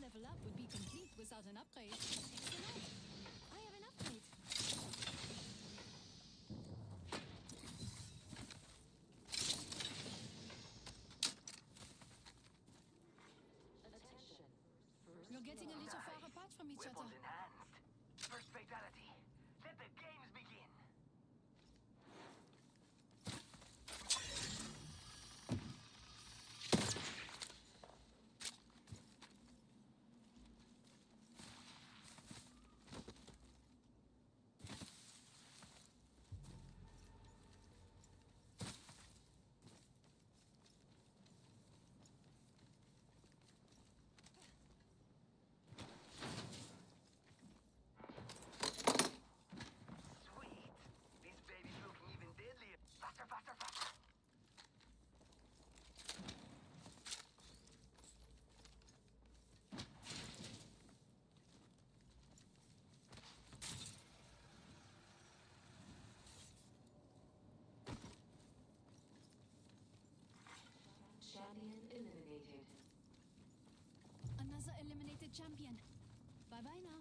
level up would be complete without an upgrade. Excellent! I have an upgrade. You're getting a little far apart from each other. enhanced. First fatality. Let the games begin. Champion eliminated. Another eliminated champion. Bye-bye now.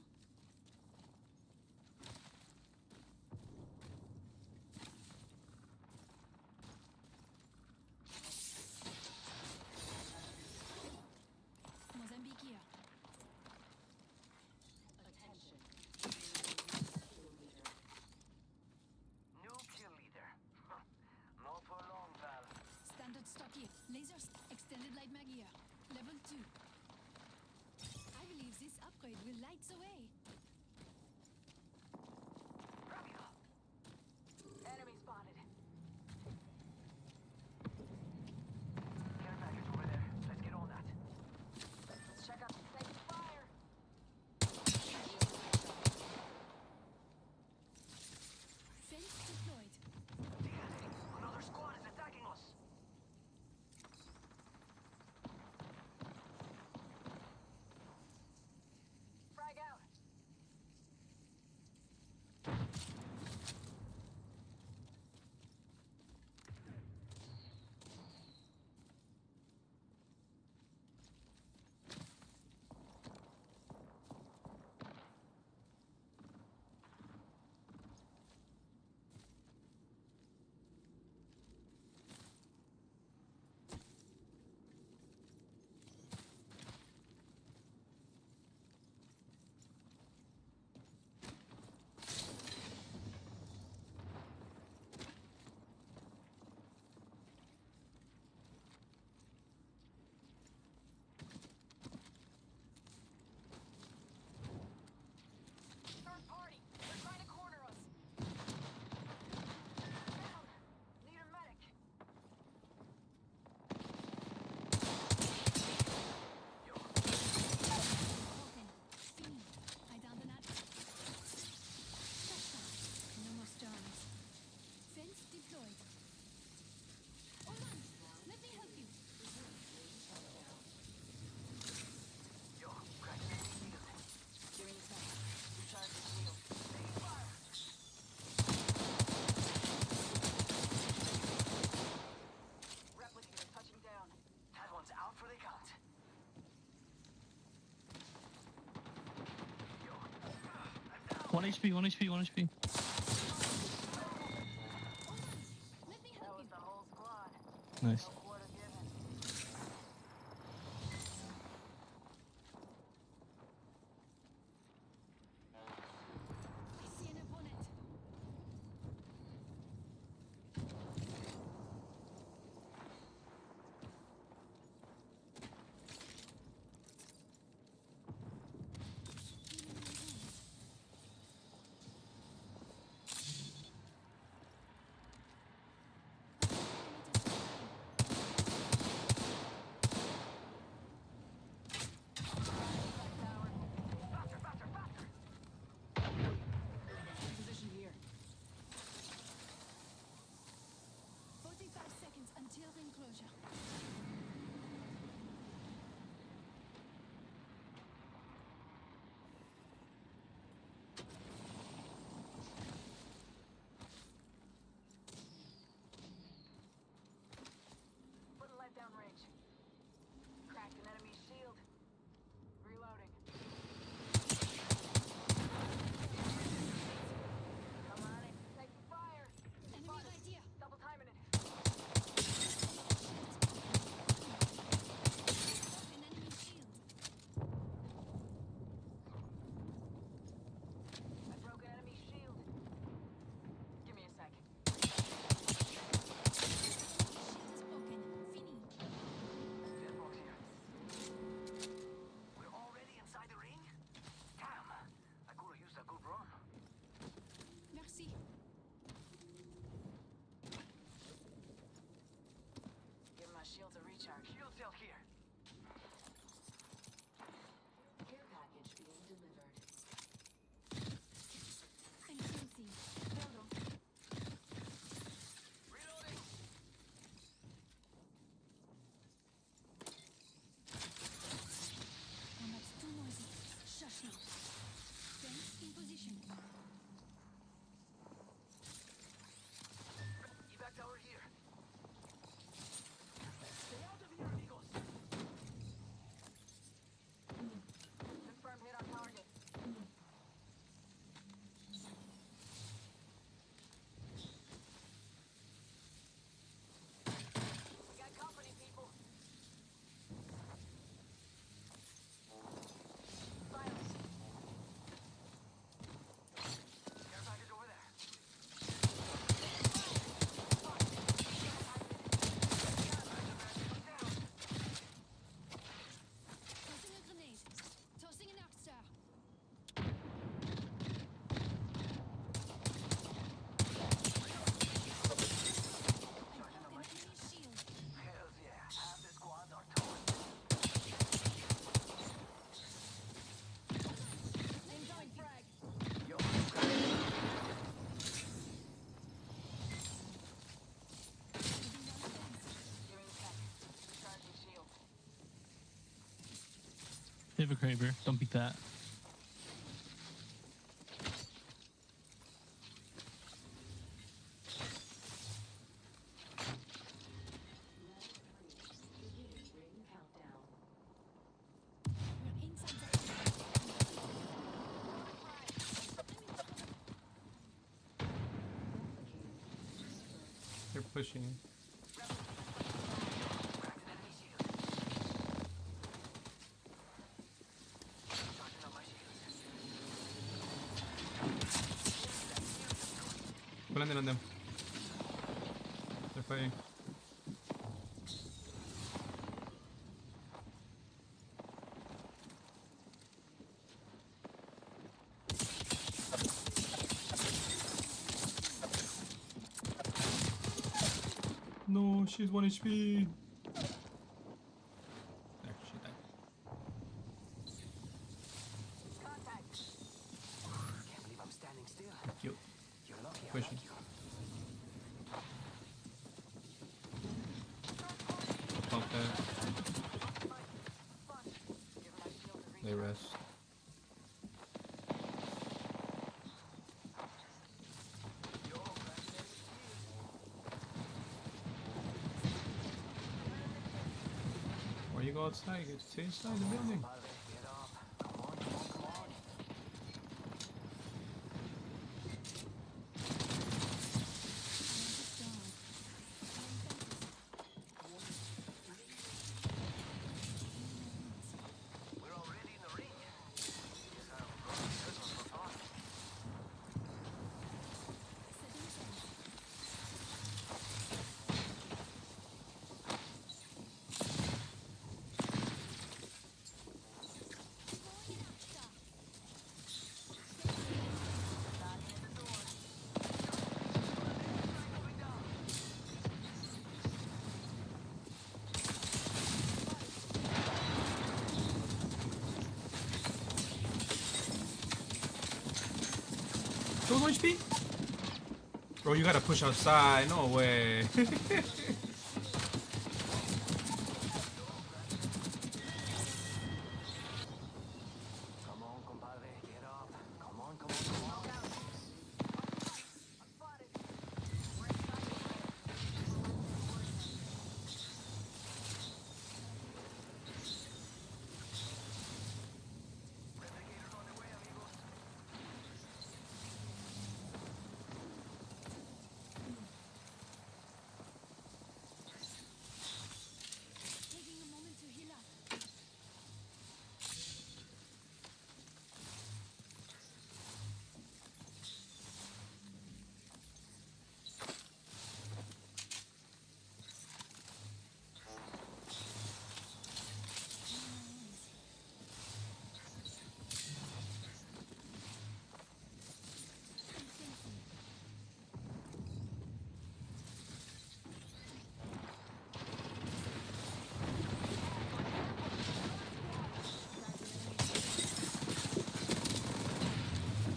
Mozambique here. Attention. New kill leader. Not for long, pal. Standard stock here. Lasers, extended light mag here. Level 2. I believe this upgrade will light the way. Enemy spotted. Care package over there. Let's get on that. Let's check out the safe fire. Fence deployed. Another squad is attacking us. Frag out. Third party. They're trying to corner us. Down. Need a medic. Open. Fiend. I downed an adder. Touchdown. No more storms. Fence deployed. Hold on. Let me help you. Yo, crack me shield. Giving it back. Recharge the shield. Taking fire. Replicator touching down. That one's out for the count. Yo, I'm down. 1 HP, 1 HP, 1 HP. Let me That help was you. the whole squad. Nice. No quarter given. I see an opponent. Healing my wounds. They have a Kraber. Don't beat that. They're pushing. Landing on them. They're fighting. No, she's 1 HP. Actually, died. Can't believe I'm standing still. Cute. You're lucky. Pushing. Pump that. They rest. Or you go outside, stay inside the building. Those 1 HP? Bro, you gotta push outside. No way.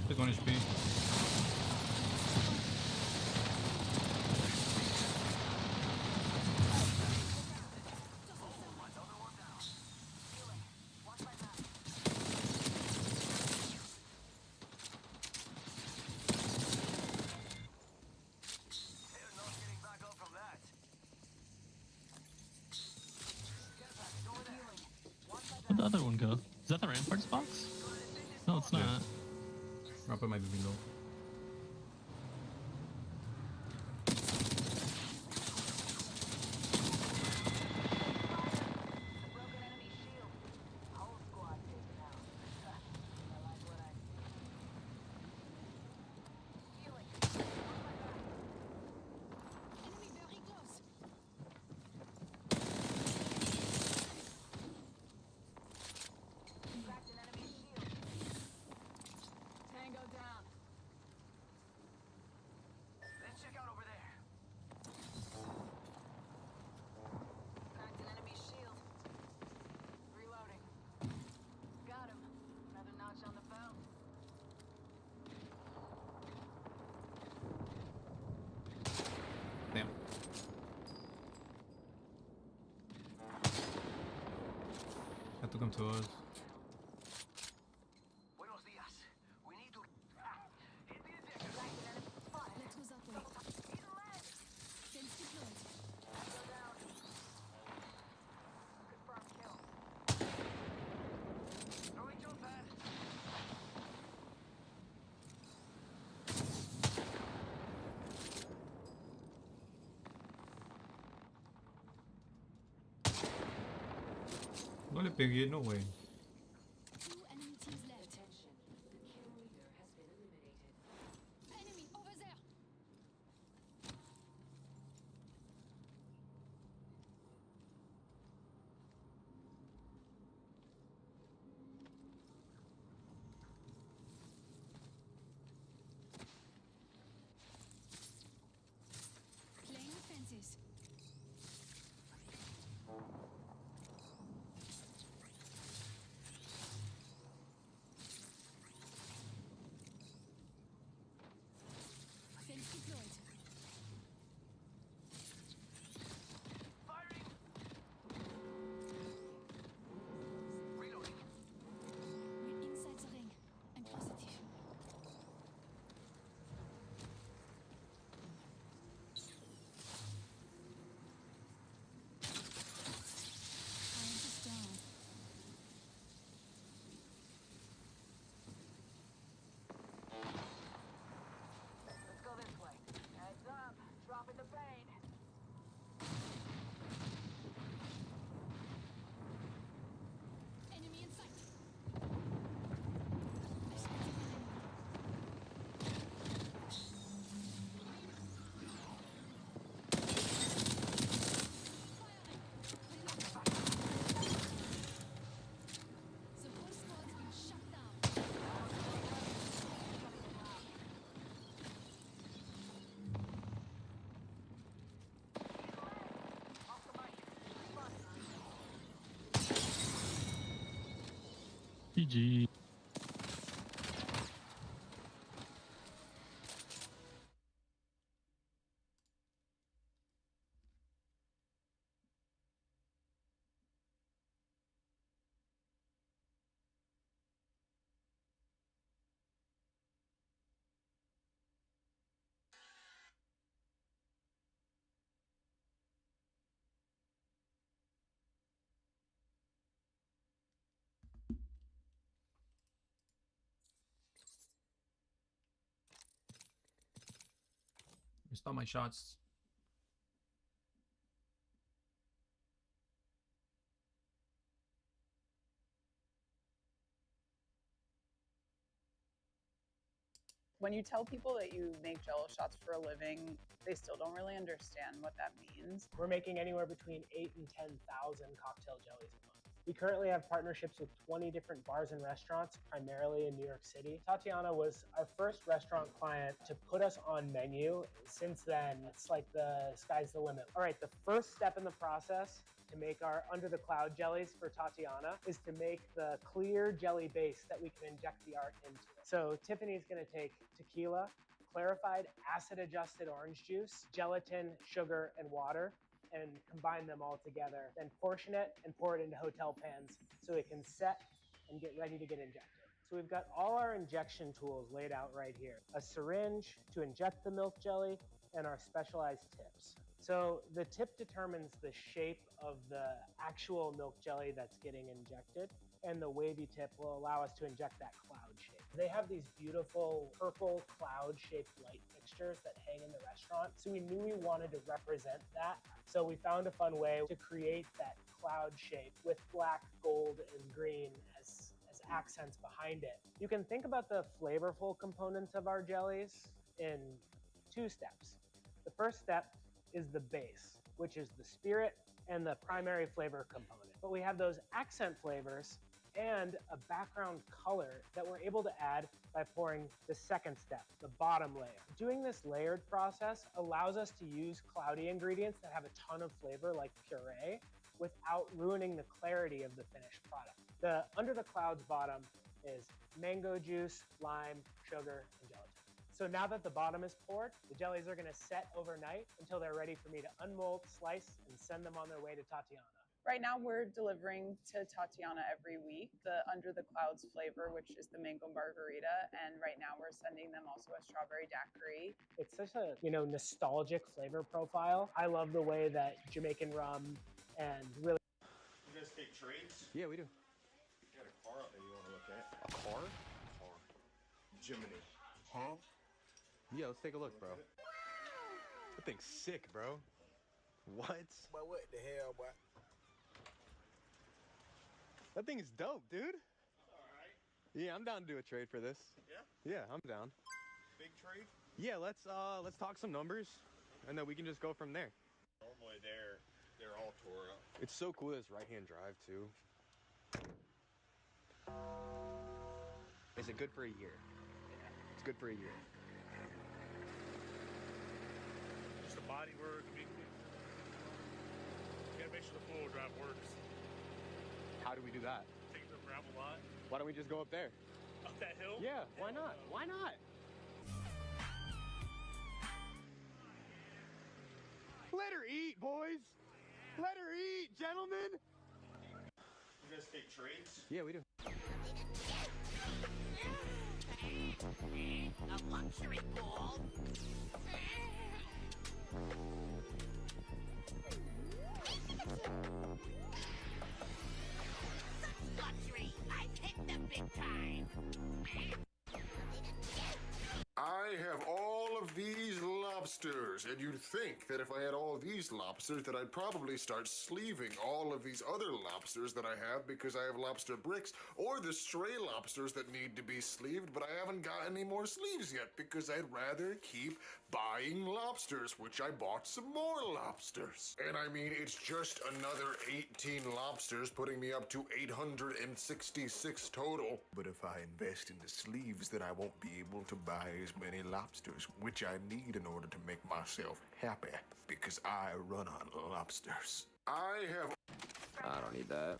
There's 1 HP. Where'd the other one go? Is that the Ramparts box? No, it's not. Yeah. Rampart might be below. Damn. That took him to us. le pegué, no way. 2 enemy teams left. Enemy over there. Playing with fences. Fence deployed. Reloading. We're inside the ring. I'm positive. Scientist down. Let's go this way. Heads up. Dropping the pain. Enemy in sight. I spotted an enemy. The whole squad's been shut down. GG. Missed all my shots. When you tell people that you make Jello shots for a living, they still don't really understand what that means. We're making anywhere between 8,000 and 10,000 cocktail jellies a month. We currently have partnerships with 20 different bars and restaurants, primarily in New York City. Tatiana was our first restaurant client to put us on menu. Since then, it's like the sky's the limit. All right, the first step in the process to make our under the cloud jellies for Tatiana is to make the clear jelly base that we can inject the art into. So Tiffany's gonna take tequila, clarified acid-adjusted orange juice, gelatin, sugar, and water, and combine them all together. Then portion it and pour it into hotel pans so it can set and get ready to get injected. So we've got all our injection tools laid out right here. A syringe to inject the milk jelly and our specialized tips. So the tip determines the shape of the actual milk jelly that's getting injected, and the wavy tip will allow us to inject that cloud shape. They have these beautiful purple cloud-shaped light fixtures that hang in the restaurant, so we knew we wanted to represent that. So we found a fun way to create that cloud shape with black, gold, and green as accents behind it. You can think about the flavorful components of our jellies in 2 steps. The first step is the base, which is the spirit and the primary flavor component. But we have those accent flavors and a background color that we're able to add by pouring the second step, the bottom layer. Doing this layered process allows us to use cloudy ingredients that have a ton of flavor like puree without ruining the clarity of the finished product. The under the clouds bottom is mango juice, lime, sugar, and gelatin. So now that the bottom is poured, the jellies are gonna set overnight until they're ready for me to unmold, slice, and send them on their way to Tatiana. Right now, we're delivering to Tatiana every week the Under the Clouds flavor, which is the mango margarita, and right now we're sending them also a strawberry daiquiri. It's such a nostalgic flavor profile. I love the way that Jamaican rum and really. You guys take trades? Yeah, we do. You got a car out there you want to look at? A car? Car. Jiminy. Huh? Yeah, let's take a look, bro. That thing's sick, bro. What? But what the hell, boy? That thing is dope, dude. Alright. Yeah, I'm down to do a trade for this. Yeah? Yeah, I'm down. Big trade? Yeah, let's talk some numbers, and then we can just go from there. Normally they're all tore up. It's so cool this right-hand drive too. Is it good for a year? It's good for a year. Just the body work. I mean, you gotta make sure the four-wheel drive works. How do we do that? Take the gravel lot. Why don't we just go up there? Up that hill? Yeah, why not? Why not? Let her eat, boys. Let her eat, gentlemen. You guys take trades? Yeah, we do. A luxury ball. Luxury. I've hit the big time. I have all of these lobsters, and you'd think that if I had all these lobsters that I'd probably start sleeving all of these other lobsters that I have because I have lobster bricks, or the stray lobsters that need to be sleeved, but I haven't got any more sleeves yet because I'd rather keep buying lobsters, which I bought some more lobsters. And I mean, it's just another 18 lobsters, putting me up to 866 total. But if I invest in the sleeves, then I won't be able to buy as many lobsters, which I need in order to make myself happy, because I run on lobsters. I don't need that.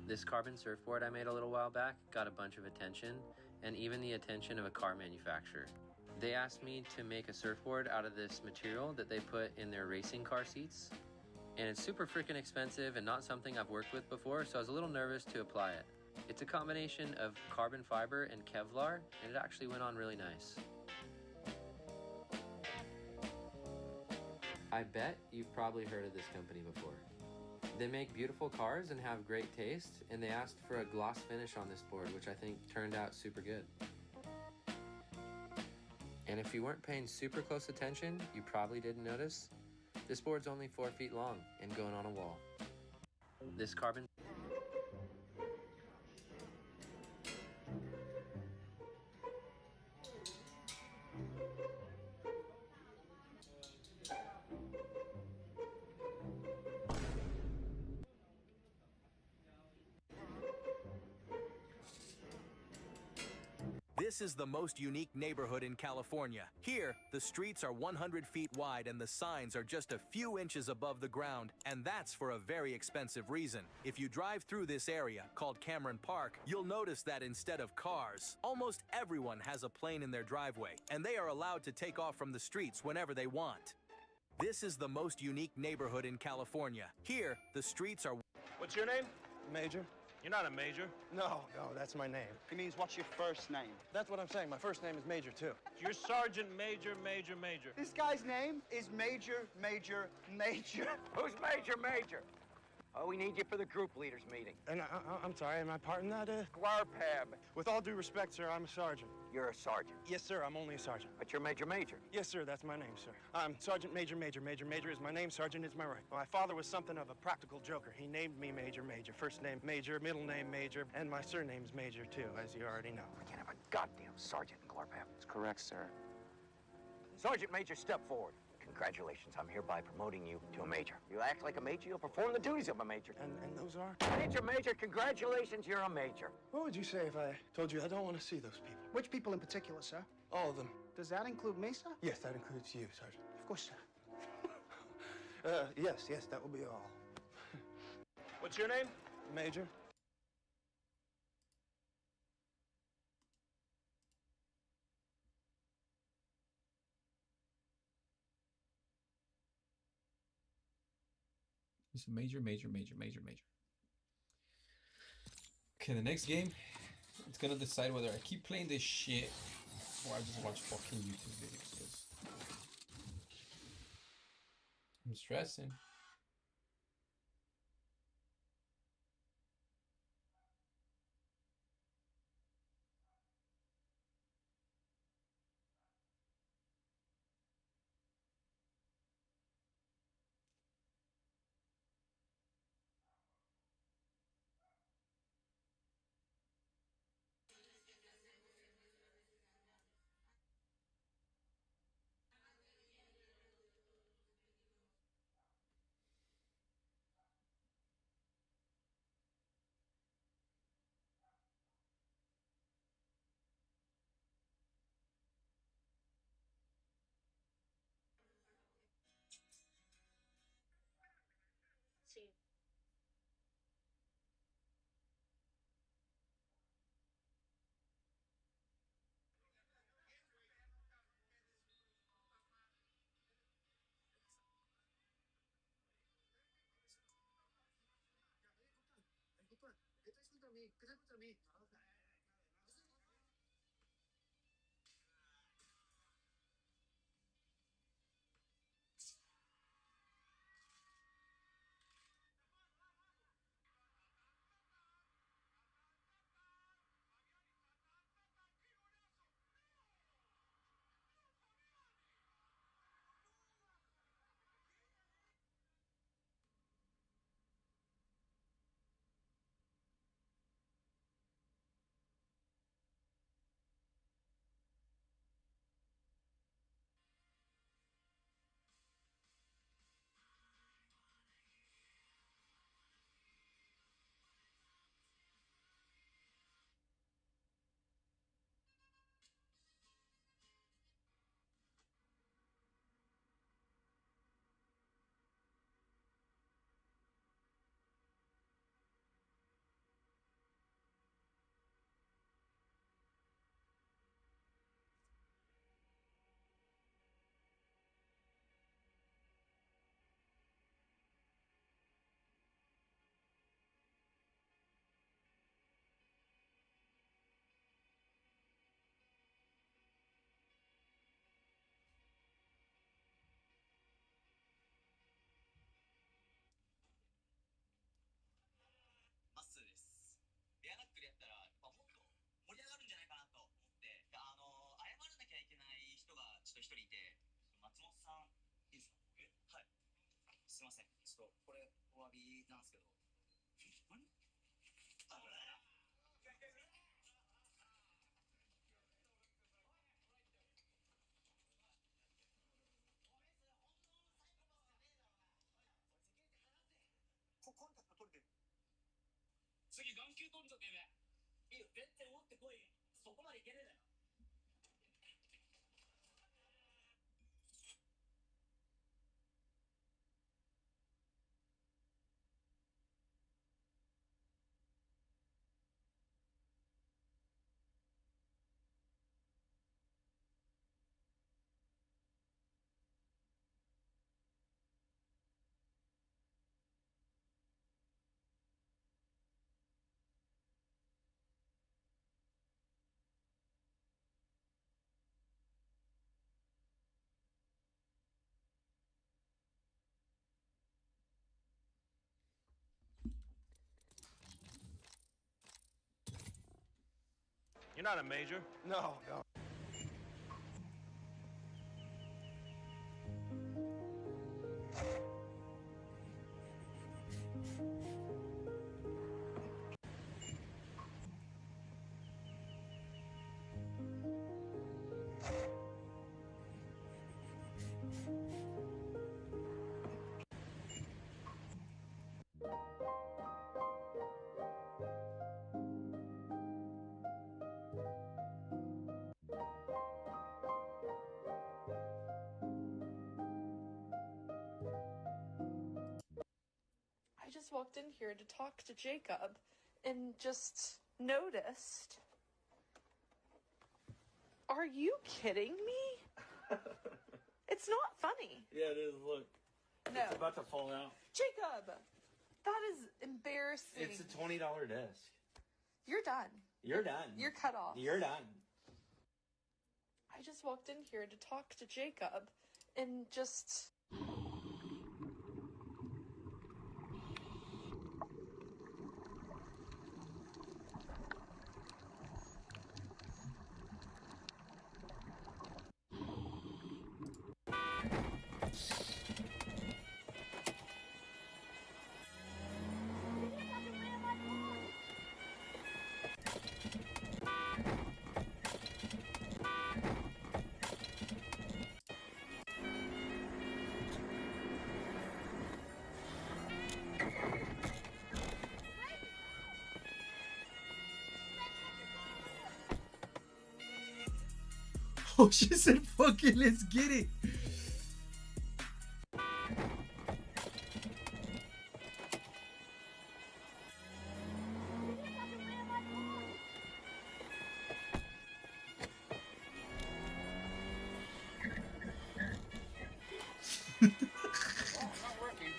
This carbon surfboard I made a little while back got a bunch of attention, and even the attention of a car manufacturer. They asked me to make a surfboard out of this material that they put in their racing car seats, and it's super freaking expensive and not something I've worked with before, so I was a little nervous to apply it. It's a combination of carbon fiber and Kevlar, and it actually went on really nice. I bet you've probably heard of this company before. They make beautiful cars and have great taste, and they asked for a gloss finish on this board, which I think turned out super good. And if you weren't paying super close attention, you probably didn't notice. This board's only 4 feet long and going on a wall. This carbon... This is the most unique neighborhood in California. Here, the streets are 100 feet wide and the signs are just a few inches above the ground, and that's for a very expensive reason. If you drive through this area, called Cameron Park, you'll notice that instead of cars, almost everyone has a plane in their driveway, and they are allowed to take off from the streets whenever they want. This is the most unique neighborhood in California. Here, the streets are... What's your name? Major. You're not a major. No, that's my name. He means, what's your first name? That's what I'm saying. My first name is Major, too. You're Sergeant Major. This guy's name is Major. Who's Major? Oh, we need you for the group leaders meeting. And I'm sorry, am I part in that? Squire Pab. With all due respect, sir, I'm a sergeant. You're a sergeant. Yes, sir, I'm only a sergeant. But you're Major. Yes, sir, that's my name, sir. I'm Sergeant Major. Major is my name, Sergeant is my rank. My father was something of a practical joker. He named me Major. First name Major, middle name Major, and my surname's Major, too, as you already know. We can't have a goddamn sergeant in Clarpap. That's correct, sir. Sergeant Major, step forward. Congratulations, I'm hereby promoting you to a major. You act like a major, you'll perform the duties of a major. And those are? Major, congratulations, you're a major. What would you say if I told you I don't want to see those people? Which people in particular, sir? All of them. Does that include me, sir? Yes, that includes you, Sergeant. Of course, sir. Yes, that will be all. What's your name? Major. It's major. Okay, the next game, it's gonna decide whether I keep playing this shit or I just watch fucking YouTube videos. 'Cause I'm stressing. You're not a major. No, no. I just walked in here to talk to Jacob and just noticed. Are you kidding me? It's not funny. Yeah, it is. Look. No. It's about to fall out. Jacob, that is embarrassing. It's a $20 disc. You're done. You're done. You're cut off. You're done. I just walked in here to talk to Jacob and just... Oh, she said, fuck it, let's get it. Not working.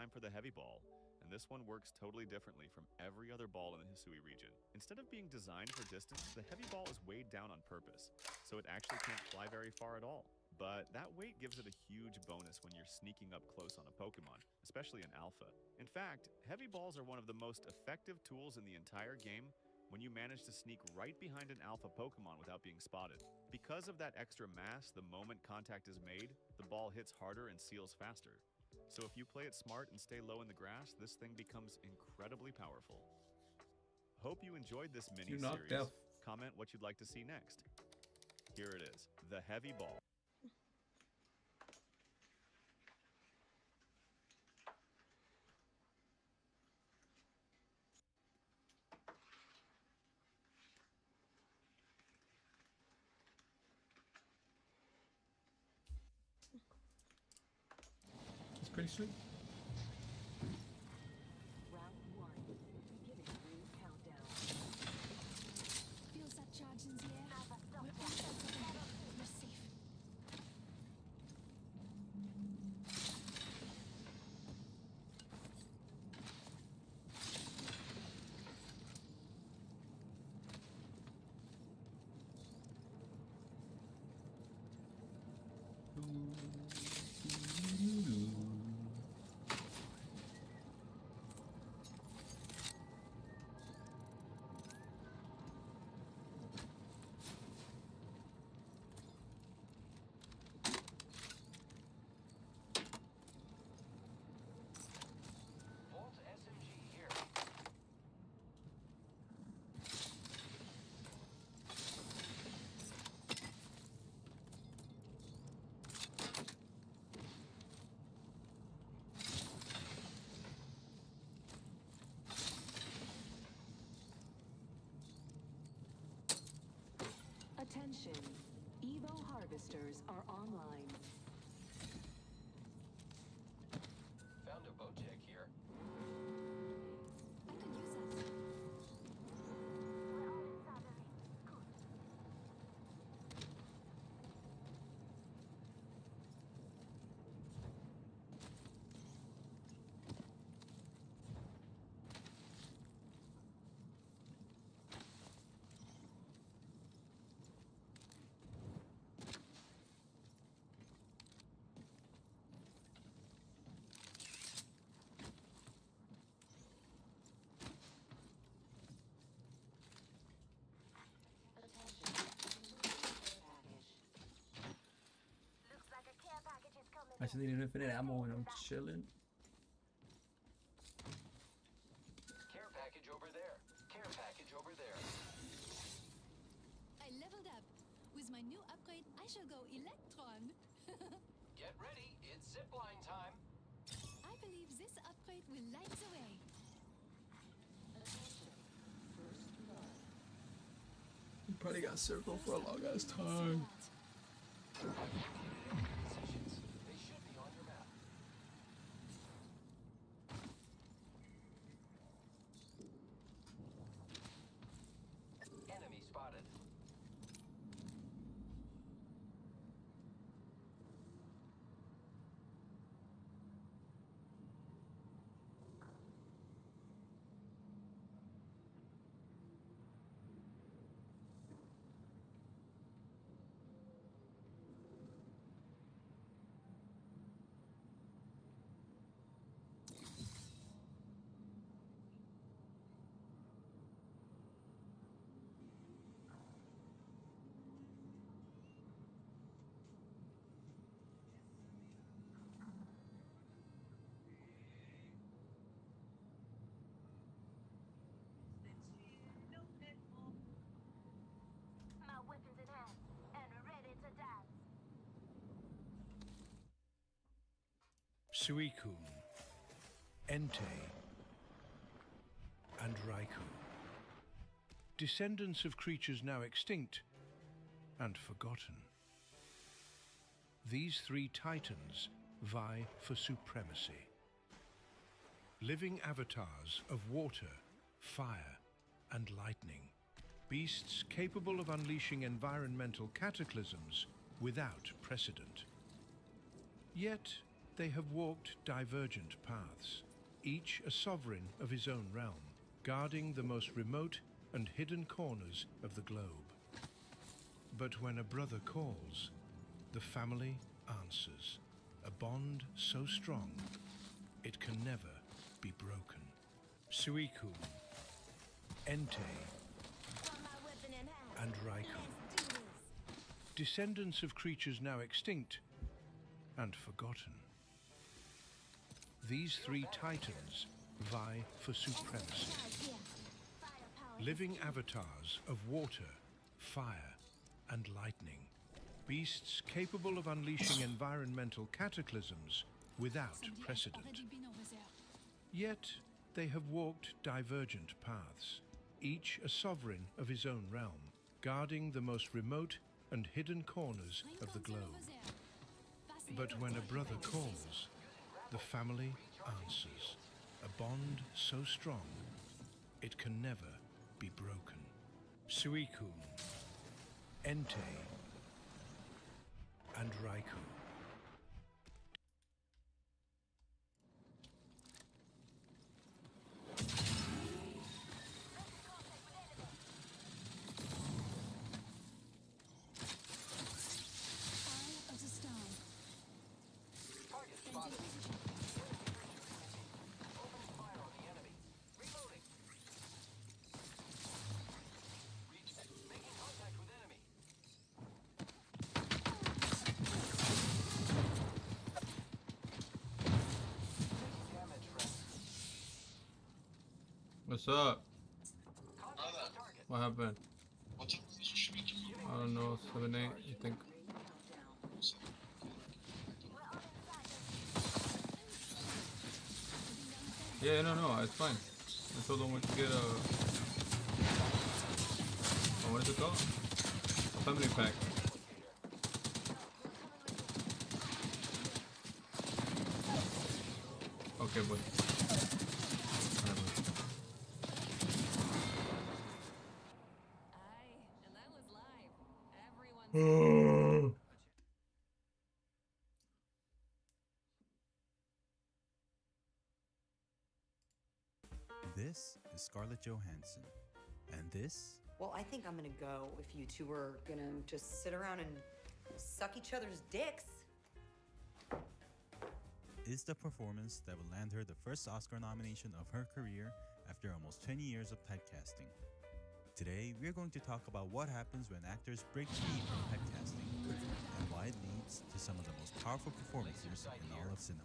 time for the heavy ball, and this one works totally differently from every other ball in the Hisui region. Instead of being designed for distance, the heavy ball is weighed down on purpose, so it actually can't fly very far at all. But that weight gives it a huge bonus when you're sneaking up close on a Pokemon, especially in Alpha. In fact, heavy balls are one of the most effective tools in the entire game when you manage to sneak right behind an Alpha Pokemon without being spotted. Because of that extra mass, the moment contact is made, the ball hits harder and seals faster. So if you play it smart and stay low in the grass, this thing becomes incredibly powerful. Hope you enjoyed this You're not mini-series. deaf. Comment what you'd like to see next. Here it is, the heavy ball. It's pretty sweet. Round 1. Beginning ring countdown. Feels that charge in the air. We're inside the ring. We're safe. Volt SMG here. Attention. Evo harvesters are online. Found a Bojek here. I could use that. I just need an infinite ammo and I'm chilling. Care package over there. Care package over there. I leveled up. With my new upgrade, I shall go Electron. Get ready. It's zipline time. I believe this upgrade will light the way. You probably got circled for a long ass time. Positions. They should be on your map. Enemy spotted. My weapons in hand and ready to dance. Suicune, Entei, and Raikou. Descendants of creatures now extinct and forgotten. These three titans vie for supremacy. Living avatars of water, fire, and lightning. Beasts capable of unleashing environmental cataclysms without precedent. Yet, they have walked divergent paths, each a sovereign of his own realm, guarding the most remote and hidden corners of the globe. But when a brother calls, the family answers, a bond so strong it can never be broken. Suicune, Entei, and Raikou, descendants of creatures now extinct and forgotten. These three titans vie for supremacy. Living avatars of water, fire, and lightning. Beasts capable of unleashing environmental cataclysms without precedent. Yet, they have walked divergent paths, each a sovereign of his own realm, guarding the most remote and hidden corners of the globe. But when a brother calls, the family answers, a bond so strong it can never be broken. Suicune, Entei, and Raikou. Target spotted. Opening fire on the enemy. Reloading. Making contact with enemy. Taking damage, friends. What's up? Contact with target. What happened? I don't know, 7-8, you think? Yeah, no, it's fine. I told them we could get a... Oh, what is it called? A family pack. Okay, boy. This is Scarlett Johansson. And this Well, I think I'm gonna go if you two are gonna just sit around and suck each other's dicks. is the performance that would land her the first Oscar nomination of her career after almost 20 years of typecasting. Today, we're going to talk about what happens when actors break free from typecasting and why it leads to some of the most powerful performances in all of cinema.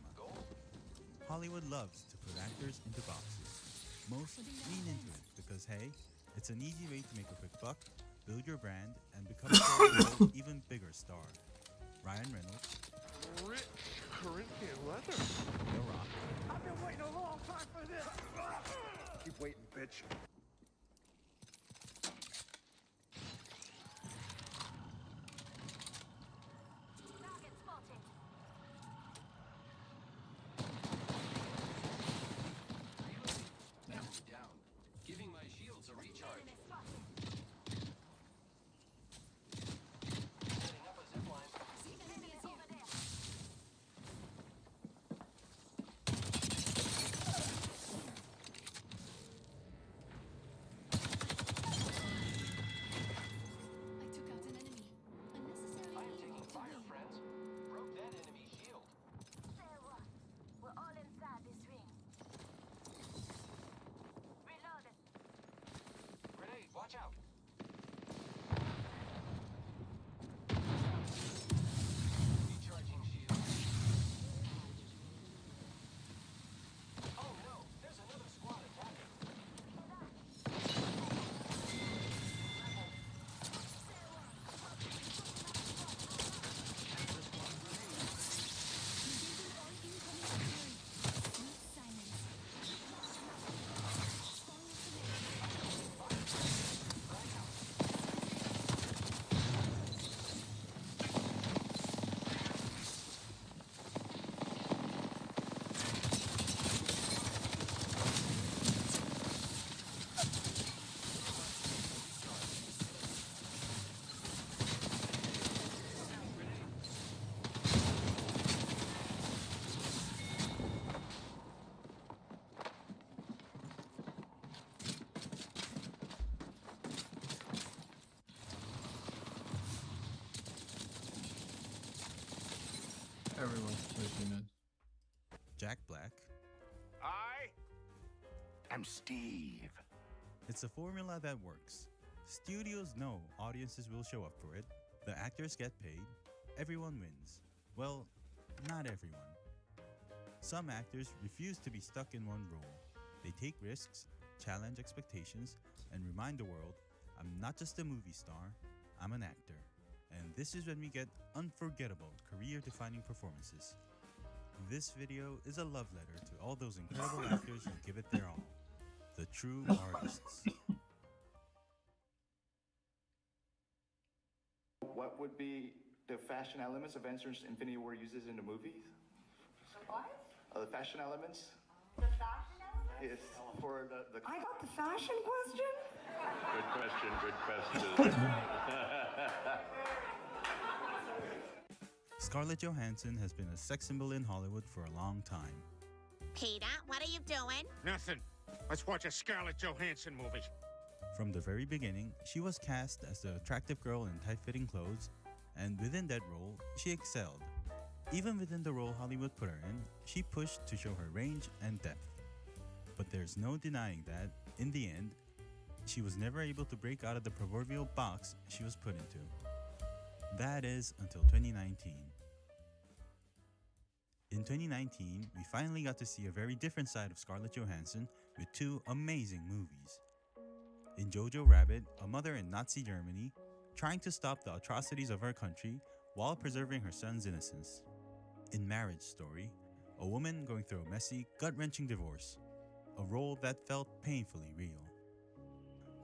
Hollywood loves to put actors into boxes. Most lean into it because, hey, it's an easy way to make a quick buck, build your brand, and become an even bigger star. Ryan Reynolds, Rich Corinthian leather. The Rock, I've been waiting a long time for this. Keep waiting, bitch. Down. Giving my shields a recharge. Setting up a zipline. I am taking fire, friends. Broke that enemy shield. We're all inside this ring. Reloaded. Grenade, watch out. Jack Black. I'm Steve. It's a formula that works. Studios know audiences will show up for it. The actors get paid. Everyone wins. Well, not everyone. Some actors refuse to be stuck in one role. They take risks, challenge expectations, and remind the world, I'm not just a movie star, I'm an actor. And this is when we get unforgettable, career-defining performances. This video is a love letter to all those incredible actors who give it their all. The true artists. What would be the fashion elements Avengers Infinity War uses in the movies? What? The fashion elements? The fashion element? Is for the I got the fashion question? Good question. Scarlett Johansson has been a sex symbol in Hollywood for a long time. Peter, what are you doing? Nothing. Let's watch a Scarlett Johansson movie. From the very beginning, she was cast as the attractive girl in tight-fitting clothes, and within that role, she excelled. Even within the role Hollywood put her in, she pushed to show her range and depth. But there's no denying that, in the end, she was never able to break out of the proverbial box she was put into. That is until 2019. In 2019, we finally got to see a very different side of Scarlett Johansson with two amazing movies. In Jojo Rabbit, a mother in Nazi Germany, trying to stop the atrocities of her country while preserving her son's innocence. In Marriage Story, a woman going through a messy, gut-wrenching divorce, a role that felt painfully real.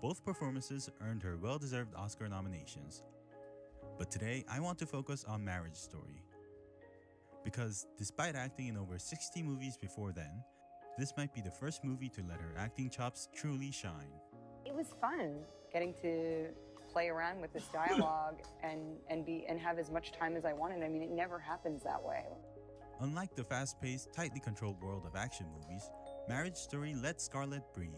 Both performances earned her well-deserved Oscar nominations. But today, I want to focus on Marriage Story. Because despite acting in over 60 movies before then, this might be the first movie to let her acting chops truly shine. It was fun getting to play around with this dialogue and have as much time as I wanted. I mean, it never happens that way. Unlike the fast-paced, tightly controlled world of action movies, Marriage Story lets Scarlett breathe.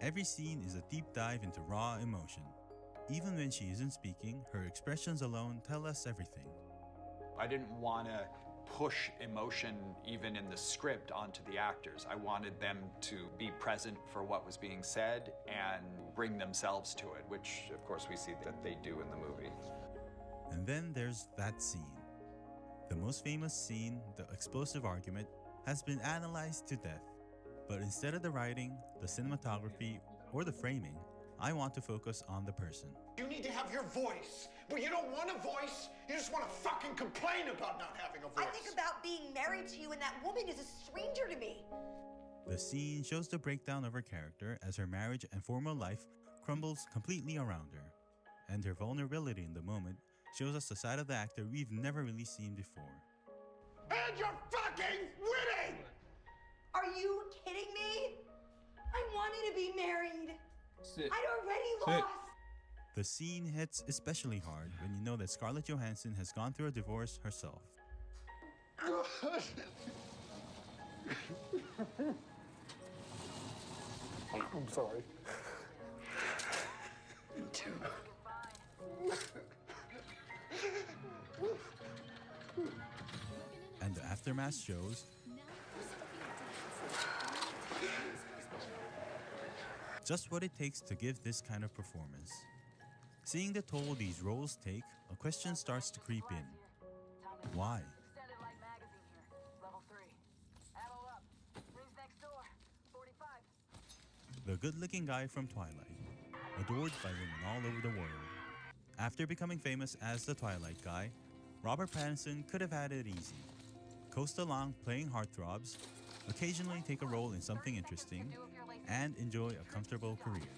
Every scene is a deep dive into raw emotion. Even when she isn't speaking, her expressions alone tell us everything. I didn't want to push emotion even in the script onto the actors. I wanted them to be present for what was being said and bring themselves to it, which of course we see that they do in the movie. And then there's that scene. The most famous scene, the explosive argument, has been analyzed to death. But instead of the writing, the cinematography, or the framing, I want to focus on the person. You need to have your voice. But you don't want a voice. You just want to fucking complain about not having a voice. I think about being married to you and that woman is a stranger to me. The scene shows the breakdown of her character as her marriage and formal life crumbles completely around her. And her vulnerability in the moment shows us a side of the actor we've never really seen before. And you're fucking winning! Are you kidding me? I wanted to be married. Sit. I'd already Sit. lost. The scene hits especially hard when you know that Scarlett Johansson has gone through a divorce herself. I'm sorry. Me too. And the aftermath shows just what it takes to give this kind of performance. Seeing the toll these roles take, a question starts to creep in. Why? Extended light magazine here. Level 3. Ammo up. Rings next door. 45. The good-looking guy from Twilight, adored by women all over the world. After becoming famous as the Twilight guy, Robert Pattinson could have had it easy. Coast along playing heartthrobs, occasionally take a role in something interesting, and enjoy a comfortable career.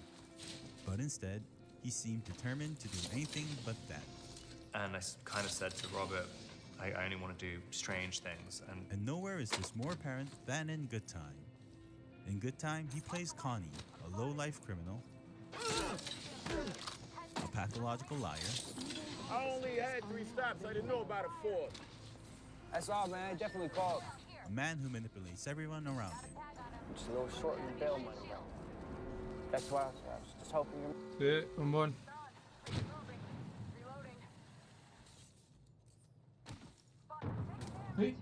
But instead, he seemed determined to do anything but that. And I kind of said to Robert, I only want to do strange things. And nowhere is this more apparent than in Good Time. In Good Time, he plays Connie, a low-life criminal, a pathological liar, I only had 3 stops. I didn't know about a 4th. That's all, man. I definitely called. a man who manipulates everyone around him. Just a little short in the bail money, though. That's why I was just hoping you... Sit, come on. Hey.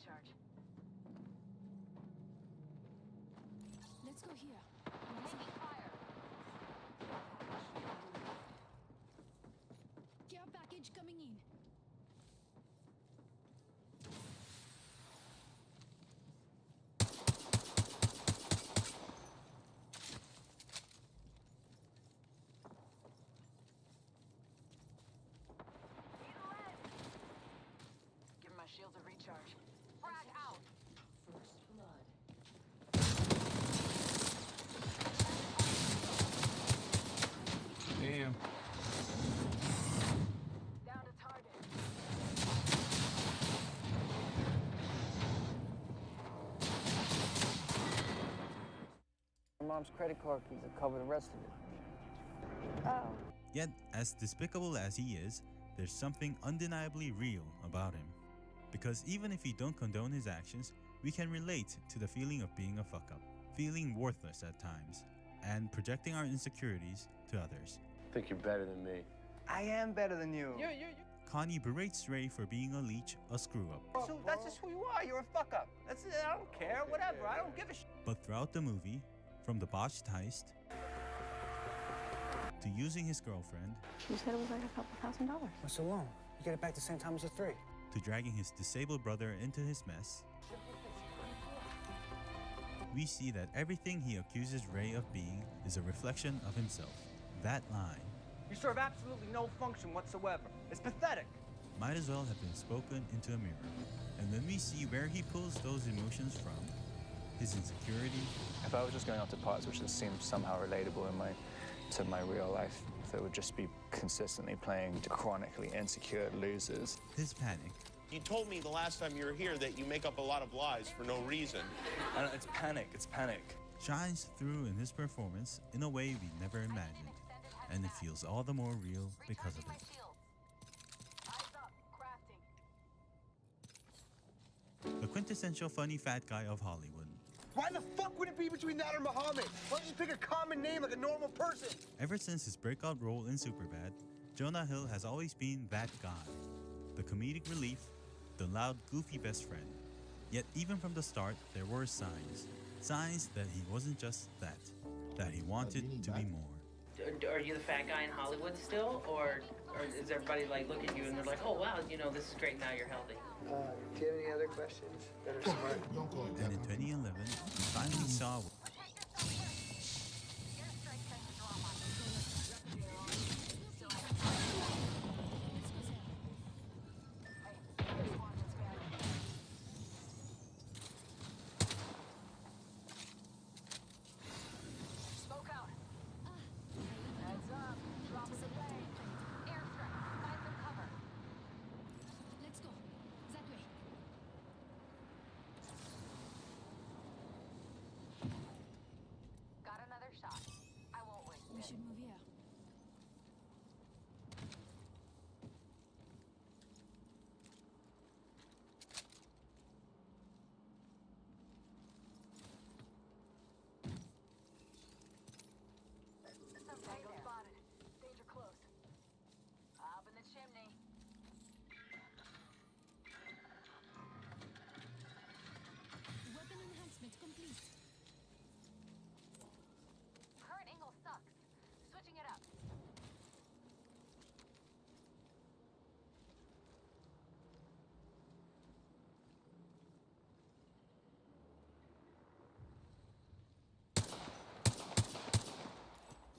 recharge. Let's go here. Taking fire. Care package coming in. Give my shields a recharge. Frag out. First blood. Damn. Down to target. My mom's credit card fees will cover the rest of it. Oh. Yet, as despicable as he is, there's something undeniably real about him. Because even if we don't condone his actions, we can relate to the feeling of being a fuck-up, feeling worthless at times, and projecting our insecurities to others. I think you're better than me. I am better than you. Connie berates Ray for being a leech, a screw-up. So that's just who you are. You're a fuck-up. That's it. I don't care. Whatever. I don't give a shit. But throughout the movie, from the botched heist, to using his girlfriend, She said it was like $2,000. What's so long? You get it back the same time as the 3. to dragging his disabled brother into his mess, we see that everything he accuses Ray of being is a reflection of himself. That line You serve absolutely no function whatsoever. It's pathetic. might as well have been spoken into a mirror. And when we see where he pulls those emotions from, his insecurity, If I was just going after parts which just seemed somehow relatable to my real life, if it would just be consistently playing to chronically insecure losers. his panic, You told me the last time you were here that you make up a lot of lies for no reason. It's panic, it's panic. shines through in his performance in a way we never imagined. And it feels all the more real because of it. Eyes up. Crafting. The quintessential funny fat guy of Hollywood. Why the fuck would it be between that or Muhammad? Why don't you just pick a common name like a normal person? Ever since his breakout role in Superbad, Jonah Hill has always been that guy. The comedic relief, the loud, goofy best friend. Yet even from the start, there were signs. Signs that he wasn't just that he wanted to be more. Are you the fat guy in Hollywood still, or is everybody like look at you and they're like, oh wow, this is great, now you're healthy? Do you have any other questions that are smart? And in 2011, we finally saw Smoke out. Heads up. Drop it away. Airstrike. Find some cover. Let's go. That way. Got another shot. I won't waste We it. should move here. Some tango spotted. Danger close. Up in the chimney. Weapon enhancement complete. Current angle sucks. Switching it up.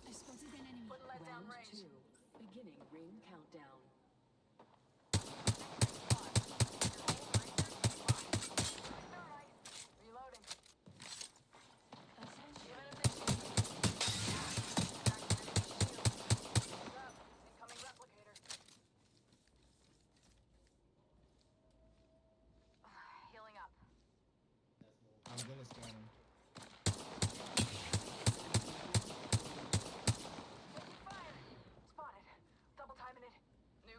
I spotted an enemy. Wouldn't let down Round range. 2. Beginning ring countdown. Reloading. Incoming replicator. Healing up. I'm gonna scan him. Taking fire. Spotted. Double timing it. New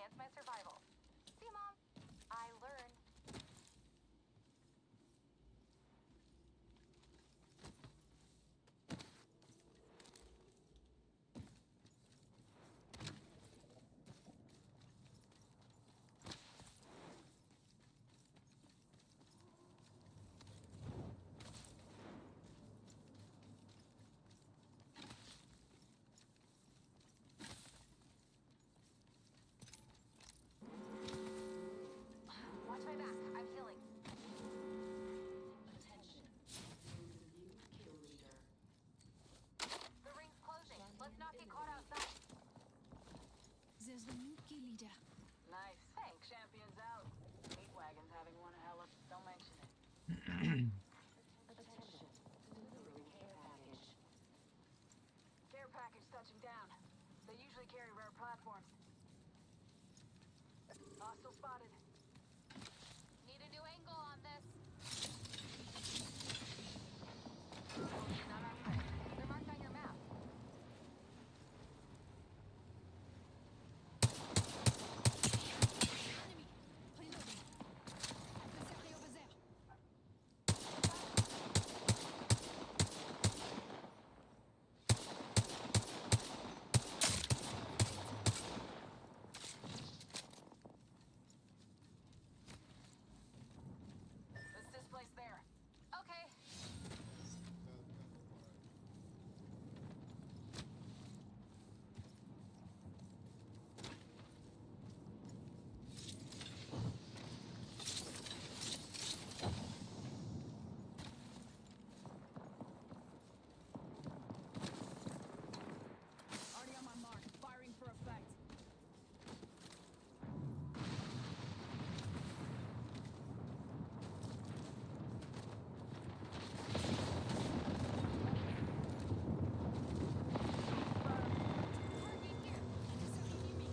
enhance my survival. See, Mom? I learned. Watch my back. I'm healing. Attention. New kill leader. The ring's closing. Let's not get caught outside. There's the new key leader. Nice. Thanks. Champion's out. Meat wagon's having one hell of... Don't mention it. Attention. Delivering care package. Care package touching down. They usually carry rare platforms. Hostile spotted. Need a new angle on this. Not on your way. They're marked on your map. Enemy. Reloading. Adversary over there. Let's displace there. Okay. Already on my mark. Firing for effect. Target here. Adversary near me.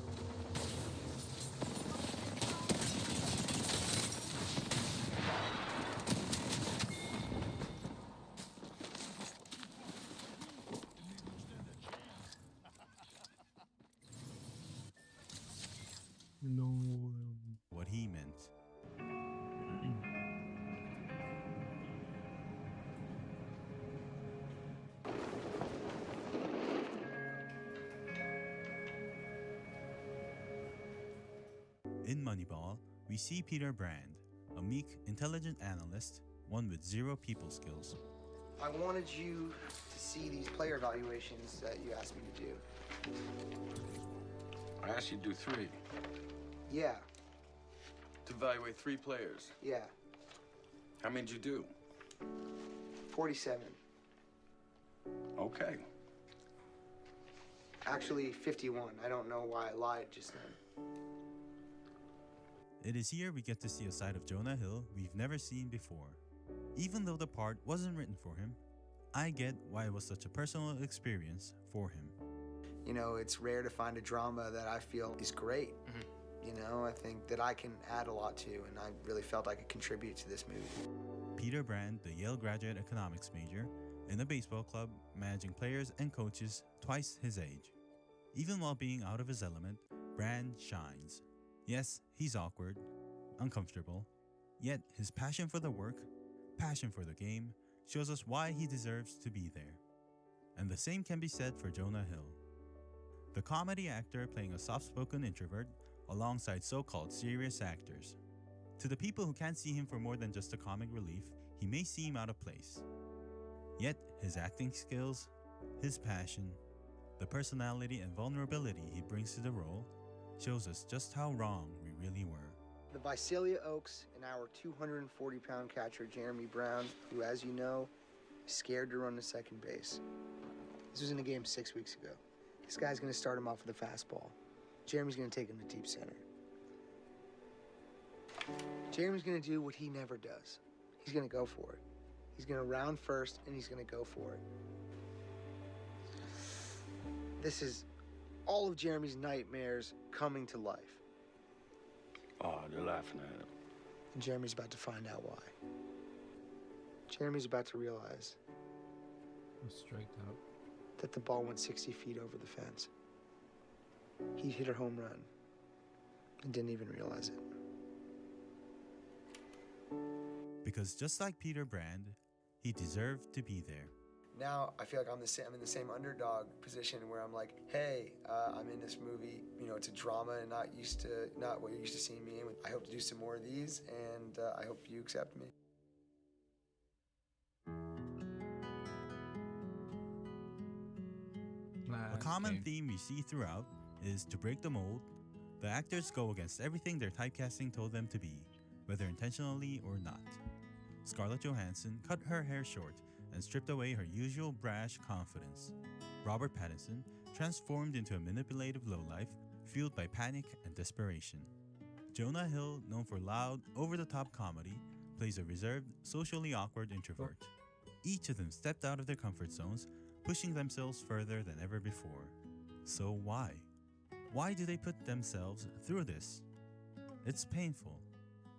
No. What he meant. In Moneyball, we see Peter Brand, a meek, intelligent analyst, one with zero people skills. I wanted you to see these player evaluations that you asked me to do. I asked you to do 3. Yeah, To evaluate 3 players. yeah. How many did you do? 47. Okay. Actually, 51. I don't know why I lied just then. It is here we get to see a side of Jonah Hill we've never seen before. Even though the part wasn't written for him, I get why it was such a personal experience for him. You know, it's rare to find a drama that I feel is great. You know, I think that I can add a lot to, and I really felt I could contribute to this movie. Peter Brand, the Yale graduate economics major, in a baseball club, managing players and coaches twice his age. Even while being out of his element, Brand shines. Yes, he's awkward, uncomfortable, yet his passion for the work, passion for the game, shows us why he deserves to be there. And the same can be said for Jonah Hill. The comedy actor playing a soft-spoken introvert alongside so-called serious actors. To the people who can't see him for more than just a comic relief, he may seem out of place. Yet his acting skills, his passion, the personality and vulnerability he brings to the role shows us just how wrong we really were. The Visalia Oaks and our 240-pound catcher, Jeremy Brown, who, as you know, is scared to run to second base. This was in a game 6 weeks ago. This guy's going to start him off with a fastball. Jeremy's going to take him to deep center. Jeremy's going to do what he never does. He's going to go for it. He's going to round first, and he's going to go for it. This is all of Jeremy's nightmares coming to life. Oh, they're laughing at him. And Jeremy's about to find out why. Jeremy's about to realize Striked out. that the ball went 60 feet over the fence. He'd hit a home run. and didn't even realize it. Because just like Peter Brand, he deserved to be there. Now I feel like I'm in the same underdog position where I'm like, hey, I'm in this movie. You know, it's a drama and not what you're used to seeing me in. I hope to do some more of these, and I hope you accept me. A common theme we see throughout is to break the mold. The actors go against everything their typecasting told them to be, whether intentionally or not. Scarlett Johansson cut her hair short and stripped away her usual brash confidence. Robert Pattinson transformed into a manipulative lowlife fueled by panic and desperation. Jonah Hill, known for loud, over-the-top comedy, plays a reserved, socially awkward introvert. Each of them stepped out of their comfort zones, pushing themselves further than ever before. So why? Why do they put themselves through this? It's painful,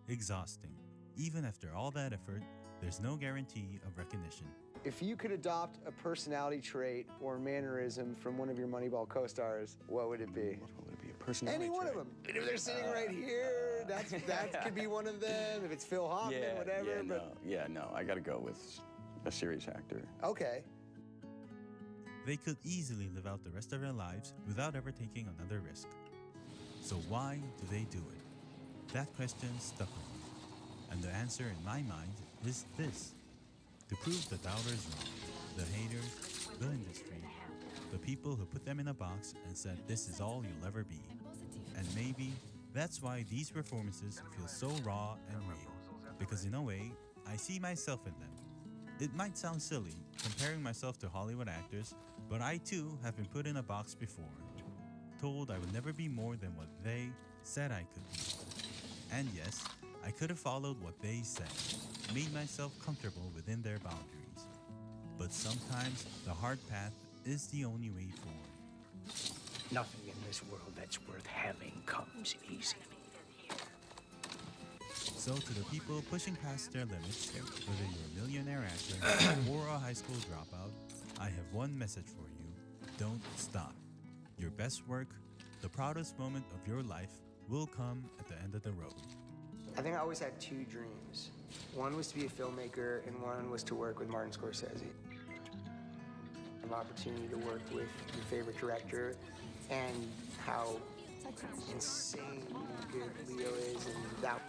exhausting. Even after all that effort, there's no guarantee of recognition. If you could adopt a personality trait or mannerism from one of your Moneyball co-stars, what would it be? What would it be? A personality Any one of trait? them. If they're sitting right here, that could be one of them. If it's Phil Hoffman, whatever. No, I gotta go with a serious actor. Okay. They could easily live out the rest of their lives without ever taking another risk. So why do they do it? That question stuck with me. And the answer in my mind is this: to prove the doubters wrong, the haters, the industry, the people who put them in a box and said this is all you'll ever be. And maybe that's why these performances feel so raw and real, because in a way, I see myself in them. It might sound silly, comparing myself to Hollywood actors, but I too have been put in a box before, told I would never be more than what they said I could be. And yes, I could have followed what they said, made myself comfortable within their boundaries. But sometimes the hard path is the only way forward. Nothing in this world that's worth having comes easy. So to the people pushing past their limits, whether you're a millionaire actor or a high school dropout, I have one message for you: don't stop. Your best work, the proudest moment of your life, will come at the end of the road. I think I always had two dreams. One was to be a filmmaker, and one was to work with Martin Scorsese. An opportunity to work with your favorite director, and how insanely good Leo is, and that.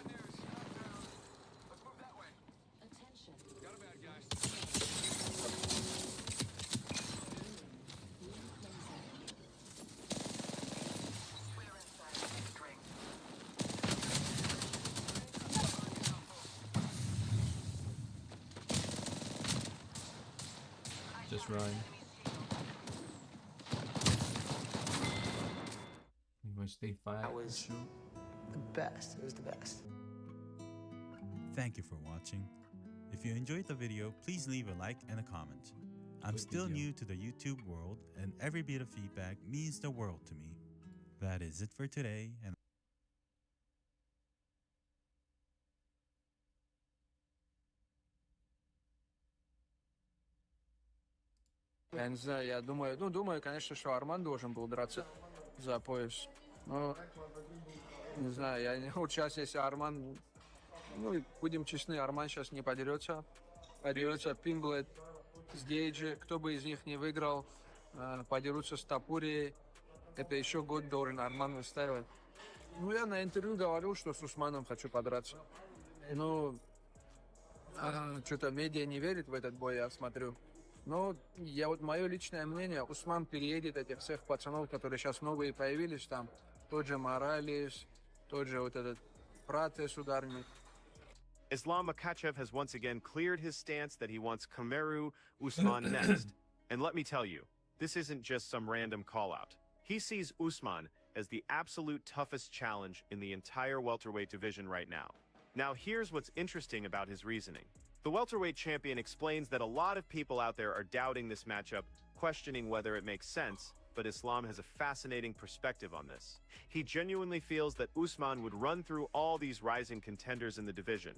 Just run. You want to stay five? That was the best. It was the best. Thank you for watching. If you enjoyed the video, please leave a like and a comment. I'm still new to the YouTube world, and every bit of feedback means the world to me. That is it for today, and Я не знаю, я думаю, конечно, что Арман должен был драться за пояс. Но, не знаю, вот сейчас, если Арман, будем честны, Арман сейчас не подерется. Подерется Пинглет с Гейджи, кто бы из них не выиграл, подерутся с Тапурией. Это еще год должен Арман выстаивать. Я на интервью говорил, что с Усманом хочу подраться. Что-то медиа не верит в этот бой, я смотрю. Но мое личное мнение, Усман переедет этих всех пацанов, которые сейчас новые появились там. Тот же Моралес, тот же вот этот Пратес ударник. Islam Makhachev has once again cleared his stance that he wants Kamaru Usman next. And let me tell you, this isn't just some random call-out. He sees Usman as the absolute toughest challenge in the entire welterweight division right now. Now here's what's interesting about his reasoning. The welterweight champion explains that a lot of people out there are doubting this matchup, questioning whether it makes sense, but Islam has a fascinating perspective on this. He genuinely feels that Usman would run through all these rising contenders in the division,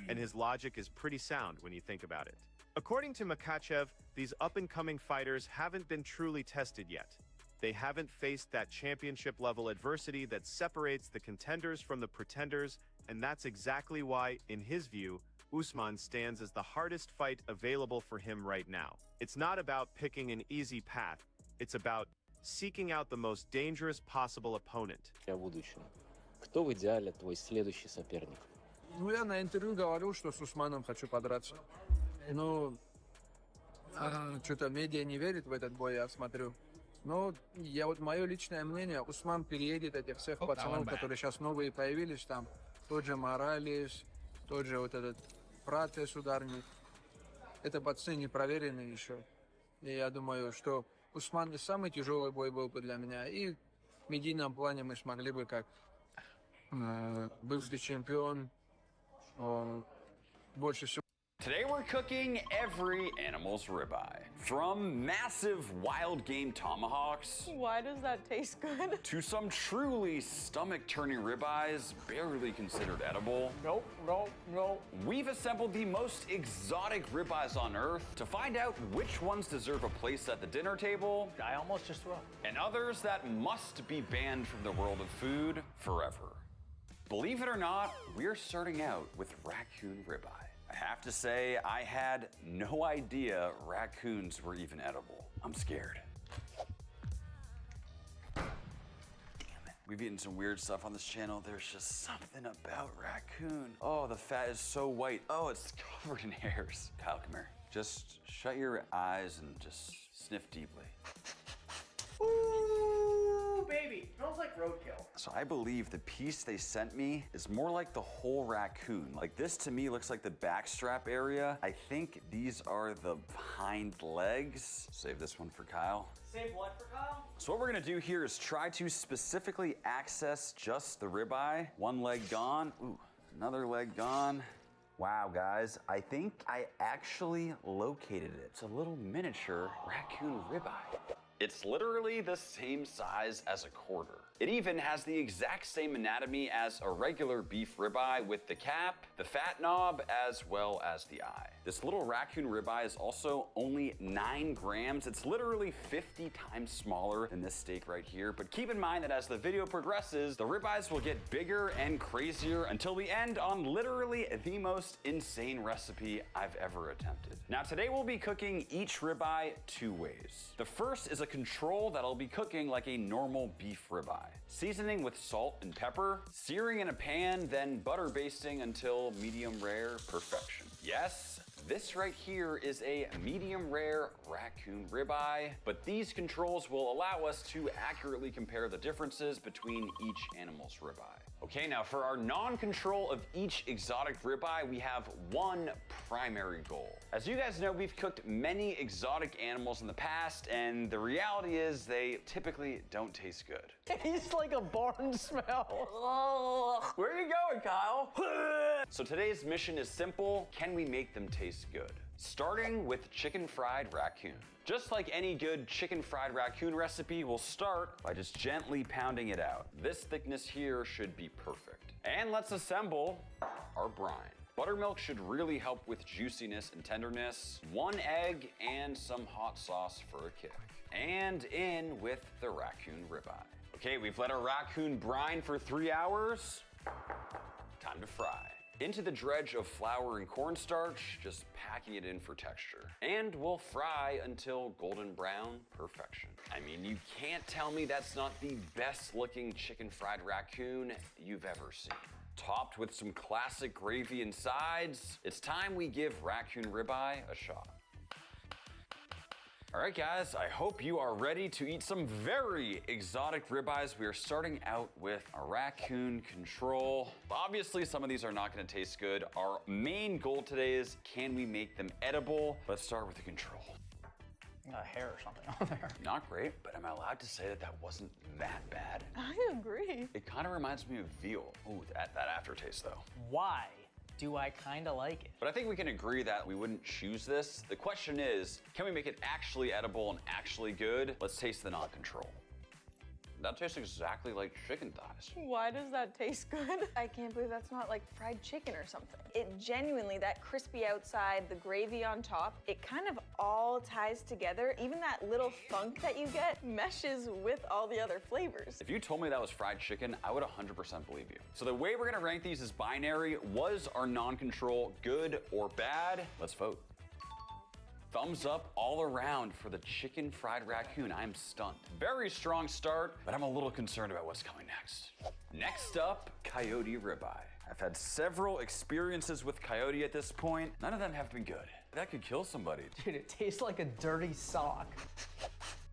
and his logic is pretty sound when you think about it. According to Makhachev, these up-and-coming fighters haven't been truly tested yet. They haven't faced that championship-level adversity that separates the contenders from the pretenders, and that's exactly why, in his view, Usman stands as the hardest fight available for him right now. It's not about picking an easy path. It's about seeking out the most dangerous possible opponent. Кто в идеале твой следующий соперник? Ну, я на интервью говорил, что с Усманом хочу подраться. Ну, что-то медиа не верит в этот бой, я смотрю. Но мое личное мнение, Усман переедет этих всех пацанов, которые сейчас новые появились там. Тот же Моралес, тот же вот этот Пратес ударник. Это пацаны не проверенные еще. И я думаю, что Усман не самый тяжелый бой был бы для меня. И в медийном плане мы смогли бы как бывший чемпион больше всего. Today we're cooking every animal's ribeye. From massive wild game tomahawks. Why does that taste good? To some truly stomach-turning ribeyes barely considered edible. Nope. We've assembled the most exotic ribeyes on Earth to find out which ones deserve a place at the dinner table. I almost just threw up. And others that must be banned from the world of food forever. Believe it or not, we're starting out with raccoon ribeye. I have to say, I had no idea raccoons were even edible. I'm scared. Damn it. We've eaten some weird stuff on this channel. There's just something about raccoon. Oh, the fat is so white. Oh, it's covered in hairs. Kyle, come here. Just shut your eyes and just sniff deeply. Ooh, baby, smells like roadkill. So I believe the piece they sent me is more like the whole raccoon. Like this to me looks like the backstrap area. I think these are the hind legs. Save this one for Kyle. Save what for Kyle? So what we're gonna do here is try to specifically access just the ribeye. One leg gone, ooh, another leg gone. Wow, guys, I think I actually located it. It's a little miniature raccoon ribeye. It's literally the same size as a quarter. It even has the exact same anatomy as a regular beef ribeye with the cap, the fat knob, as well as the eye. This little raccoon ribeye is also only 9 grams. It's literally 50 times smaller than this steak right here. But keep in mind that as the video progresses, the ribeyes will get bigger and crazier until we end on literally the most insane recipe I've ever attempted. Now today we'll be cooking each ribeye 2 ways. The first is a control that I'll be cooking like a normal beef ribeye. Seasoning with salt and pepper, searing in a pan, then butter basting until medium rare perfection. Yes, this right here is a medium rare raccoon ribeye, but these controls will allow us to accurately compare the differences between each animal's ribeye. Okay, now for our non-control of each exotic ribeye, we have one primary goal. As you guys know, we've cooked many exotic animals in the past, and the reality is they typically don't taste good. It tastes like a barn smell. Where are you going, Kyle? So today's mission is simple. Can we make them taste good? Starting with chicken fried raccoon. Just like any good chicken fried raccoon recipe, we'll start by just gently pounding it out. This thickness here should be perfect. And let's assemble our brine. Buttermilk should really help with juiciness and tenderness. 1 egg and some hot sauce for a kick. And in with the raccoon ribeye. Okay, we've let our raccoon brine for 3 hours. Time to fry. Into the dredge of flour and cornstarch, just packing it in for texture. And we'll fry until golden brown perfection. I mean, you can't tell me that's not the best looking chicken fried raccoon you've ever seen. Topped with some classic gravy and sides, it's time we give raccoon ribeye a shot. All right, guys, I hope you are ready to eat some very exotic ribeyes. We are starting out with a raccoon control. Obviously, some of these are not gonna taste good. Our main goal today is, can we make them edible? Let's start with the control. Got hair or something on there. Not great, but am I allowed to say that that wasn't that bad? I agree. It kind of reminds me of veal. Ooh, that aftertaste though. Why do I kind of like it? But I think we can agree that we wouldn't choose this. The question is, can we make it actually edible and actually good? Let's taste the non-control. That tastes exactly like chicken thighs. Why does that taste good? I can't believe that's not like fried chicken or something. It genuinely, that crispy outside, the gravy on top, it kind of all ties together. Even that little funk that you get meshes with all the other flavors. If you told me that was fried chicken, I would 100% believe you. So the way we're gonna rank these is binary. Was our non-control good or bad? Let's vote. Thumbs up all around for the chicken fried raccoon. I am stunned. Very strong start, but I'm a little concerned about what's coming next. Next up, coyote ribeye. I've had several experiences with coyote at this point. None of them have been good. That could kill somebody. Dude, it tastes like a dirty sock.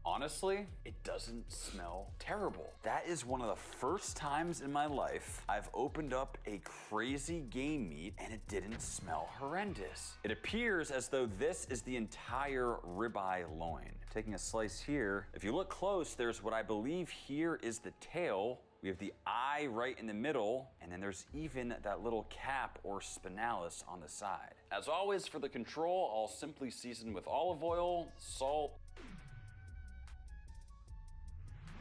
Honestly, it doesn't smell terrible. That is one of the first times in my life I've opened up a crazy game meat and it didn't smell horrendous. It appears as though this is the entire ribeye loin. Taking a slice here, if you look close, there's what I believe here is the tail. We have the eye right in the middle, and then there's even that little cap or spinalis on the side. As always, for the control, I'll simply season with olive oil, salt,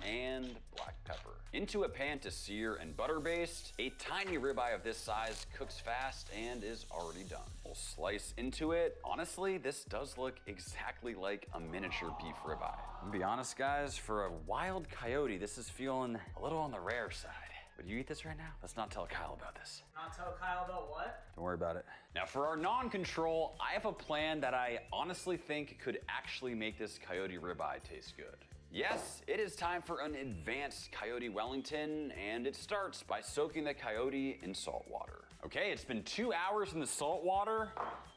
and black pepper. Into a pan to sear and butter baste. A tiny ribeye of this size cooks fast and is already done. We'll slice into it. Honestly, this does look exactly like a miniature beef ribeye. I'm gonna be honest, guys, for a wild coyote, this is feeling a little on the rare side. Would you eat this right now? Let's not tell Kyle about this. Not tell Kyle about what? Don't worry about it. Now for our non-control, I have a plan that I honestly think could actually make this coyote ribeye taste good. Yes, it is time for an advanced coyote Wellington, and it starts by soaking the coyote in salt water. Okay, it's been 2 hours in the salt water.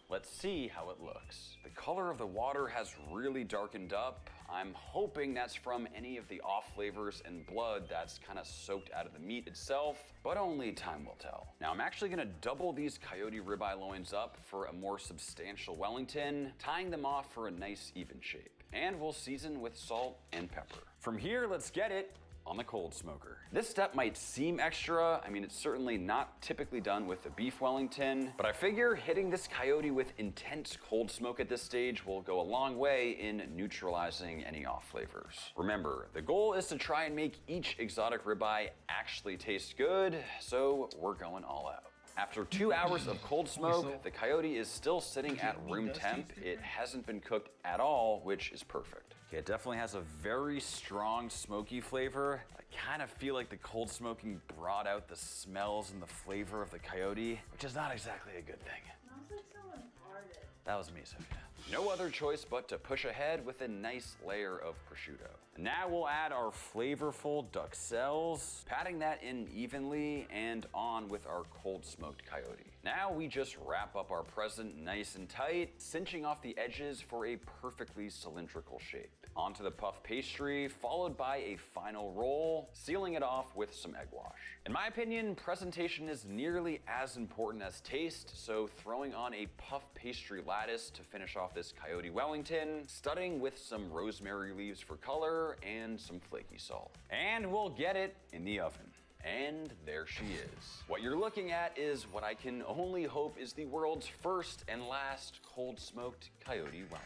Let's see how it looks. The color of the water has really darkened up. I'm hoping that's from any of the off flavors and blood that's kind of soaked out of the meat itself, but only time will tell. Now I'm actually gonna double these coyote ribeye loins up for a more substantial Wellington, tying them off for a nice even shape. And we'll season with salt and pepper. From here, let's get it on the cold smoker. This step might seem extra. I mean, it's certainly not typically done with a beef Wellington, but I figure hitting this coyote with intense cold smoke at this stage will go a long way in neutralizing any off flavors. Remember, the goal is to try and make each exotic ribeye actually taste good, so we're going all out. After 2 hours of cold smoke, the coyote is still sitting at room temp. It hasn't been cooked at all, which is perfect. Okay, it definitely has a very strong smoky flavor. I kind of feel like the cold smoking brought out the smells and the flavor of the coyote, which is not exactly a good thing. Smells like someone farted. That was me, Sophia. No other choice but to push ahead with a nice layer of prosciutto. Now we'll add our flavorful duxelles, patting that in evenly and on with our cold smoked coyote. Now we just wrap up our present nice and tight, cinching off the edges for a perfectly cylindrical shape. Onto the puff pastry, followed by a final roll, sealing it off with some egg wash. In my opinion, presentation is nearly as important as taste, so throwing on a puff pastry lattice to finish off this coyote Wellington, studding with some rosemary leaves for color and some flaky salt. And we'll get it in the oven. And there she is. What you're looking at is what I can only hope is the world's first and last cold smoked coyote Wellington.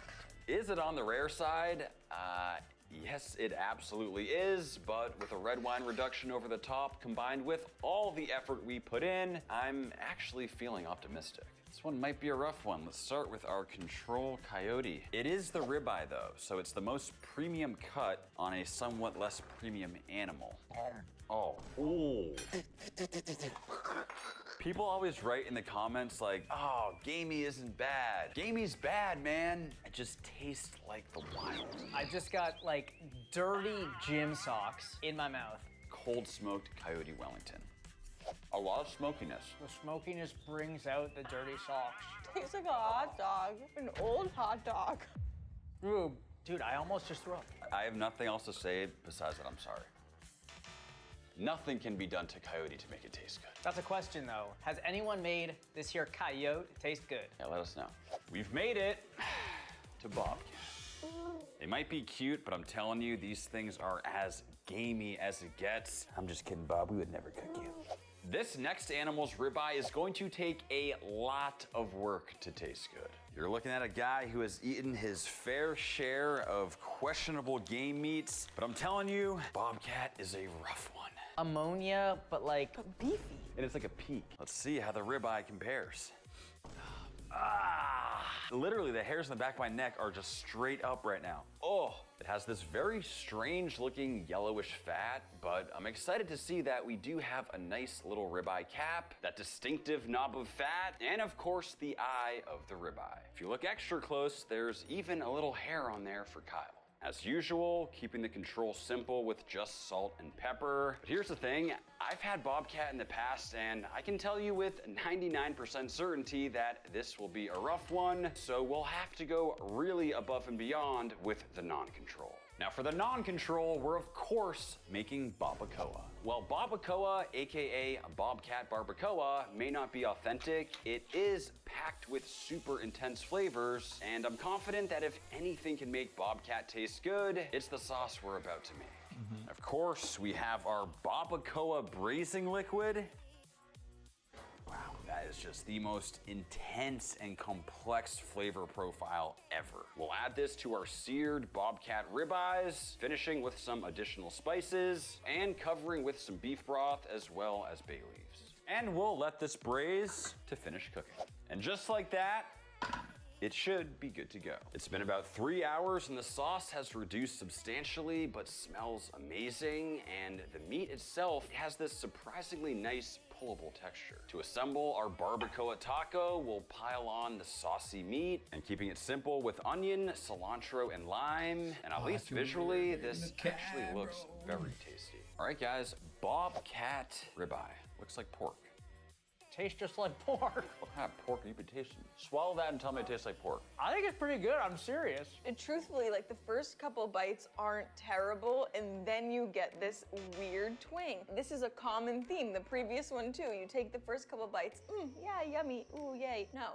Is it on the rare side? Yes, it absolutely is, but with a red wine reduction over the top, combined with all the effort we put in, I'm actually feeling optimistic. This one might be a rough one. Let's start with our control coyote. It is the ribeye though, so it's the most premium cut on a somewhat less premium animal. Oh, ooh. People always write in the comments like, oh, gamey isn't bad. Gamey's bad, man. It just tastes like the wild. I just got like dirty gym socks in my mouth. Cold smoked coyote Wellington. A lot of smokiness. The smokiness brings out the dirty socks. Tastes like a hot dog, an old hot dog. Ooh, dude, I almost just threw up. I have nothing else to say besides that I'm sorry. Nothing can be done to coyote to make it taste good. That's a question though. Has anyone made this here coyote taste good? Yeah, let us know. We've made it to Bobcat. They might be cute, but I'm telling you, these things are as gamey as it gets. I'm just kidding, Bob. We would never cook you. This next animal's ribeye is going to take a lot of work to taste good. You're looking at a guy who has eaten his fair share of questionable game meats, but I'm telling you, bobcat is a rough one. Ammonia, but like beefy. And it's like a peak. Let's see how the ribeye compares. Literally, the hairs on the back of my neck are just straight up right now. Oh, it has this very strange looking yellowish fat, but I'm excited to see that we do have a nice little ribeye cap, that distinctive knob of fat, and of course the eye of the ribeye. If you look extra close, there's even a little hair on there for Kyle. As usual, keeping the control simple with just salt and pepper. But here's the thing, I've had bobcat in the past and I can tell you with 99% certainty that this will be a rough one, so we'll have to go really above and beyond with the non-control. Now for the non-control, we're of course making barbacoa. While barbacoa, aka bobcat barbacoa, may not be authentic, it is packed with super intense flavors, and I'm confident that if anything can make bobcat taste good, it's the sauce we're about to make. Of course, we have our barbacoa braising liquid. Wow, that is just the most intense and complex flavor profile ever. We'll add this to our seared bobcat ribeyes, finishing with some additional spices, and covering with some beef broth as well as bay leaves. And we'll let this braise to finish cooking. And just like that, it should be good to go. It's been about 3 hours and the sauce has reduced substantially, but smells amazing. And the meat itself has this surprisingly nice pullable texture. To assemble our barbacoa taco, we'll pile on the saucy meat and keeping it simple with onion, cilantro, and lime. And at least visually, this actually looks very tasty. All right, guys, bobcat ribeye. Looks like pork. tastes just like pork. What kind of pork are you been tasting? Swallow that and tell me it tastes like pork. I think it's pretty good, I'm serious. And truthfully, like the first couple bites aren't terrible, and then you get this weird twang. This is a common theme, the previous one too. You take the first couple bites, yeah, yummy, ooh, yay. No.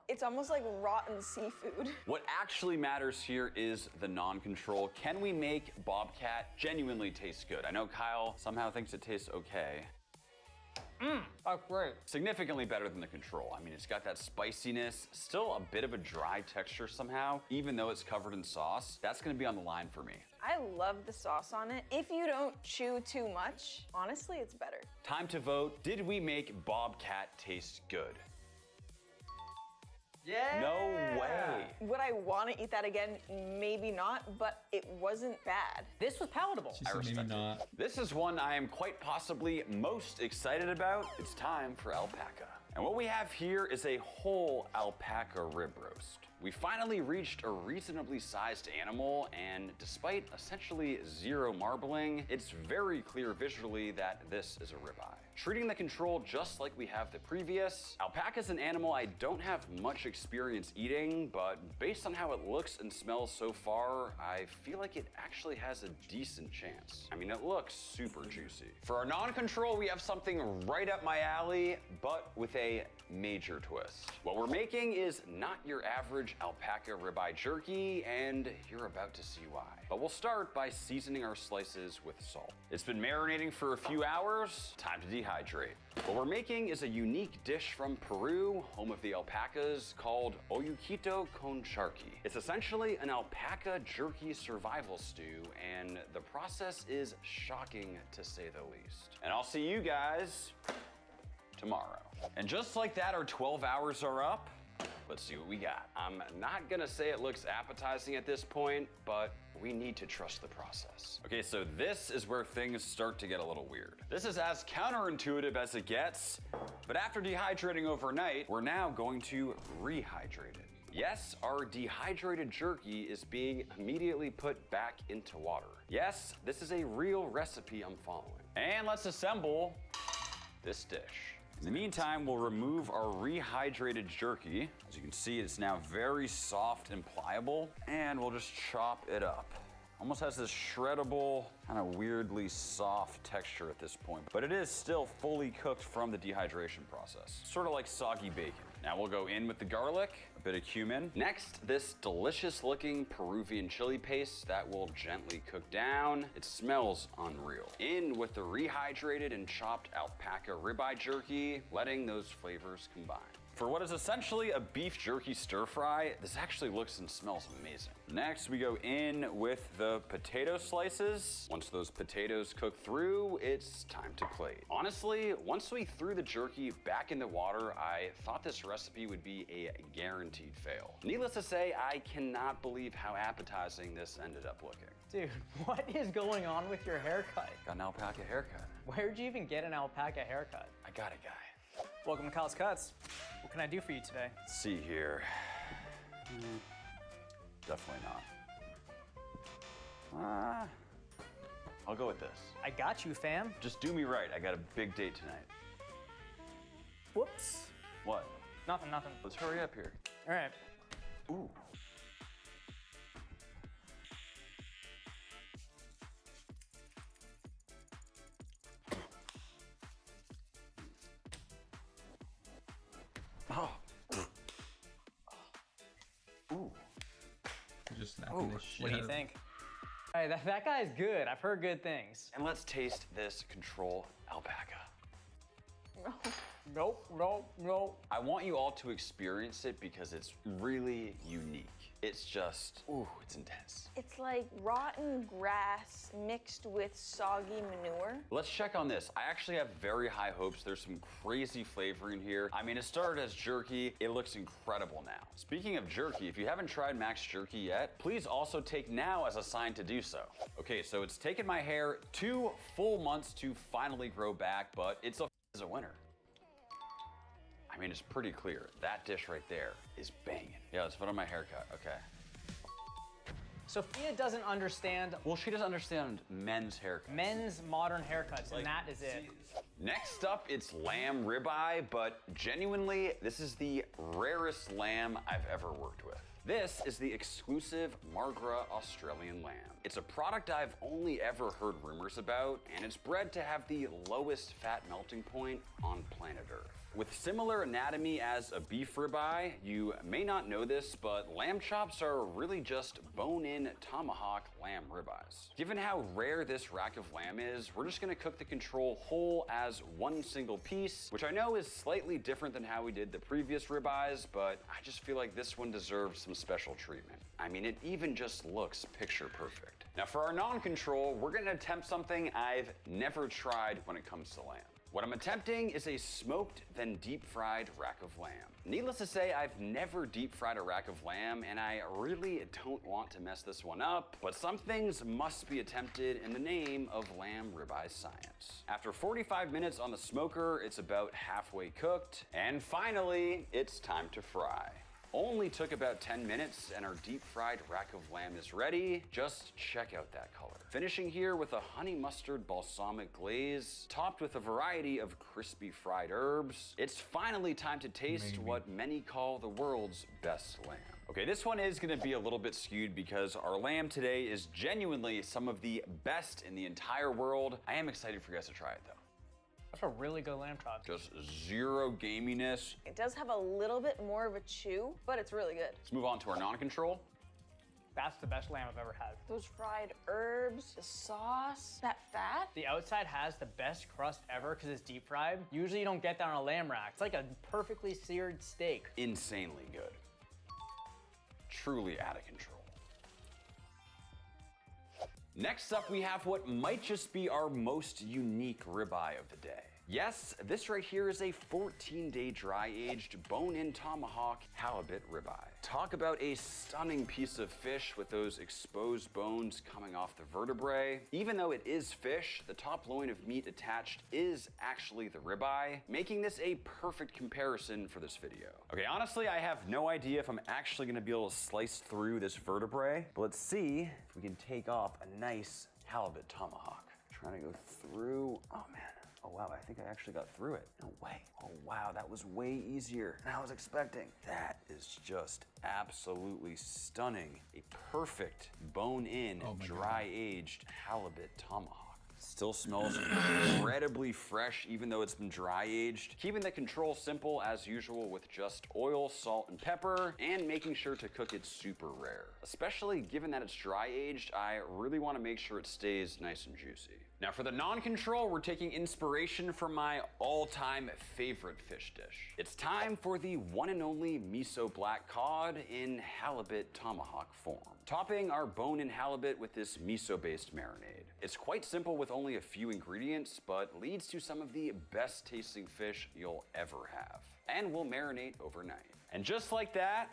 It's almost like rotten seafood. What actually matters here is the non-control. Can we make bobcat genuinely taste good? I know Kyle somehow thinks it tastes okay. That's great. Significantly better than the control. I mean, it's got that spiciness, still a bit of a dry texture somehow, even though it's covered in sauce. That's gonna be on the line for me. I love the sauce on it. If you don't chew too much, honestly, it's better. Time to vote. Did we make bobcat taste good? Yeah. No way. Would I want to eat that again? Maybe not, but it wasn't bad. This was palatable. I respect it. This is one I am quite possibly most excited about. It's time for alpaca. And what we have here is a whole alpaca rib roast. We finally reached a reasonably sized animal, and despite essentially zero marbling, it's very clear visually that this is a ribeye. Treating the control just like we have the previous, alpaca is an animal I don't have much experience eating, but based on how it looks and smells so far, I feel like it actually has a decent chance. I mean, it looks super juicy. For our non-control, we have something right up my alley, but with a major twist. What we're making is not your average alpaca ribeye jerky, and you're about to see why. But we'll start by seasoning our slices with salt. It's been marinating for a few hours, time to dehydrate. What we're making is a unique dish from Peru, home of the alpacas, called oyuquito con charqui. It's essentially an alpaca jerky survival stew, and the process is shocking to say the least. And I'll see you guys tomorrow. And just like that, our 12 hours are up. Let's see what we got. I'm not gonna say it looks appetizing at this point, but we need to trust the process. Okay, so this is where things start to get a little weird. This is as counterintuitive as it gets, but after dehydrating overnight, we're now going to rehydrate it. Yes, our dehydrated jerky is being immediately put back into water. Yes, this is a real recipe I'm following. And let's assemble this dish. In the meantime, we'll remove our rehydrated jerky. As you can see, it's now very soft and pliable, and we'll just chop it up. Almost has this shreddable, kind of weirdly soft texture at this point, but it is still fully cooked from the dehydration process. Sort of like soggy bacon. Now we'll go in with the garlic, a bit of cumin. Next, this delicious looking Peruvian chili paste that will gently cook down. It smells unreal. In with the rehydrated and chopped alpaca ribeye jerky, letting those flavors combine. For what is essentially a beef jerky stir fry, this actually looks and smells amazing. Next, we go in with the potato slices. Once those potatoes cook through, it's time to plate. Honestly, once we threw the jerky back in the water, I thought this recipe would be a guaranteed fail. Needless to say, I cannot believe how appetizing this ended up looking. Dude, what is going on with your haircut? Got an alpaca haircut. Where'd you even get an alpaca haircut? I got it, guy. Welcome to Kyle's Cuts. What can I do for you today? Let's see here. Definitely not. I'll go with this. I got you, fam. Just do me right. I got a big date tonight. Whoops. What? Nothing. Let's hurry up here. All right. Ooh. Oh. Ooh. Just snapping the shit. What do you think? Hey, that guy's good. I've heard good things. And let's taste this control alpaca. Nope. I want you all to experience it because it's really unique. It's just, ooh, it's intense. It's like rotten grass mixed with soggy manure. Let's check on this. I actually have very high hopes. There's some crazy flavor in here. I mean, it started as jerky. It looks incredible now. Speaking of jerky, if you haven't tried Max Jerky yet, please also take now as a sign to do so. Okay, so it's taken my hair 2 full months to finally grow back, but it's a winner. I mean, it's pretty clear. That dish right there is banging. Yeah, let's put on my haircut, okay. Sophia doesn't understand. Well, she doesn't understand men's haircuts. Men's modern haircuts, and that is it. Next up, it's lamb ribeye, but genuinely, this is the rarest lamb I've ever worked with. This is the exclusive Margra Australian lamb. It's a product I've only ever heard rumors about, and it's bred to have the lowest fat melting point on planet Earth. With similar anatomy as a beef ribeye, you may not know this, but lamb chops are really just bone-in tomahawk lamb ribeyes. Given how rare this rack of lamb is, we're just gonna cook the control whole as one single piece, which I know is slightly different than how we did the previous ribeyes, but I just feel like this one deserves some special treatment. I mean, it even just looks picture perfect. Now for our non-control, we're gonna attempt something I've never tried when it comes to lamb. What I'm attempting is a smoked, then deep-fried rack of lamb. Needless to say, I've never deep-fried a rack of lamb, and I really don't want to mess this one up, but some things must be attempted in the name of lamb ribeye science. After 45 minutes on the smoker, it's about halfway cooked, and finally, it's time to fry. Only took about 10 minutes and our deep fried rack of lamb is ready. Just check out that color. Finishing here with a honey mustard balsamic glaze, topped with a variety of crispy fried herbs. It's finally time to taste what many call the world's best lamb. Okay, this one is gonna be a little bit skewed because our lamb today is genuinely some of the best in the entire world. I am excited for you guys to try it though. That's a really good lamb chop. Just zero gaminess. It does have a little bit more of a chew, but it's really good. Let's move on to our non-control. That's the best lamb I've ever had. Those fried herbs, the sauce, that fat. The outside has the best crust ever because it's deep fried. Usually you don't get that on a lamb rack. It's like a perfectly seared steak. Insanely good. Truly out of control. Next up, we have what might just be our most unique ribeye of the day. Yes, this right here is a 14-day dry-aged bone-in tomahawk halibut ribeye. Talk about a stunning piece of fish with those exposed bones coming off the vertebrae. Even though it is fish, the top loin of meat attached is actually the ribeye, making this a perfect comparison for this video. Okay, honestly, I have no idea if I'm actually gonna be able to slice through this vertebrae, but let's see if we can take off a nice halibut tomahawk. Trying to go through, oh man. Oh wow, I think I actually got through it. No way. Oh wow, that was way easier than I was expecting. That is just absolutely stunning. A perfect bone-in, dry-aged halibut tomahawk. Still smells incredibly fresh even though it's been dry-aged. Keeping the control simple as usual with just oil, salt, and pepper, and making sure to cook it super rare. Especially given that it's dry-aged, I really want to make sure it stays nice and juicy. Now for the non-control, we're taking inspiration from my all-time favorite fish dish. It's time for the one and only miso black cod in halibut tomahawk form. Topping our bone-in halibut with this miso-based marinade. It's quite simple with only a few ingredients, but leads to some of the best tasting fish you'll ever have. And will marinate overnight. And just like that,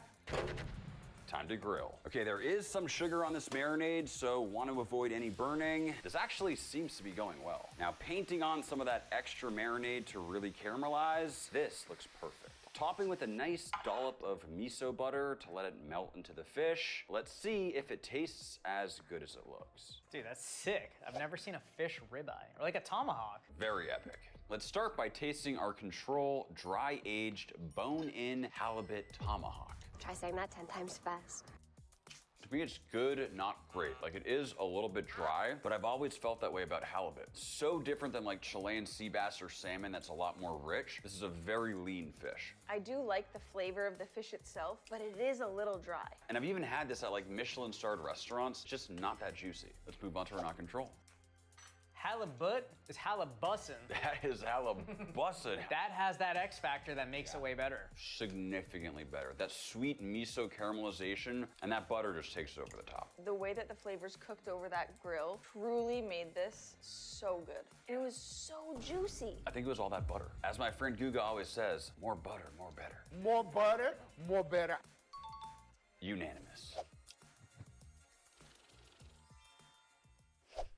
time to grill. Okay, there is some sugar on this marinade, so want to avoid any burning. This actually seems to be going well. Now, painting on some of that extra marinade to really caramelize, this looks perfect. Topping with a nice dollop of miso butter to let it melt into the fish. Let's see if it tastes as good as it looks. Dude, that's sick. I've never seen a fish ribeye, or like a tomahawk. Very epic. Let's start by tasting our Control dry-aged bone-in halibut tomahawk. Try saying that 10 times fast. To me, it's good, not great. Like, it is a little bit dry, but I've always felt that way about halibut. So different than like Chilean sea bass or salmon that's a lot more rich. This is a very lean fish. I do like the flavor of the fish itself, but it is a little dry. And I've even had this at like Michelin-starred restaurants, just not that juicy. Let's move on to our non-control. Halibut is halibussin. That is halibussin. That has that X factor that makes it way better. Significantly better. That sweet miso caramelization, and that butter just takes it over the top. The way that the flavors cooked over that grill truly made this so good. And it was so juicy. I think it was all that butter. As my friend Guga always says, more butter, more better. More butter, more better. Unanimous.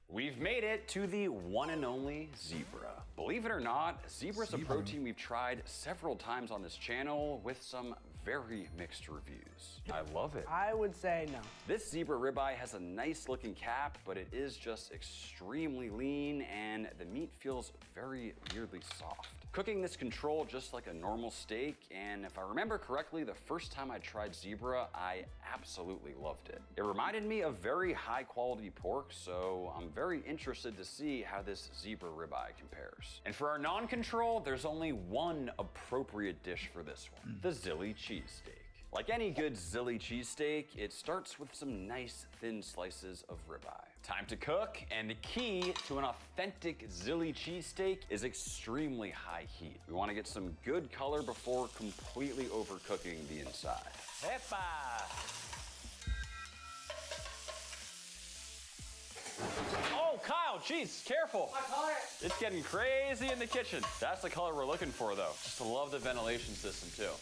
We've made it to the one and only zebra. Believe it or not, zebra's a protein we've tried several times on this channel with some very mixed reviews. I love it. I would say no. This zebra ribeye has a nice looking cap, but it is just extremely lean and the meat feels very weirdly soft. Cooking this Control just like a normal steak, and if I remember correctly, the first time I tried zebra, I absolutely loved it. It reminded me of very high quality pork, so I'm very interested to see how this zebra ribeye compares. And for our non-control, there's only one appropriate dish for this one, the Zilly cheesesteak. Like any good Zilly cheesesteak, it starts with some nice thin slices of ribeye. Time to cook, and the key to an authentic Zilly cheesesteak is extremely high heat. We want to get some good color before completely overcooking the inside. Epa! Oh, Kyle, jeez, careful. My color. It's getting crazy in the kitchen. That's the color we're looking for, though. Just love the ventilation system, too.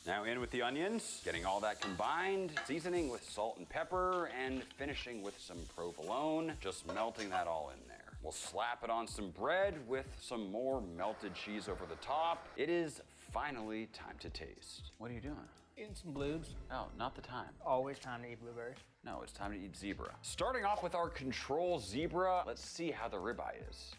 Now in with the onions, getting all that combined, seasoning with salt and pepper, and finishing with some provolone, just melting that all in there. We'll slap it on some bread with some more melted cheese over the top. It is finally time to taste. What are you doing? Eating some blues. Oh, not the time. Always time to eat blueberries. No, it's time to eat zebra. Starting off with our Control zebra, let's see how the ribeye is.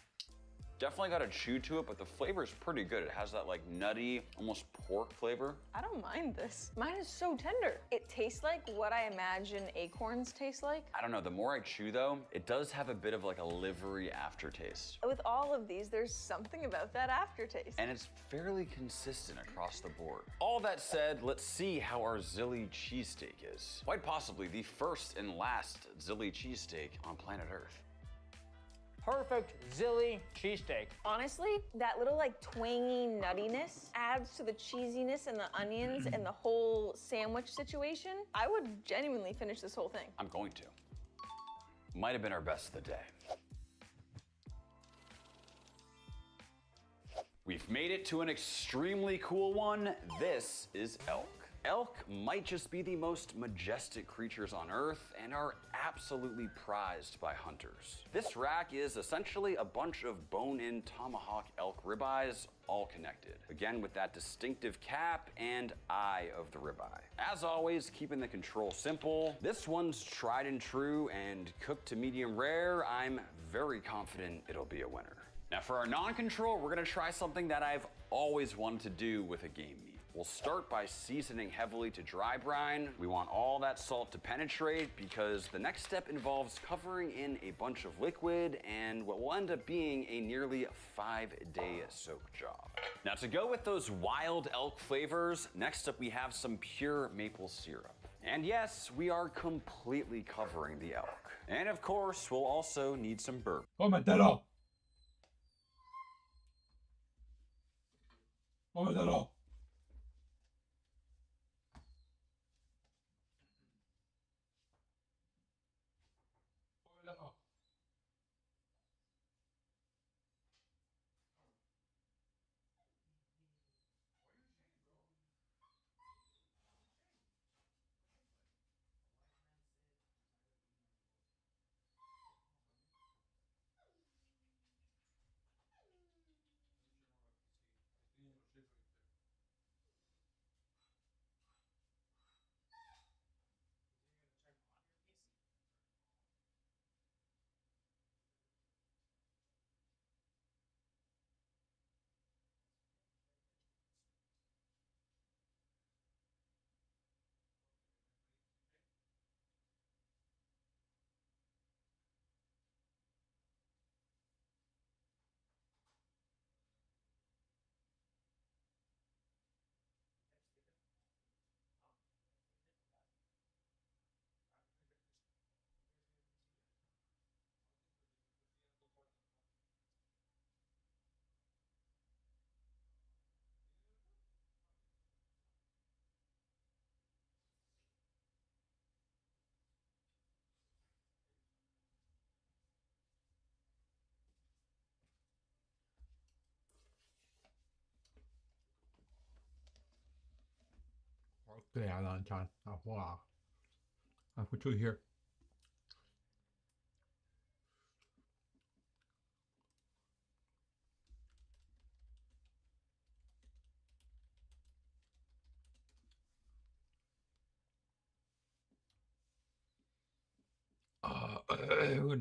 Definitely got a chew to it, but the flavor is pretty good. It has that like nutty, almost pork flavor. I don't mind this. Mine is so tender. It tastes like what I imagine acorns taste like. I don't know, the more I chew though, it does have a bit of like a livery aftertaste. With all of these, there's something about that aftertaste. And it's fairly consistent across the board. All that said, let's see how our Zilly cheesesteak is. Quite possibly the first and last Zilly cheesesteak on planet Earth. Perfect Zilly cheesesteak. Honestly, that little like twangy nuttiness adds to the cheesiness and the onions and the whole sandwich situation. I would genuinely finish this whole thing. I'm going to. Might have been our best of the day. We've made it to an extremely cool one. This is elk. Elk might just be the most majestic creatures on Earth and are absolutely prized by hunters. This rack is essentially a bunch of bone-in tomahawk elk ribeyes, all connected. Again, with that distinctive cap and eye of the ribeye. As always, keeping the Control simple. This one's tried and true and cooked to medium rare. I'm very confident it'll be a winner. Now for our non-control, we're gonna try something that I've always wanted to do with a game meat. We'll start by seasoning heavily to dry brine. We want all that salt to penetrate because the next step involves covering in a bunch of liquid and what will end up being a nearly 5-day soak job. Now to go with those wild elk flavors, next up we have some pure maple syrup. And yes, we are completely covering the elk. And of course, we'll also need some burp. Cómetelo. Cómetelo. Okay, Alan Chan. Wow. I put you here.